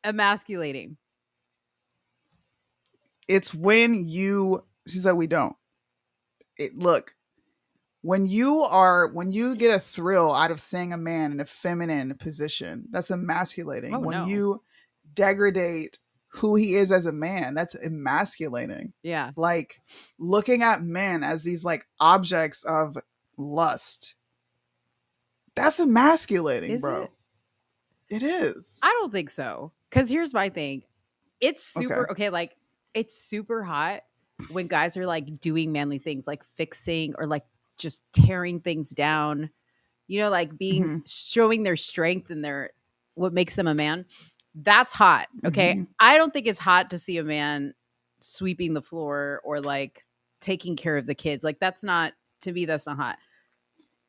emasculating. It's when she said we don't. Look, when you get a thrill out of seeing a man in a feminine position, that's emasculating. When you degrade who he is as a man, that's emasculating. Yeah. Like looking at men as these like objects of lust. That's emasculating, bro. It is. I don't think so. Because here's my thing. It's super Okay. like it's super hot when guys are like doing manly things like fixing or like just tearing things down. You know, like being hmm showing their strength and their what makes them a man. That's hot. Okay. hmm I don't think it's hot to see a man sweeping the floor or like taking care of the kids. Like that's not to me, that's not hot.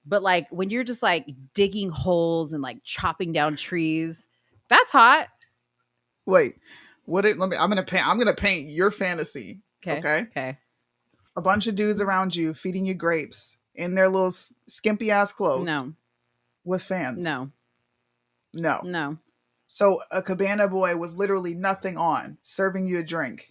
But like when you're just like digging holes and like chopping down trees, that's hot. Wait, what? Let me. I'm gonna paint. I'm gonna paint your fantasy. Okay. Okay. Okay. A bunch of dudes around you feeding you grapes in their little skimpy ass clothes. No. With fans. No. No. No. So a cabana boy with literally nothing on, serving you a drink.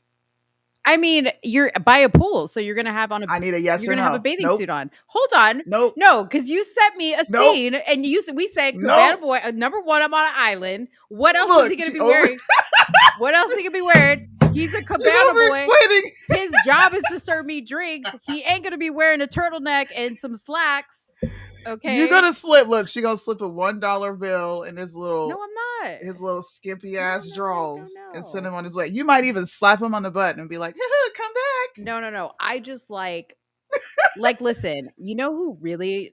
I mean, you're by a pool, so you're gonna have on a. I need a yes You're or gonna have a no. bathing Nope. suit on. Hold on. Nope. No, because you sent me a Nope. scene, and we said Nope. Cabana Boy. Number one, I'm on an island. What else is he gonna be wearing? What else is he gonna be wearing? He's a cabana boy. His job is to serve me drinks. He ain't gonna be wearing a turtleneck and some slacks. Okay. You're gonna slip. Look, she gonna slip a $1 bill in his little. No, I'm not. His little skimpy ass drawers and send him on his way. You might even slap him on the butt and be like, "Come back." No. I just like listen, you know who really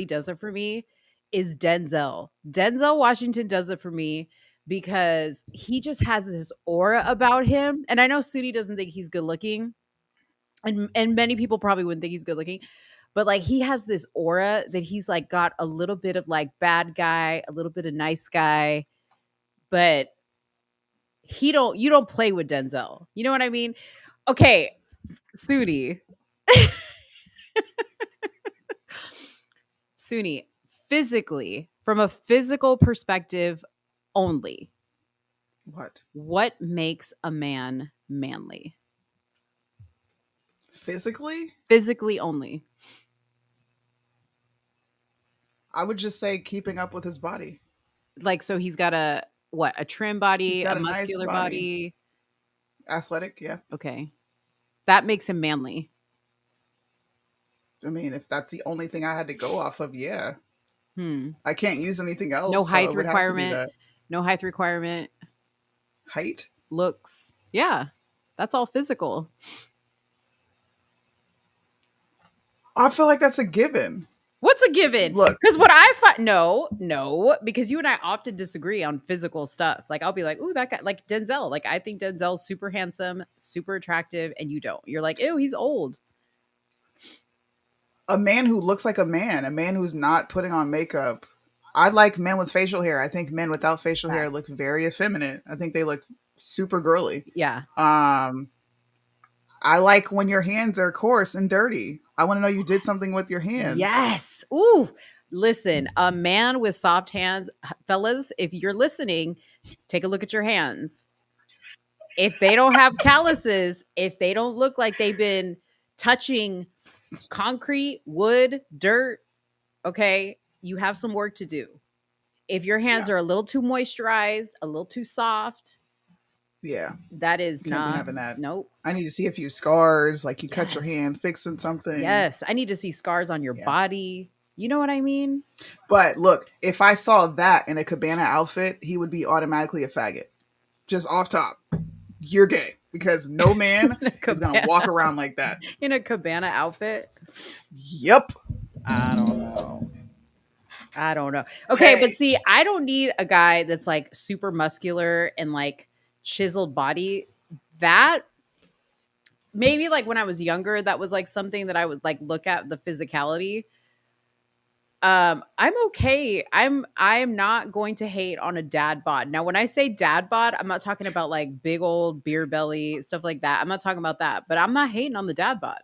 does it for me is Denzel. Denzel Washington does it for me because he just has this aura about him. And I know Soonie doesn't think he's good looking. And many people probably wouldn't think he's good looking. But like he has this aura that he's like got a little bit of like bad guy, a little bit of nice guy, but you don't play with Denzel. You know what I mean? Okay, Soonie. Soonie, physically, from a physical perspective only, what makes a man manly? Physically? Physically only. I would just say keeping up with his body. Like, so he's got a trim body, He's got a a nice muscular body. body. Athletic, yeah. Okay. That makes him manly. I mean, if that's the only thing I had to go off of, yeah. Hmm. I can't use anything else. No so height it would have to be requirement. that. No height requirement. Height? Looks. Yeah. That's all physical. I feel like that's a given. What's a given? Look. Because what I find, no, because you and I often disagree on physical stuff. Like I'll be like, ooh, that guy, like Denzel. Like I think Denzel's super handsome, super attractive, and you don't. You're like, ew, he's old. A man who looks like a man who's not putting on makeup. I like men with facial hair. I think men without facial hair look very effeminate. I think they look super girly. Yeah. I like when your hands are coarse and dirty. I want to know you did something with your hands. Yes. Ooh. Listen, a man with soft hands, fellas, if you're listening, take a look at your hands. If they don't have calluses, if they don't look like they've been touching concrete, wood, dirt, okay, you have some work to do. If your hands are a little too moisturized, a little too soft, yeah, that is Can't be not having that. Nope. I need to see a few scars, like you cut your hand fixing something. Yes, I need to see scars on your body. You know what I mean? But look, if I saw that in a cabana outfit, he would be automatically a faggot. Just off top. You're gay because no man is going to walk around like that. In a cabana outfit? Yep. I don't know. Okay, but see, I don't need a guy that's like super muscular and like chiseled body. That maybe like when I was younger, that was like something that I would like look at the physicality. I'm okay. I'm not going to hate on a dad bod. Now, when I say dad bod, I'm not talking about like big old beer belly, stuff like that. I'm not talking about that, but I'm not hating on the dad bod.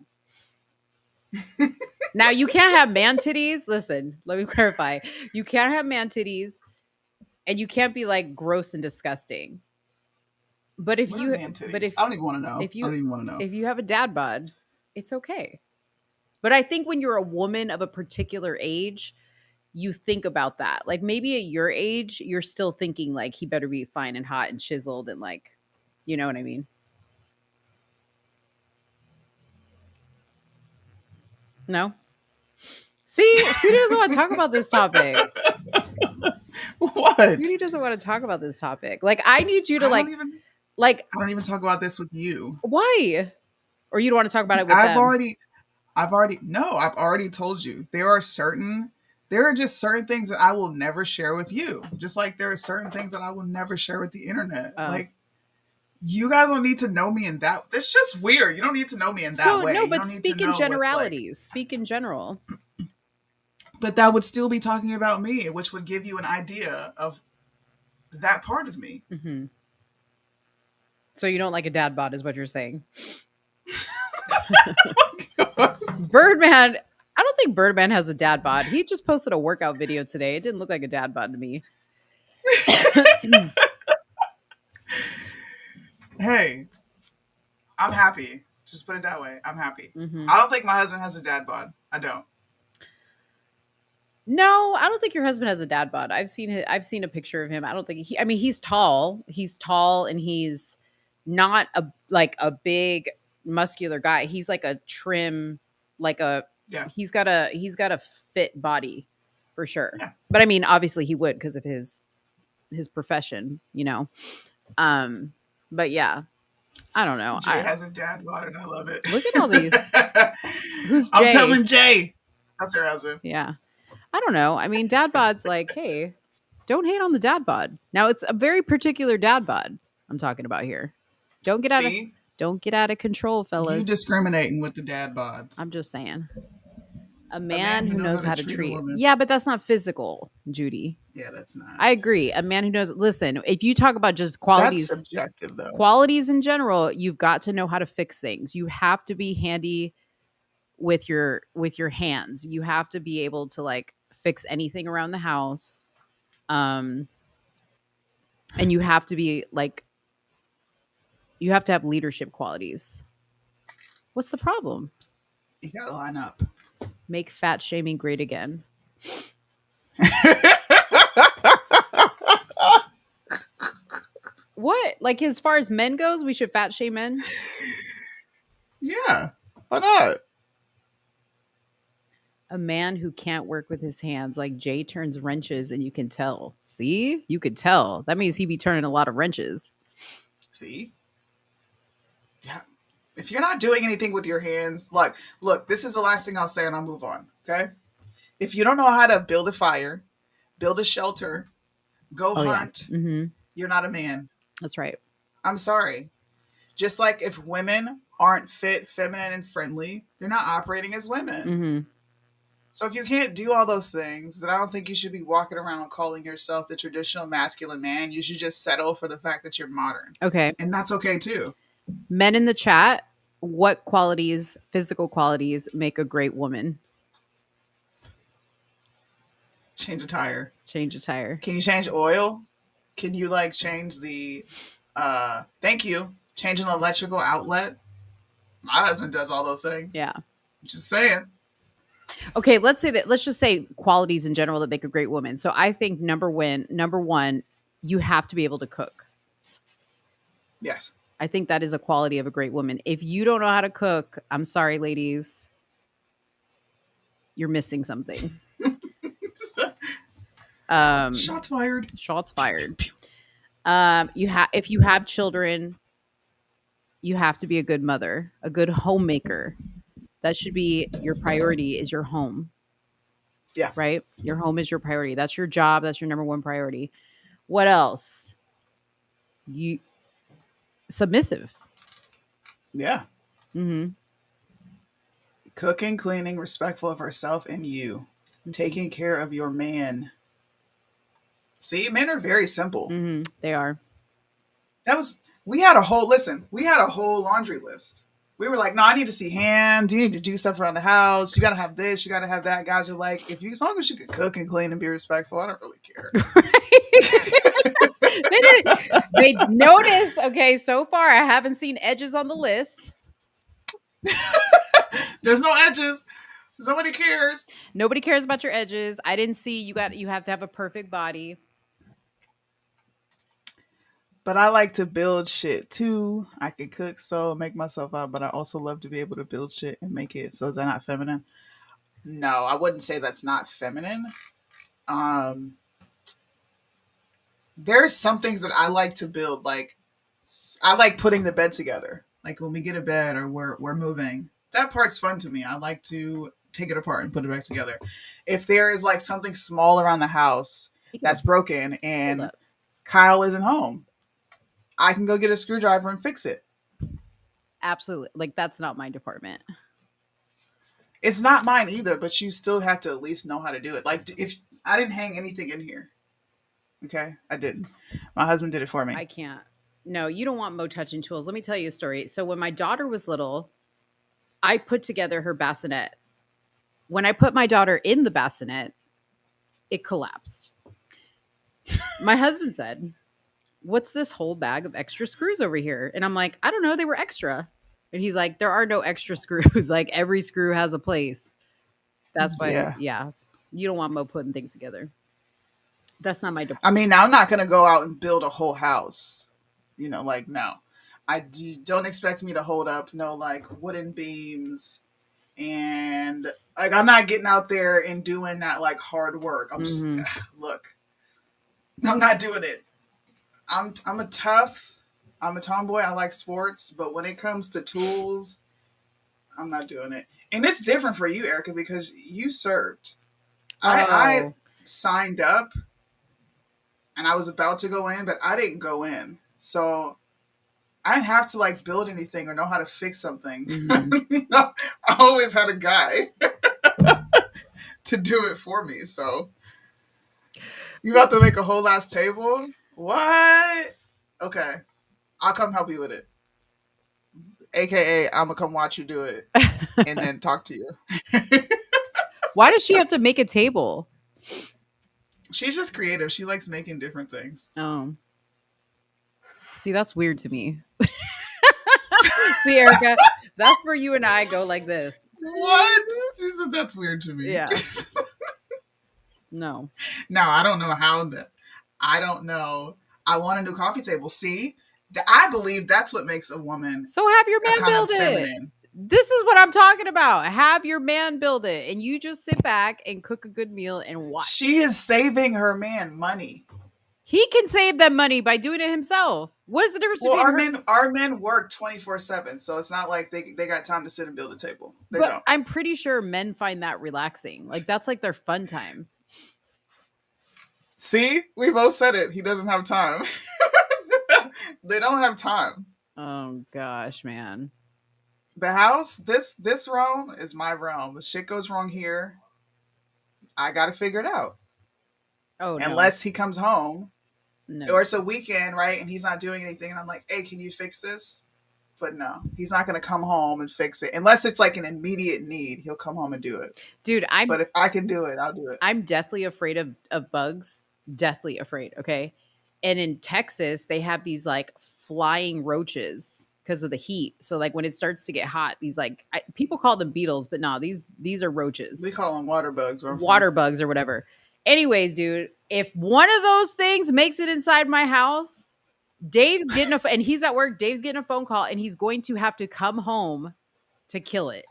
Now, you can't have man titties. Listen, let me clarify. You can't have man titties and you can't be like gross and disgusting. But if What you are man titties? but if I don't even want to know. if you, I don't even want to know. If you have a dad bod, it's okay. But I think when you're a woman of a particular age, you think about that. Like maybe at your age, you're still thinking like he better be fine and hot and chiseled and like, you know what I mean? No? See, Soonie doesn't want to talk about this topic. What? Judy doesn't want to talk about this topic. Like, I need you to I don't even talk about this with you. Why? Or you don't want to talk about it with I've them? already told you. There are just certain things that I will never share with you. Just like there are certain things that I will never share with the internet. Oh. Like, you guys don't need to know me in that. That's just weird. You don't need to know me in that way. No, You but don't need speak to in know what's like. generalities. Speak in general. But that would still be talking about me, which would give you an idea of that part of me. Mm-hmm. So you don't like a dad bod, is what you're saying? Birdman. I don't think Birdman has a dad bod. He just posted a workout video today. It didn't look like a dad bod to me. Hey, I'm happy. Just put it that way. I'm happy. Mm-hmm. I don't think my husband has a dad bod. I don't. No, I don't think your husband has a dad bod. I've seen a picture of him. I don't think he's tall. He's tall and he's not a big muscular guy. He's like a trim, he's got a fit body for sure. Yeah. But I mean, obviously he would because of his profession, you know. But yeah. I don't know. Jay has a dad bod and I love it. Look at all these. Who's Jay? I'm telling Jay. That's her husband. Yeah. I don't know. I mean, dad bod's like, hey, don't hate on the dad bod. Now it's a very particular dad bod I'm talking about here. Don't get out of control, fellas. You discriminating with the dad bods. I'm just saying. A man who knows how to treat. Yeah, but that's not physical, Judy. Yeah, that's not. I agree. A man who knows. Listen, if you talk about just qualities, that's subjective though. Qualities in general, you've got to know how to fix things. You have to be handy with your hands. You have to be able to like fix anything around the house. And you have to be like, you have to have leadership qualities. What's the problem? You gotta line up. Make fat shaming great again. What? Like, as far as men goes, we should fat shame men? Yeah. Why not? A man who can't work with his hands, like Jay turns wrenches and you can tell. See? You could tell. That means he be turning a lot of wrenches. See? Yeah. If you're not doing anything with your hands, like, look, this is the last thing I'll say and I'll move on. Okay? If you don't know how to build a fire, build a shelter, go hunt, you're not a man. That's right. I'm sorry. Just like if women aren't fit, feminine, and friendly, they're not operating as women. Mm-hmm. So if you can't do all those things, then I don't think you should be walking around calling yourself the traditional masculine man. You should just settle for the fact that you're modern. Okay. And that's okay too. Men in the chat, what qualities, physical qualities, make a great woman? Change a tire. Change a tire. Can you change oil? Can you like change the thank you. Change an electrical outlet? My husband does all those things. Yeah. Just saying. Okay, let's just say qualities in general that make a great woman. So I think number one, you have to be able to cook. Yes. I think that is a quality of a great woman. If you don't know how to cook, I'm sorry, ladies. You're missing something. Shots fired. Shots fired. If you have children, you have to be a good mother, a good homemaker. That should be your priority, is your home. Yeah. Right? Your home is your priority. That's your job. That's your number one priority. What else? Submissive. Yeah. Mm-hmm. Cooking, cleaning, respectful of herself and you. Taking care of your man. See, men are very simple. Mm-hmm. They are. We had a whole laundry list. We were like, no, I need to see hands. You need to do stuff around the house. You got to have this. You got to have that. Guys are like, as long as you can cook and clean and be respectful, I don't really care. They notice. Okay, so far I haven't seen edges on the list. There's no edges. Nobody cares. Nobody cares about your edges. I didn't see you have to have a perfect body. But I like to build shit too. I can cook, so make myself out, but I also love to be able to build shit and make it. So is that not feminine? No, I wouldn't say that's not feminine. there's some things that I like to build. Like I like putting the bed together. Like when we get a bed or we're moving, that part's fun to me. I like to take it apart and put it back together. If there is like something small around the house that's broken and Kyle isn't home, I can go get a screwdriver and fix it. Absolutely. Like that's not my department. It's not mine either, but you still have to at least know how to do it. Like if I didn't hang anything in here. Okay, I didn't. My husband did it for me. I can't. No, you don't want Mo touching tools. Let me tell you a story. So when my daughter was little, I put together her bassinet. When I put my daughter in the bassinet, it collapsed. My husband said, "What's this whole bag of extra screws over here?" And I'm like, "I don't know. They were extra." And he's like, "There are no extra screws. Like every screw has a place." That's why, yeah. You don't want Mo putting things together. That's not my department. I mean, I'm not going to go out and build a whole house. You know, like, no. Don't expect me to hold up no, like, wooden beams. And, like, I'm not getting out there and doing that, like, hard work. I'm just, look. I'm not doing it. I'm a tomboy. I like sports. But when it comes to tools, I'm not doing it. And it's different for you, Erica, because you served. I signed up. And I was about to go in, but I didn't go in. So I didn't have to like build anything or know how to fix something. I always had a guy to do it for me. So you about to make a whole ass table? What? Okay. I'll come help you with it. AKA, I'm going to come watch you do it and then talk to you. Why does she have to make a table? She's just creative. She likes making different things. Oh. See, that's weird to me. See, Erica, that's where you and I go like this. What? She said that's weird to me. Yeah. No. No, I don't know how that. I don't know. I want a new coffee table. See? I believe that's what makes a woman. So have your man build it. Feminine. This is what I'm talking about. Have your man build it, and you just sit back and cook a good meal and watch. She is saving her man money. He can save that money by doing it himself. What is the difference between our men work 24/7, so it's not like they got time to sit and build a table. They don't. I'm pretty sure men find that relaxing. Like that's like their fun time. See, we both said it. He doesn't have time. They don't have time. Oh gosh, man. The house, this realm is my realm. If shit goes wrong here, I got to figure it out. Oh, unless he comes home, no. Or it's a weekend, right? And he's not doing anything, and I'm like, "Hey, can you fix this?" But no, he's not going to come home and fix it unless it's like an immediate need. He'll come home and do it, dude. But if I can do it, I'll do it. I'm deathly afraid of bugs. Deathly afraid. Okay, and in Texas, they have these like flying roaches. Because of the heat. So like when it starts to get hot, these like people call them beetles, but no, these are roaches. We call them water bugs. Water bugs or whatever. Anyways, dude, if one of those things makes it inside my house, Dave's getting and he's at work, Dave's getting a phone call and he's going to have to come home to kill it.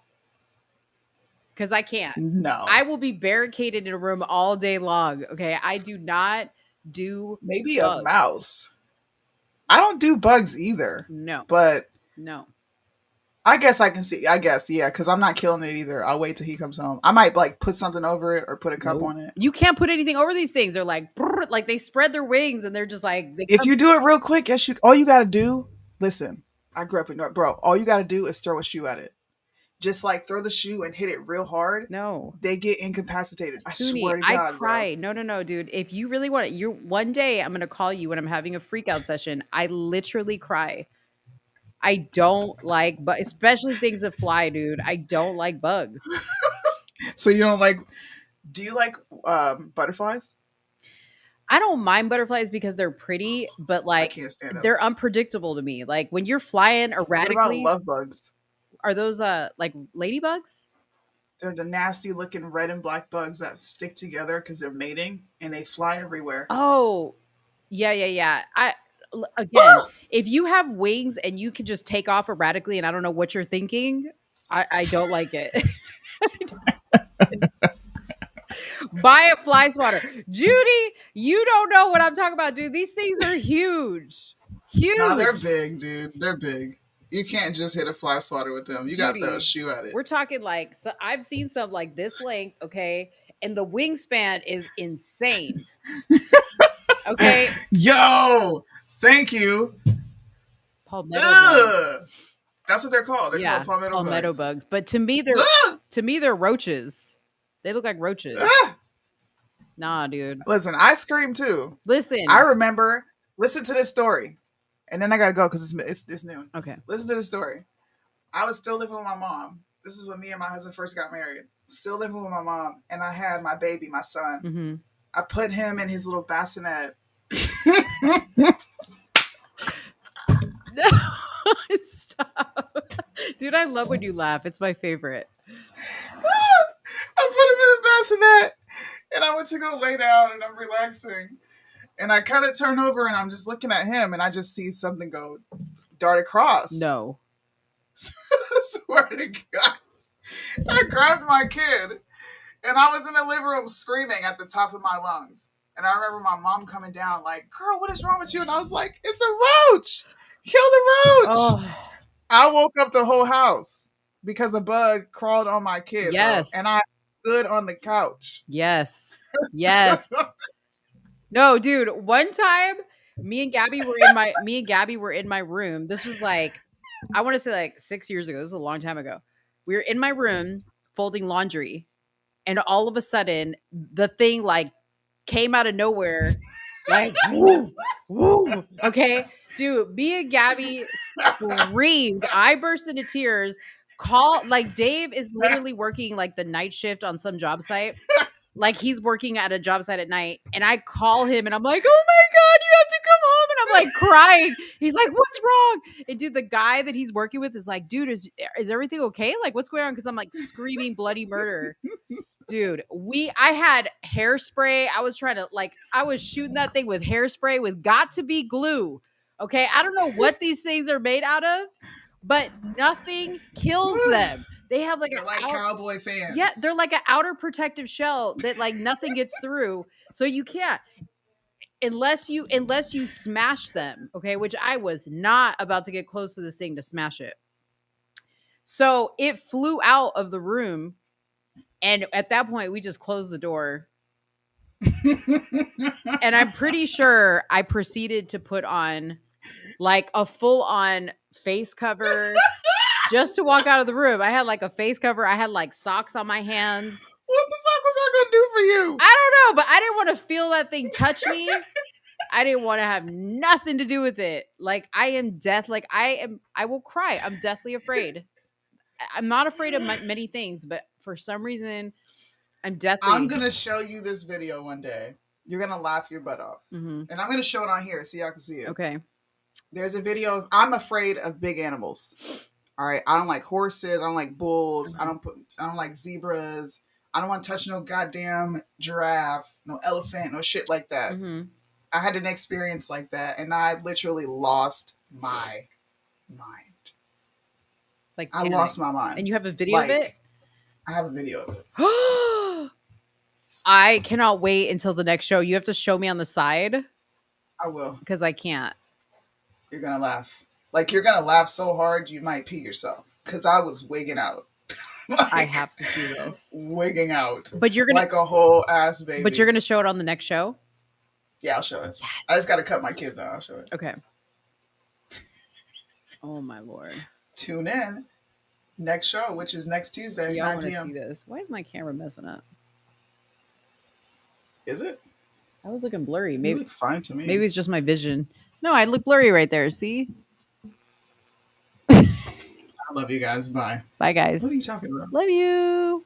Because I can't. No. I will be barricaded in a room all day long. Okay. I do not do maybe bugs. A mouse. I don't do bugs either. No. But no. I guess I can see. I guess, yeah, because I'm not killing it either. I'll wait till he comes home. I might like put something over it or put a cup on it. You can't put anything over these things. They're like, brrr, like they spread their wings and they're just like. If you do it real quick, yes, all you got to do. Listen, I grew up in North, bro. All you got to do is throw a shoe at it. Just like throw the shoe and hit it real hard. No, they get incapacitated. Soonie, I swear to God, I cry. Bro. No, dude. If you really want it, one day I'm gonna call you when I'm having a freak out session. I literally cry. I don't like, but especially things that fly, dude. I don't like bugs. So you don't like? Do you like butterflies? I don't mind butterflies because they're pretty, but like I can't stand them. They're unpredictable to me. Like when you're flying erratically. What about love bugs? Are those like ladybugs? They're the nasty looking red and black bugs that stick together because they're mating and they fly everywhere. Oh, yeah. Again, if you have wings and you can just take off erratically and I don't know what you're thinking, I don't like it. Buy a fly swatter. Judy, you don't know what I'm talking about, dude. These things are huge. Huge. Nah, they're big, dude. They're big. You can't just hit a fly swatter with them. You got to throw a shoe at it. We're talking like, so I've seen some like this length, okay? And the wingspan is insane. Okay. Yo, thank you. Palmetto bugs. That's what they're called. They're called palmetto bugs. But to me, they're roaches. They look like roaches. Nah, dude. Listen, I scream too. Listen, I remember. Listen to this story, and then I gotta go because it's noon. Okay. Listen to the story. I was still living with my mom. This is when me and my husband first got married. Still living with my mom, and I had my baby, my son. Mm-hmm. I put him in his little bassinet. Stop. Dude, I love when you laugh. It's my favorite. I put him in a bassinet, and I went to go lay down, and I'm relaxing. And I kind of turn over, and I'm just looking at him, and I just see something go dart across. No. I swear to God. I grabbed my kid, and I was in the living room screaming at the top of my lungs. And I remember my mom coming down like, girl, what is wrong with you? And I was like, it's a roach. Kill the roach. Oh. I woke up the whole house because a bug crawled on my kid. Yes. Bro, and I stood on the couch. Yes. Yes. No, dude, one time me and Gabby were in my room. This was like, I want to say like 6 years ago. This was a long time ago. We were in my room folding laundry, and all of a sudden the thing like came out of nowhere, like woo, woo. Okay, dude, me and Gabby screamed. I burst into tears. Like Dave is literally working like the night shift on some job site. Like he's working at a job site at night, and I call him and I'm like, oh my God, you have to come home. And I'm like crying. He's like, what's wrong? And dude, the guy that he's working with is like, dude, is everything okay? Like, what's going on? Because I'm like screaming bloody murder. Dude, I had hairspray. I was shooting that thing with hairspray with got to be glue. Okay. I don't know what these things are made out of, but nothing kills them. They have like cowboy fans. Yeah, they're like an outer protective shell that like nothing gets through. So you can't unless you smash them, okay? Which I was not about to get close to this thing to smash it. So it flew out of the room, and at that point we just closed the door. And I'm pretty sure I proceeded to put on like a full-on face cover. Just to walk out of the room. I had like a face cover. I had like socks on my hands. What the fuck was I gonna do for you? I don't know, but I didn't want to feel that thing touch me. I didn't want to have nothing to do with it. Like I am death. Like I will cry. I'm deathly afraid. I'm not afraid of many things, but for some reason, I'm deathly. I'm gonna show you this video one day. You're gonna laugh your butt off, and I'm gonna show it on here so y'all can see it. Okay. There's a video. I'm afraid of big animals. All right, I don't like horses. I don't like bulls. I don't like zebras. I don't want to touch no goddamn giraffe, no elephant, no shit like that. I had an experience like that, and I literally lost my mind. Like I lost my mind. And you have a video of it? I have a video of it. I cannot wait until the next show. You have to show me on the side. I will. Because I can't. You're going to laugh. Like, you're going to laugh so hard, you might pee yourself. Because I was wigging out. Like, I have to see this. Wigging out. But you're gonna, like a whole ass baby. But you're going to show it on the next show? Yeah, I'll show it. Yes. I just got to cut my kids out. I'll show it. Okay. Oh, my Lord. Tune in. Next show, which is next Tuesday, 9 p.m. See this. Why is my camera messing up? Is it? I was looking blurry. Maybe you look fine to me. Maybe it's just my vision. No, I look blurry right there. See? I love you guys. Bye. Bye, guys. What are you talking about? Love you.